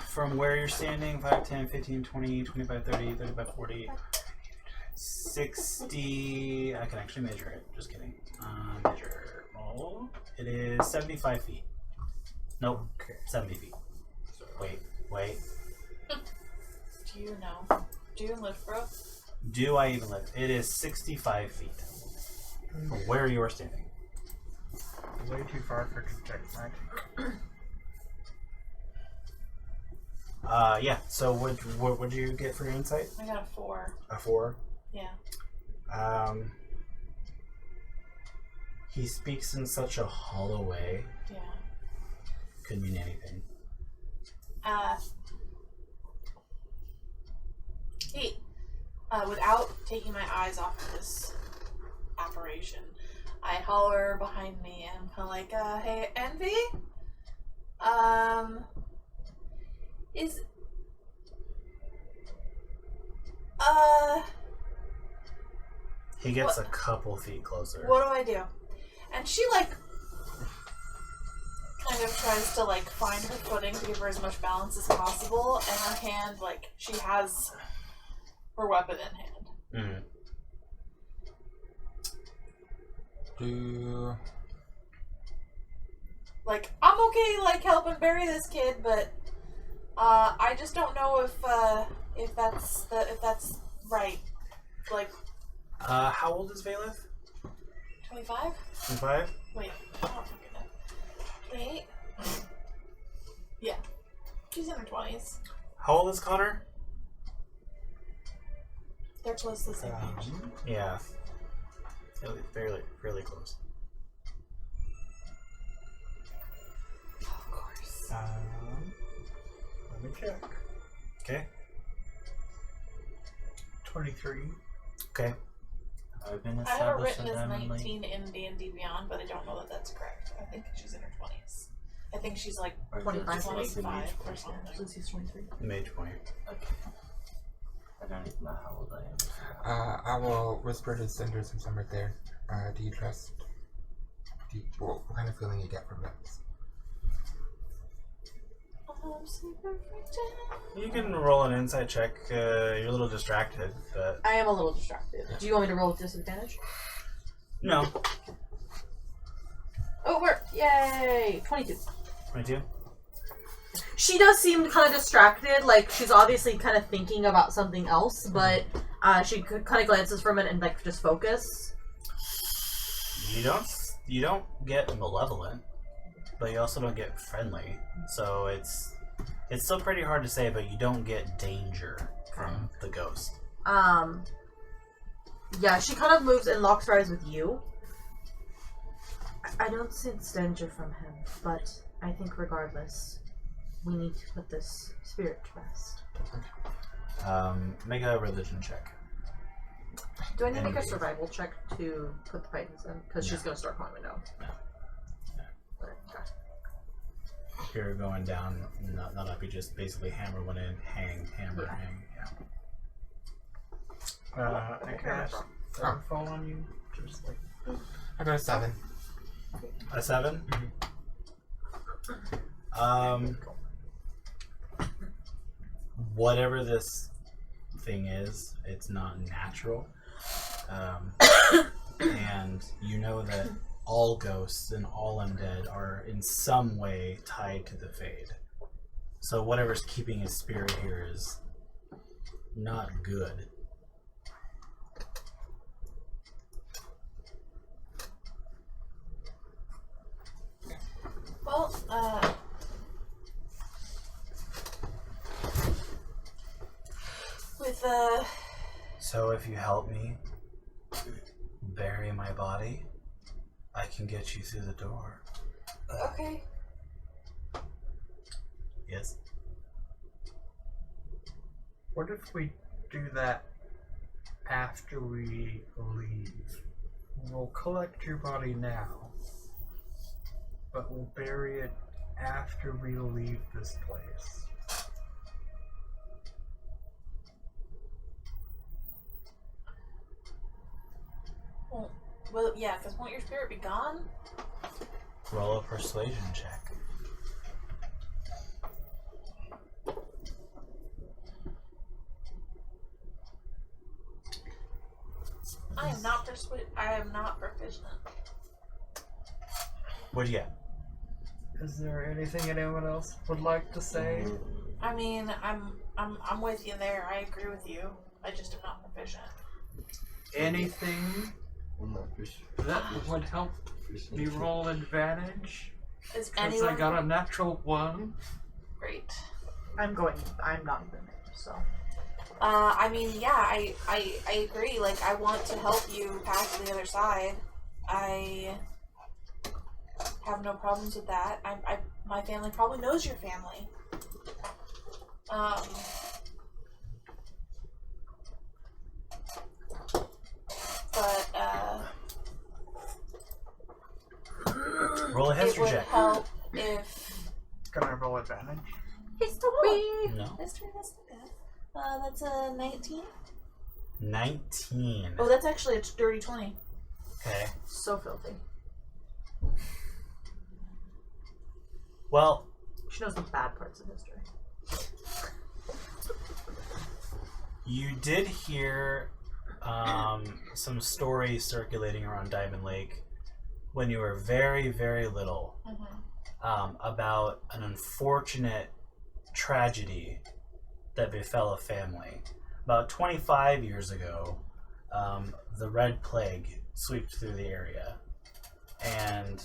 From where you're standing, 5, 10, 15, 20, 25, 30, 35, 40, 60. I can actually measure it. Just kidding. Measure. Oh, it is 75 feet. Nope. 70 feet. Wait. Do you know? Do you live, bro? Do I even live? It is 65 feet. From where you are standing. Way too far for detect magic. Yeah. So what would you get for your insight? I got a 4. A 4. Yeah. He speaks in such a hollow way. Yeah. Could mean anything. Hey, without taking my eyes off of this apparition, I holler behind me and I'm kind of like, hey, Envy? He gets What? a couple feet closer. What do I do? And she, like, kind of tries to, like, find her footing to give her as much balance as possible, and her hand, like, she has her weapon in hand. Mm. Like, I'm okay, like, helping bury this kid, but, I just don't know if that's right. Like, How old is Valeth? 25? 25? Wait, I don't fucking know. 28? Yeah. She's in her 20s. How old is Connor? They're close to the same age. Yeah. Fairly close. Of course. Let me check. Okay. 23. Okay. I've been I have it established written as that I'm in, 19 in D&D Beyond, but I don't know that that's correct. I think she's in her 20s. I think she's like like, 25. 25 or something. Since he's 23. Mage point. Okay. I don't even know how old I am. I will whisper to Cinder since I'm right there. Do you trust? What kind of feeling you get from this? You can roll an insight check. You're a little distracted, but I am a little distracted. Do you want me to roll with disadvantage? no. Oh, it worked! Yay! 22. 22. She does seem kind of distracted, like she's obviously kind of thinking about something else, but she kind of glances from it and like just focus. You don't get malevolent, but you also don't get friendly. So it's still pretty hard to say, but you don't get danger from the ghost. Yeah, she kind of moves and locks her eyes with you. I don't sense danger from him, but I think regardless, we need to put this spirit to rest. Make a religion check. Do I need to make a survival check to put the Titans in? Because she's going to start calling me now. No. Okay. You're going down, not up. You just basically hammer one in, hang, hammer, hang. Yeah. I cast Fall on you. Just like. I got a 7. A 7. Whatever this thing is, it's not natural. And you know that all ghosts and all undead are in some way tied to the Fade. So whatever's keeping his spirit here is not good. Well, with So if you help me, body, I can get you through the door. Okay. Yes? What if we do that after we leave? We'll collect your body now, but we'll bury it after we leave this place. Well, yeah, because won't your spirit be gone? Roll a persuasion check. I am not proficient. What'd you get? Is there anything anyone else would like to say? I mean, I'm with you there. I agree with you. I just am not proficient. Anything I'm not for sure. that would help me roll advantage? Is Because anyone I got a natural 1. great? I'm not even there, so. I mean, yeah, I agree. Like, I want to help you pass to the other side. I have no problems with that. My family probably knows your family. But Roll a it history would check. help if Can I roll advantage? History! No. history. That's not bad. That's a 19. 19. Oh, that's actually a dirty 20. Okay. So filthy. Well, She knows the bad parts of history. you did hear some stories circulating around Diamond Lake when you were very, very little about an unfortunate tragedy that befell a family. About 25 years ago, the Red Plague swept through the area, and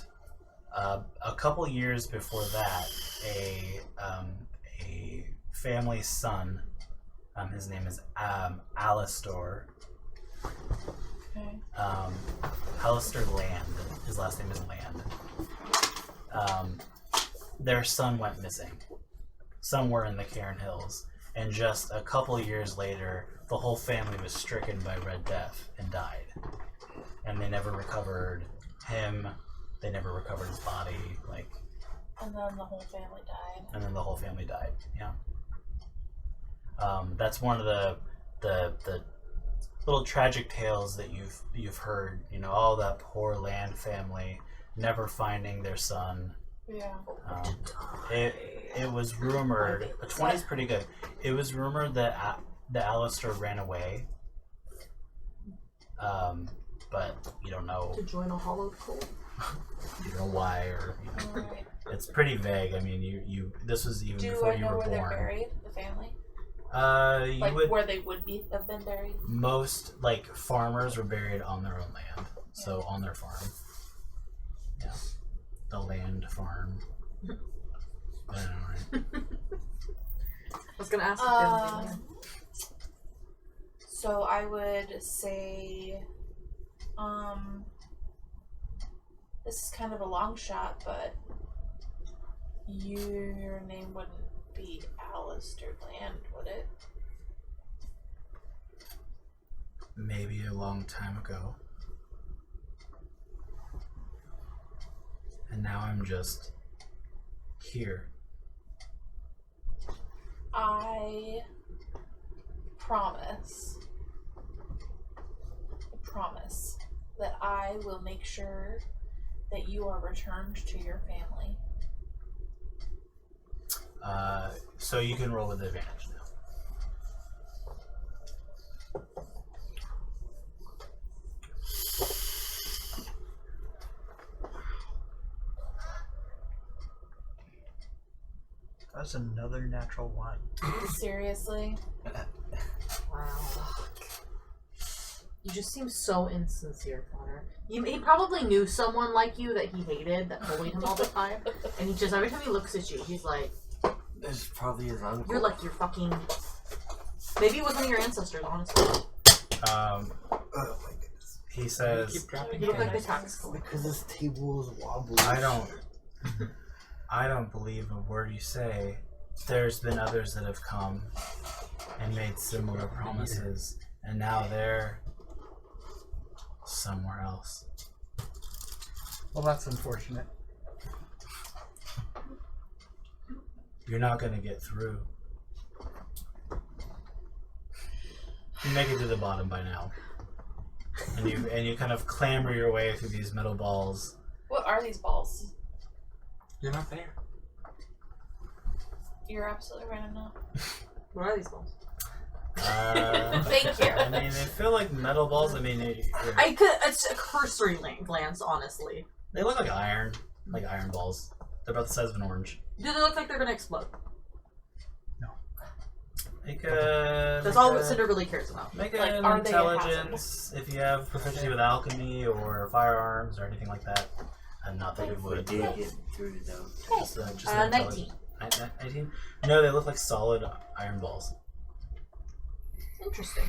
a couple years before that, a family's son, his name is Alistair. Okay. Alistair Land. His last name is Land. Their son went missing somewhere in the Cairn Hills, and just a couple years later, the whole family was stricken by Red Death and died. And they never recovered him. They never recovered his body. And then the whole family died. And then the whole family died. Yeah. That's one of the little tragic tales that you've heard. You know, all that poor Land family never finding their son. Yeah. It was rumored. A 20 is pretty good. It was rumored that Alistair ran away. But you don't know. To join a hollowed cult. You know why, or Alright. it's pretty vague. I mean, you this was even Do before I you know were where they're born. buried? The family? You Like would. where they would have been buried? Most farmers were buried on their own land, so on their farm. Yeah, the land farm. I don't know, right? I was gonna ask if they have any. So I would say, this is kind of a long shot, but your name wouldn't be Alistair Land, would it? Maybe a long time ago, and now I'm just here. I promise that I will make sure that you are returned to your family. So you can roll with advantage now. That's another natural 1. Seriously? Wow. You just seem so insincere, Connor. He probably knew someone like you that he hated, that bullied him all the time. And he just, every time he looks at you, he's like, It's probably his uncle. you're like your fucking... Maybe it was one of your ancestors, honestly. Oh my goodness. he says, Keep dropping You look like the things. tax collector. Because this table is wobbly. I don't believe a word you say. There's been others that have come and made similar promises, and now they're somewhere else. Well, that's unfortunate. You're not going to get through. You make it to the bottom by now, and you kind of clamber your way through these metal balls. What are these balls? You're not there. You're absolutely right, I'm not. What are these balls? Thank you. I mean, they feel like metal balls. I mean, It's a cursory glance, honestly. they look like iron balls. They're about the size of an orange. Do they look like they're gonna explode? Make That's all what Cinder really cares about. Make Like, an are they a intelligence if you have proficiency with alchemy or firearms or anything like that. And not that it We would. did get through though. Just an 19. 19? No, they look like solid iron balls. Interesting.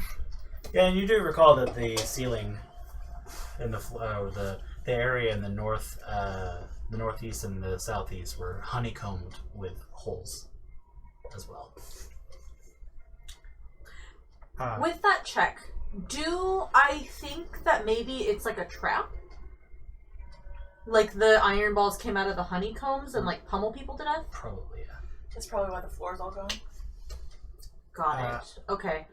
Yeah, and you do recall that the ceiling in the area in the northeast and the southeast were honeycombed with holes as well. With that check, do I think that maybe it's like a trap? Like the iron balls came out of the honeycombs and like pummel people to death? Probably, yeah. That's probably why the floor's all going. Got it. Okay.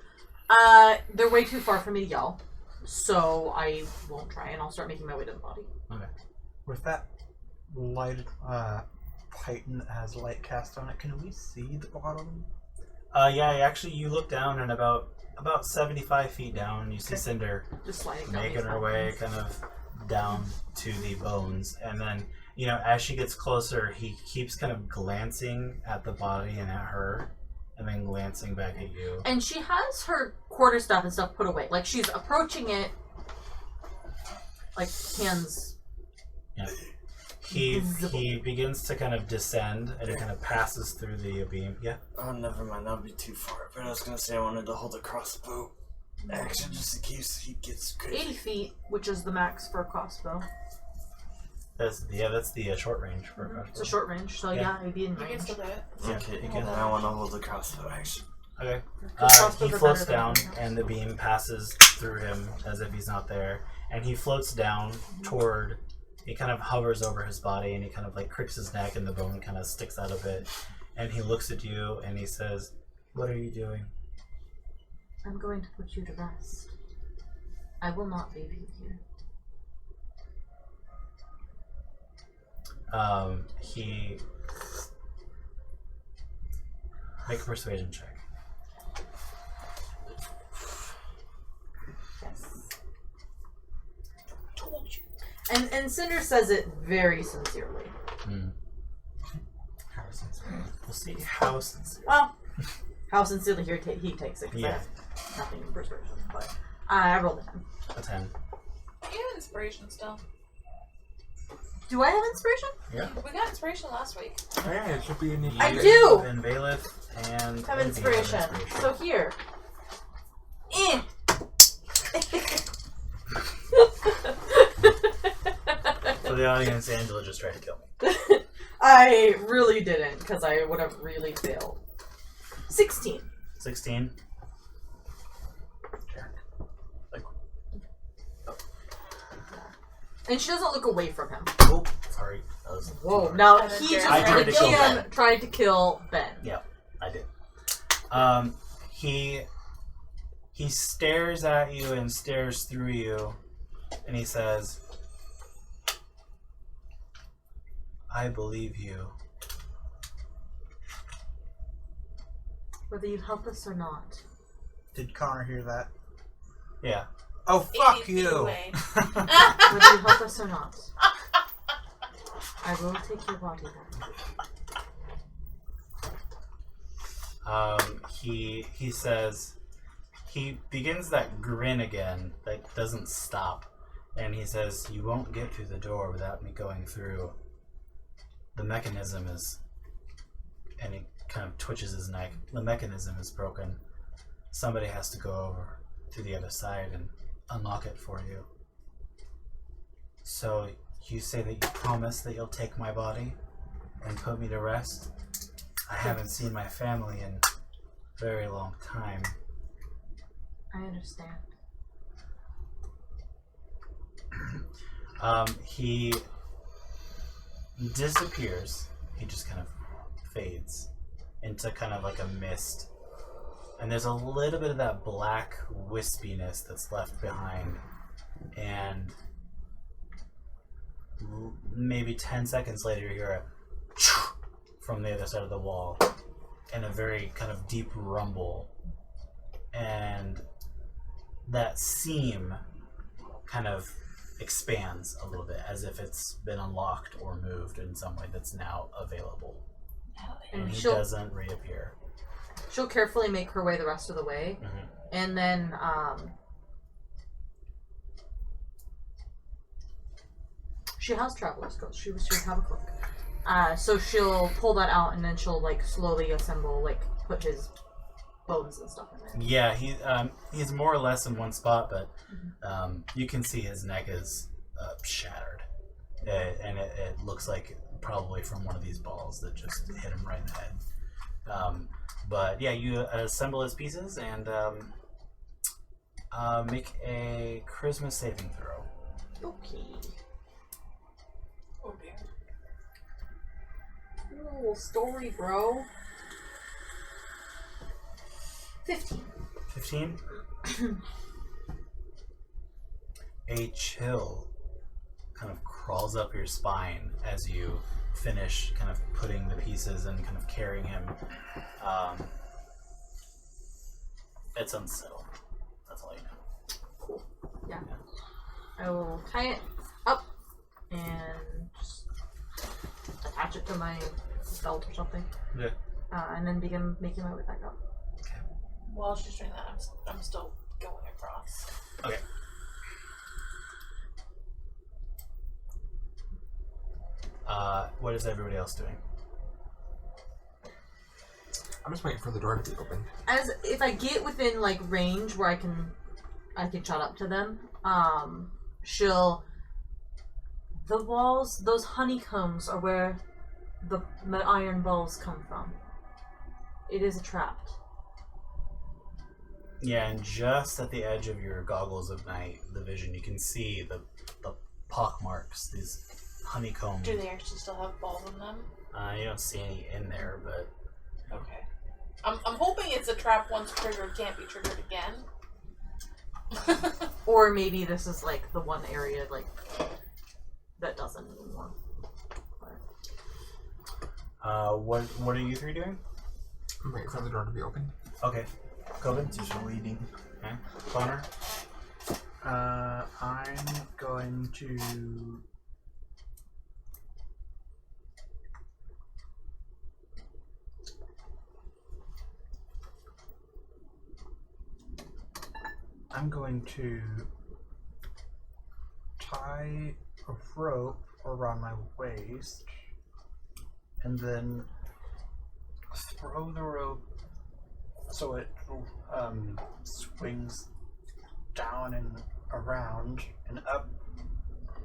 They're way too far for me to yell, so I won't try, and I'll start making my way to the body. Okay. With that light titan that has light cast on it, can we see the bottom? Yeah, actually, you look down and about 75 feet down, you see Cinder Just sliding down making these her way mountains. kind of down to the bones, and then as she gets closer, he keeps kind of glancing at the body and at her, and then glancing back at you. And she has her quarterstaff and stuff put away. Like she's approaching it, like hands. Yeah. He begins to kind of descend, and he kind of passes through the beam. Yeah. Oh, never mind. That'll be too far. But I was gonna say I wanted to hold a crossbow action just in case he gets crazy. 80 feet, which is the max for a crossbow. That's the short range for a crossbow. It's a short range, so yeah, it'd be in You can range. still do it. Yeah. Okay, then I want to hold the crossbow action. Okay. Crossbows He are floats better than down, anything else. and the beam passes through him as if he's not there. And he floats down toward. He kind of hovers over his body, and he kind of like cricks his neck, and the bone kind of sticks out a bit. And he looks at you, and he says, "What are you doing?" I'm going to put you to rest. I will not leave you here. He make a persuasion check. Yes. Told you. And Cinder says it very sincerely. We'll see how sincere. Well, how sincerely he takes it, because I Yeah. have nothing in persuasion. But I rolled a 10. A 10. You have inspiration still. Do I have inspiration? Yeah. We got inspiration last week. Oh, yeah, it should be in I the do! And Bailiff and Have Envy inspiration. So here. Eh. For the audience, Angela just tried to kill me. I really didn't, because I would have really failed. 16. 16. And she doesn't look away from him. Oh, sorry. That was Whoa, now And then he Jeric just I tried to kill again tried to kill Ben. Yeah, I did. He stares at you and stares through you, and he says, "I believe you." Whether you help us or not. Did Connor hear that? Yeah. Oh, 80 fuck feet you! away. Whether you help us or not. I will take your body back. He says, he begins that grin again that doesn't stop, and he says, "You won't get through the door without me going through. The mechanism is," and he kind of twitches his neck. "The mechanism is broken. Somebody has to go over to the other side and unlock it for you." So you say that you promise that you'll take my body and put me to rest? I haven't seen my family in a very long time. I understand. He disappears. He just kind of fades into kind of like a mist. And there's a little bit of that black wispiness that's left behind. And maybe 10 seconds later you hear a from the other side of the wall and a very kind of deep rumble. And that seam kind of expands a little bit as if it's been unlocked or moved in some way that's now available. And he doesn't reappear. She'll carefully make her way the rest of the way. Mm-hmm. And then she has traveler's clothes. She would have a cloak. So she'll pull that out and then she'll like slowly assemble, like put his bones and stuff in there. Yeah, he's more or less in one spot, but you can see his neck is shattered, and it looks like probably from one of these balls that just hit him right in the head. But yeah, you assemble his pieces and make a charisma saving throw. Okay. Oh dear. Little story, bro. 15. 15. A chill kind of crawls up your spine as you finish kind of putting the pieces and kind of carrying him. It's unsettled. That's all you know. Cool. Yeah. I will tie it up and just attach it to my belt or something. Yeah. And then begin making my way back up. While she's doing that, I'm still going across. Okay. What is everybody else doing? I'm just waiting for the door to be opened. As if I get within like range where I can shut up to them, the walls, those honeycombs are where the iron balls come from. It is a trap. Yeah, and just at the edge of your goggles of night, the vision, you can see the pock marks, these honeycomb. Do they actually still have balls in them? You don't see any in there, but Okay. I'm hoping it's a trap once triggered, can't be triggered again. Or maybe this is like the one area like that doesn't anymore. what are you three doing? I'm waiting for the door to be opened. Okay. Coven? Just leading. Okay. Connor? I'm going to. Tie a rope around my waist and then throw the rope so it swings down and around and up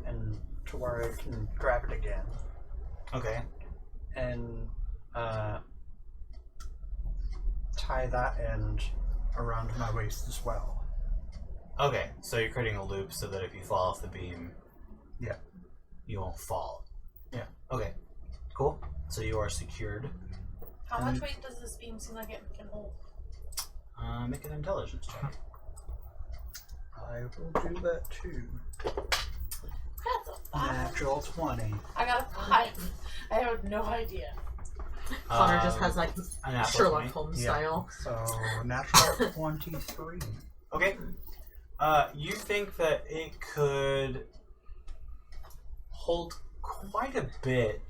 and to where I can grab it again. Okay. And tie that end around my waist as well. Okay, so you're creating a loop so that if you fall off the beam, Yeah. you won't fall. Yeah. Okay, cool. So you are secured. How much weight does this beam seem like it can hold? Make an intelligence check. I will do that too. That's a 5. Natural 20. I got a 5. I have no idea. Connor just has like an natural Sherlock 20. Holmes Yeah. style. So natural 23. Okay. You think that it could hold quite a bit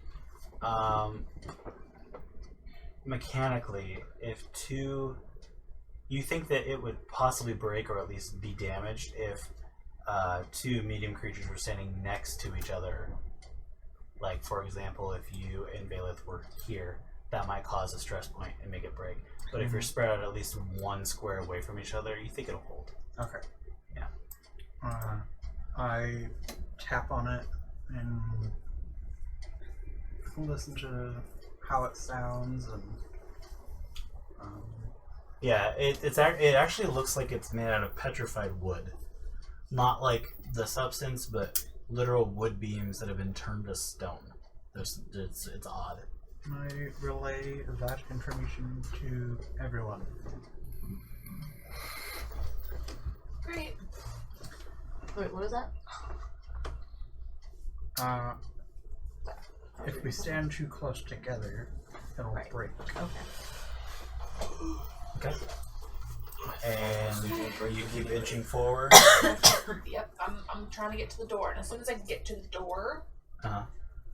mechanically if two... You think that it would possibly break or at least be damaged if two medium creatures were standing next to each other. Like, for example, if you and Valeth were here, that might cause a stress point and make it break. But if you're spread out at least one square away from each other, you think it'll hold. Okay. Yeah. I tap on it and listen to how it sounds and. Yeah, it actually looks like it's made out of petrified wood, not like the substance, but literal wood beams that have been turned to stone. It's odd. I relay that information to everyone. Great. Wait, what is that? If we stand too close together, it'll Right. break. Okay. Okay. And you keep inching forward. Yep, I'm trying to get to the door, and as soon as I get to the door, Uh-huh.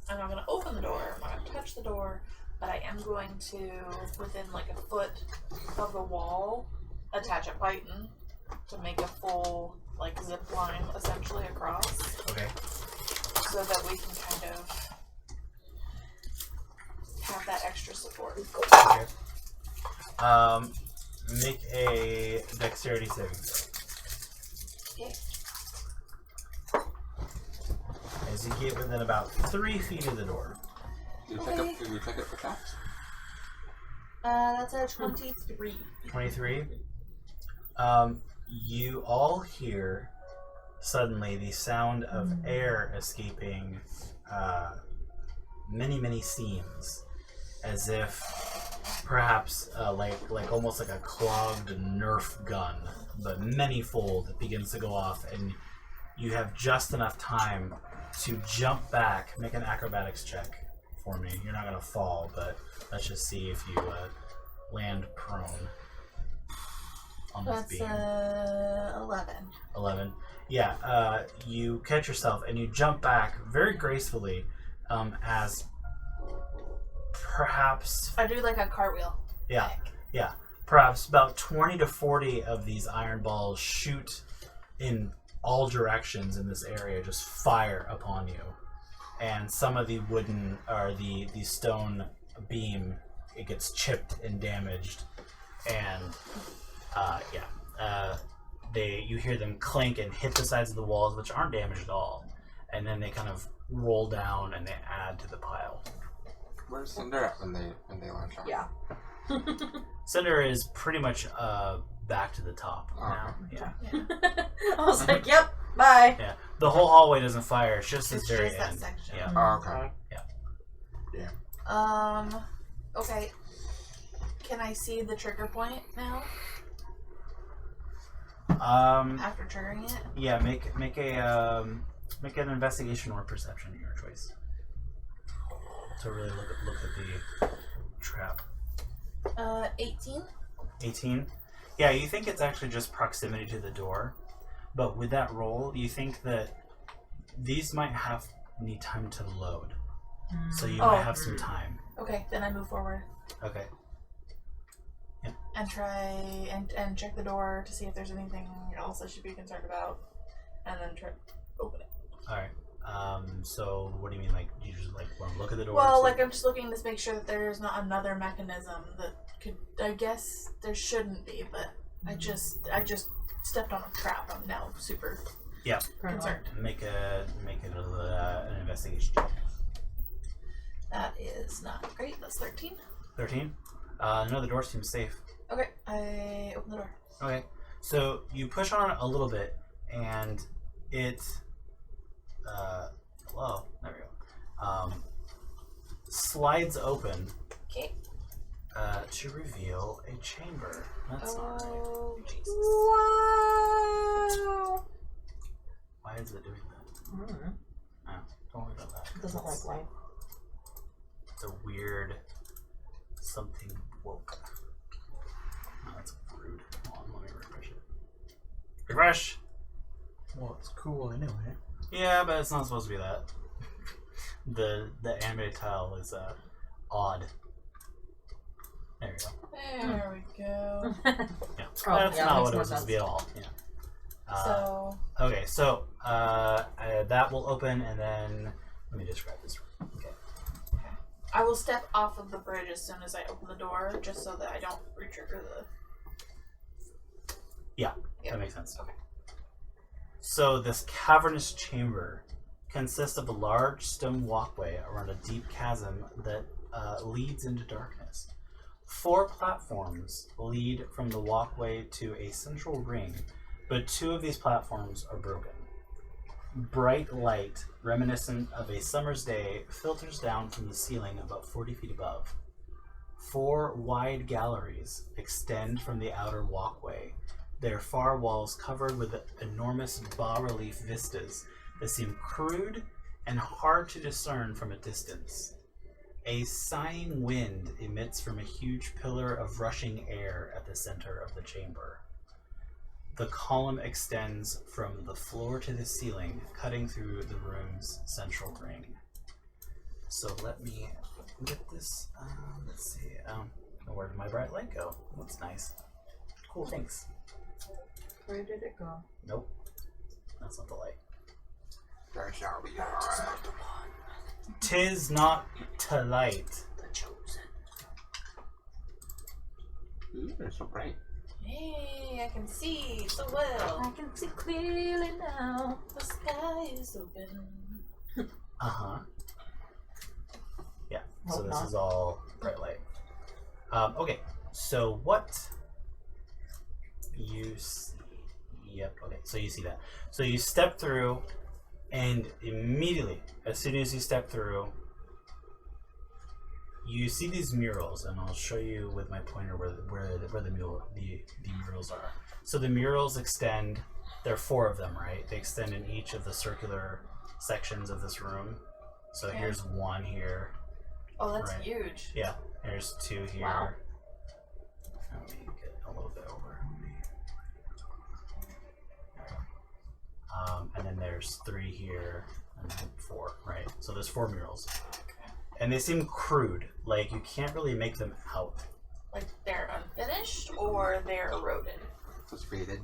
I'm not gonna open the door, I'm not gonna touch the door, but I am going to, within like a foot of the wall, attach a python to make a full like zip line essentially across, Okay. so that we can kind of have that extra support. Okay. Make a dexterity saving throw. Okay. As you get within about 3 feet of the door. Do you check it for traps? That's a 23. 23. You all hear suddenly the sound of air escaping many seams, as if perhaps like almost like a clogged Nerf gun, but many-fold begins to go off, and you have just enough time to jump back. Make an acrobatics check for me. You're not gonna fall, but let's just see if you land prone on this That's beam. 11. 11. Yeah, you catch yourself and you jump back very gracefully, as perhaps, I do like a cartwheel. yeah, perhaps about 20 to 40 of these iron balls shoot in all directions in this area, just fire upon you. And some of the wooden, or the stone beam, it gets chipped and damaged. And, you hear them clink and hit the sides of the walls, which aren't damaged at all. And then they kind of roll down and they add to the pile. Where's Cinder at when they launch off? Yeah. Cinder is pretty much back to the top now. Okay. Yeah. I was like, yep, bye. Yeah. The whole hallway doesn't fire, it's just this It's very just that end. section. Yeah. Oh, okay. Okay. Can I see the trigger point now after triggering it? Yeah, make an investigation or perception, your choice. To really look at the trap. 18. 18. Yeah, you think it's actually just proximity to the door, but with that roll, you think that these might need time to load, so you might have some time. Okay, then I move forward Okay. and try and check the door to see if there's anything else I should be concerned about, and then try to open it. All right. So what do you mean? Like, you just like want to look at the door? Well, so- like I'm just looking to make sure that there's not another mechanism that could. I guess there shouldn't be, but I just stepped on a trap. I'm now super concerned. Make an investigation check. That is not great. That's 13. 13. No, the door seems safe. Okay, I open the door. Okay, so you push on it a little bit, and it, hello, there we go, slides open Okay. to reveal a chamber. That's not right. Oh, Jesus. Wow. Why is it doing that? Mm. Oh, don't worry about that. It doesn't like light. It's a weird something woke. Oh, that's rude. Hold on, let me refresh it. Refresh! Well, it's cool anyway. Yeah, but it's not supposed to be that. The animated tile is odd. There we go. There we go. Yeah, Oh, that's yeah, not makes what it more was supposed to be at all. Yeah. So, Okay, so that will open, and then let me describe this. Okay. I will step off of the bridge as soon as I open the door, just so that I don't re-trigger the... Yeah, Yeah. that makes sense. Okay. So this cavernous chamber consists of a large stone walkway around a deep chasm that leads into darkness. 4 platforms lead from the walkway to a central ring, but 2 of these platforms are broken. Bright light, reminiscent of a summer's day, filters down from the ceiling about 40 feet above. 4 wide galleries extend from the outer walkway, their far walls covered with enormous bas-relief vistas that seem crude and hard to discern from a distance. A sighing wind emits from a huge pillar of rushing air at the center of the chamber. The column extends from the floor to the ceiling, cutting through the room's central ring. So let me get this. Let's see. Where did my bright light go? That's nice. Cool, thanks. Where did it go? Nope. That's not the light. There shall be light. 'Tis not to light. The chosen. Ooh, they're so bright. Hey, I can see so well. I can see clearly now. The sky is open. Uh-huh. Yeah, so Hope this not. is all bright light. Okay, so what you see... Yep, okay, so you see that. So you step through, and immediately, as soon as you step through, you see these murals, and I'll show you with my pointer where the murals are. So the murals extend, there are 4 of them, right? They extend in each of the circular sections of this room. So Okay. here's 1 here. Oh, that's Right. huge. Yeah, there's 2 here. Wow. Let me get a little bit over. And then there's 3 here, and then 4, right? So there's 4 murals. And they seem crude, like you can't really make them out. Like they're unfinished or they're eroded. Just faded.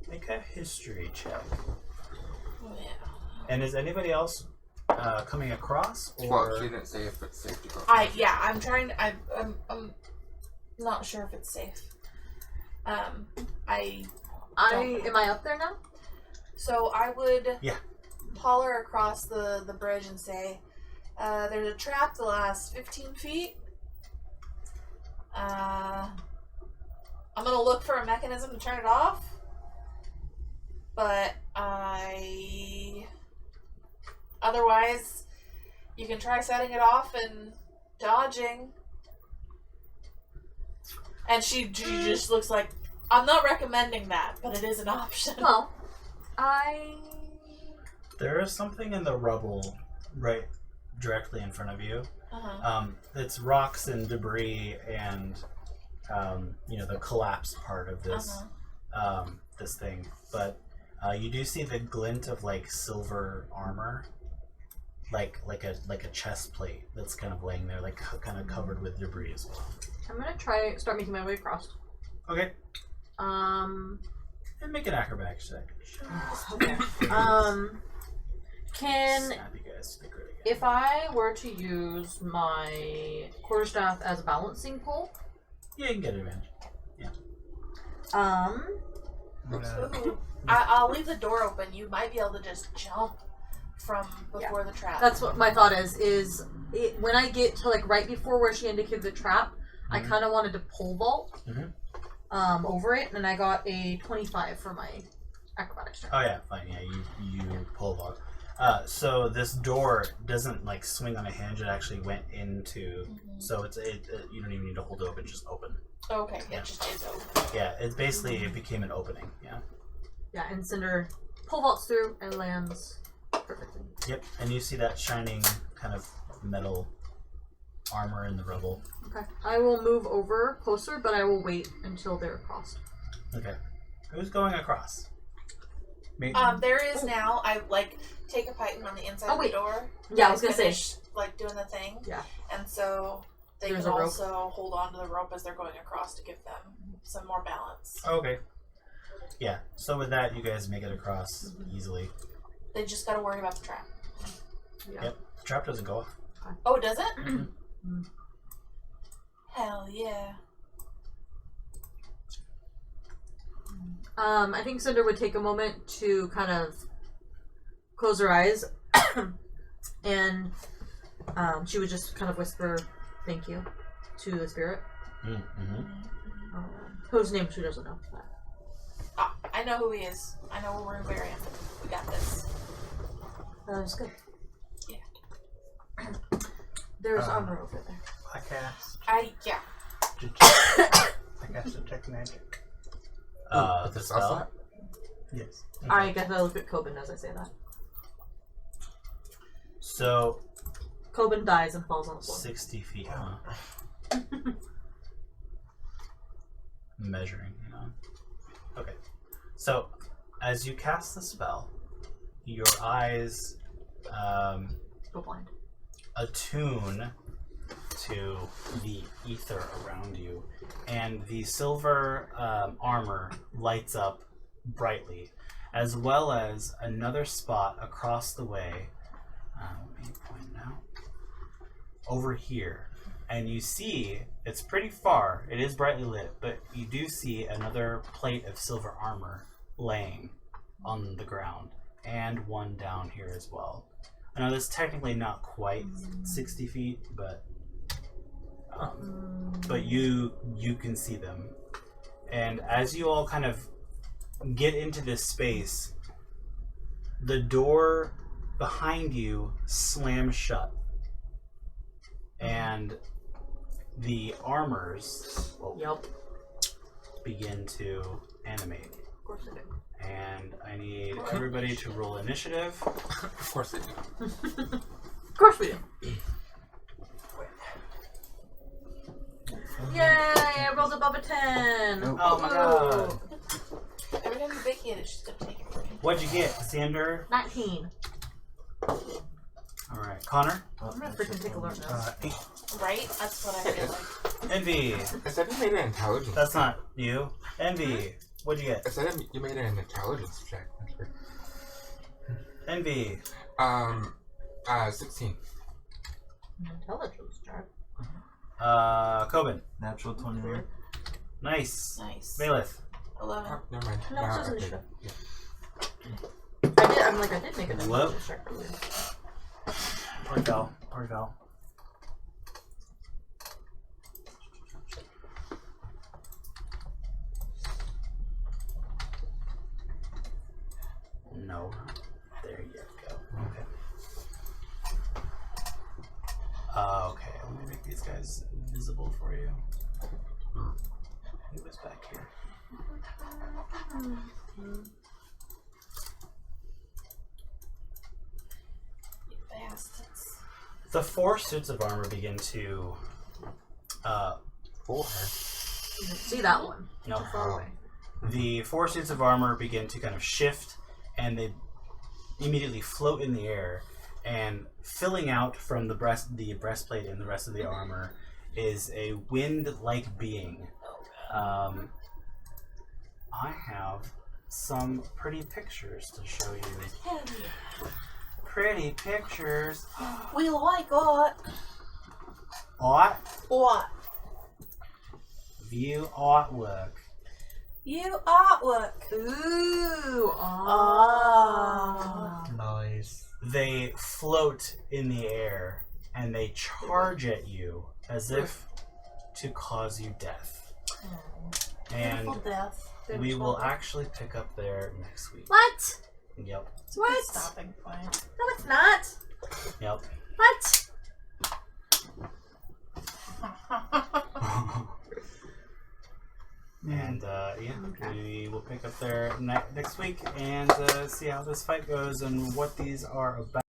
Make a history check. Oh, yeah. And is anybody else coming across? Or Well, she didn't say if it's safe to go. I'm trying. I'm not sure if it's safe. Am I up there now? So I would Yeah. holler across the bridge and say, there's a trap that lasts 15 feet. I'm gonna look for a mechanism to turn it off, but otherwise you can try setting it off and dodging. And she just looks like, I'm not recommending that, but it is an option. Well, there is something in the rubble right directly in front of you. Uh-huh. It's rocks and debris and the collapsed part of this this thing. But you do see the glint of like silver armor, like a chest plate that's kind of laying there, like kind of covered with debris as well. I'm gonna start making my way across. Okay. And make an acrobatics check. Okay. Snap you guys to the grid again. If I were to use my quarterstaff as a balancing pole, Yeah, you can get advantage. Ooh. I'll leave the door open. You might be able to just jump from before the trap. that's what my thought is when I get to like right before where she indicated the trap, I kind of wanted to pole vault over it, and I got a 25 for my acrobatics check. Oh yeah, fine. Yeah, you pull vault. So this door doesn't like swing on a hinge. It actually went into. So it you don't even need to hold it open. It's just open. Okay, Yeah. it just is open. Yeah, it basically it became an opening. Yeah. Yeah, and Cinder pole vaults through and lands perfectly. Yep. And you see that shining kind of metal armor in the rubble. Okay. I will move over closer, but I will wait until they're crossed. Okay. Who's going across? Me. There is now. I take a python on the inside Oh, of wait. the door. Yeah, I was gonna say. finish, doing the thing. Yeah. And so they There's can a rope. also hold on to the rope as they're going across to give them some more balance. Okay. Yeah. So with that, you guys make it across easily. They just gotta worry about the trap. Yeah. Yep. The trap doesn't go off. Oh, does it? Hell yeah. I think Cinder would take a moment to kind of close her eyes, and she would just kind of whisper, "Thank you," to the spirit. Mm-hmm. Whose name she doesn't know. I know who he is. I know where we're gonna bury him. We got this. That was good. Yeah. There's armor over there. I cast. Yeah. I cast detect magic. The spell? Yes. I guess I look at Coben as I say that. So, Coben dies and falls on the floor. 60 feet, huh? Measuring, you know. Okay. So, as you cast the spell, your eyes Go blind. attune to the ether around you, and the silver armor lights up brightly, as well as another spot across the way. Let me point it out. Over here. And you see, it's pretty far, it is brightly lit, but you do see another plate of silver armor laying on the ground, and one down here as well. I know that's technically not quite 60 feet, but you can see them. And as you all kind of get into this space, the door behind you slams shut, and the armors begin to animate. Of course I do. And I need everybody to roll initiative. Of course they do. Of course we do. Yay! I rolled above a 10. Oh my god. Every time you bake it, it's just gonna take it from you. What'd you get, Sander? 19. Alright, Connor? I'm gonna freaking take a look now. 8. Right? That's what I feel like. Envy. I said you made an intelligence. That's not you. Envy. What'd you I get? said you made an intelligence check. That's weird. Envy. 16. Intelligence check. Coben. Natural 20. Nice. Nice. Bailiff. 11. Oh, never mind. No, it's just okay. initiative. Yeah. I did make an Whoa. intelligence check earlier. Poor Val. Poor Val. No. There you go. Okay. Okay, let me make these guys visible for you. Who was back here? You bastards. The 4 suits of armor begin to 4. You can see that one. no. Far away. The 4 suits of armor begin to kind of shift, and they immediately float in the air. And filling out from the breastplate and the rest of the armor is a wind-like being. I have some pretty pictures to show you. Hell yeah. Pretty pictures. We like it. Art. What? View artwork. You artwork. Ooh. Nice. They float in the air and they charge at you as if to cause you death. And Beautiful death. we will actually pick up there next week. What? Yep. What? Stopping point. No, it's not. Yep. What? And we will pick up there next week and see how this fight goes and what these are about.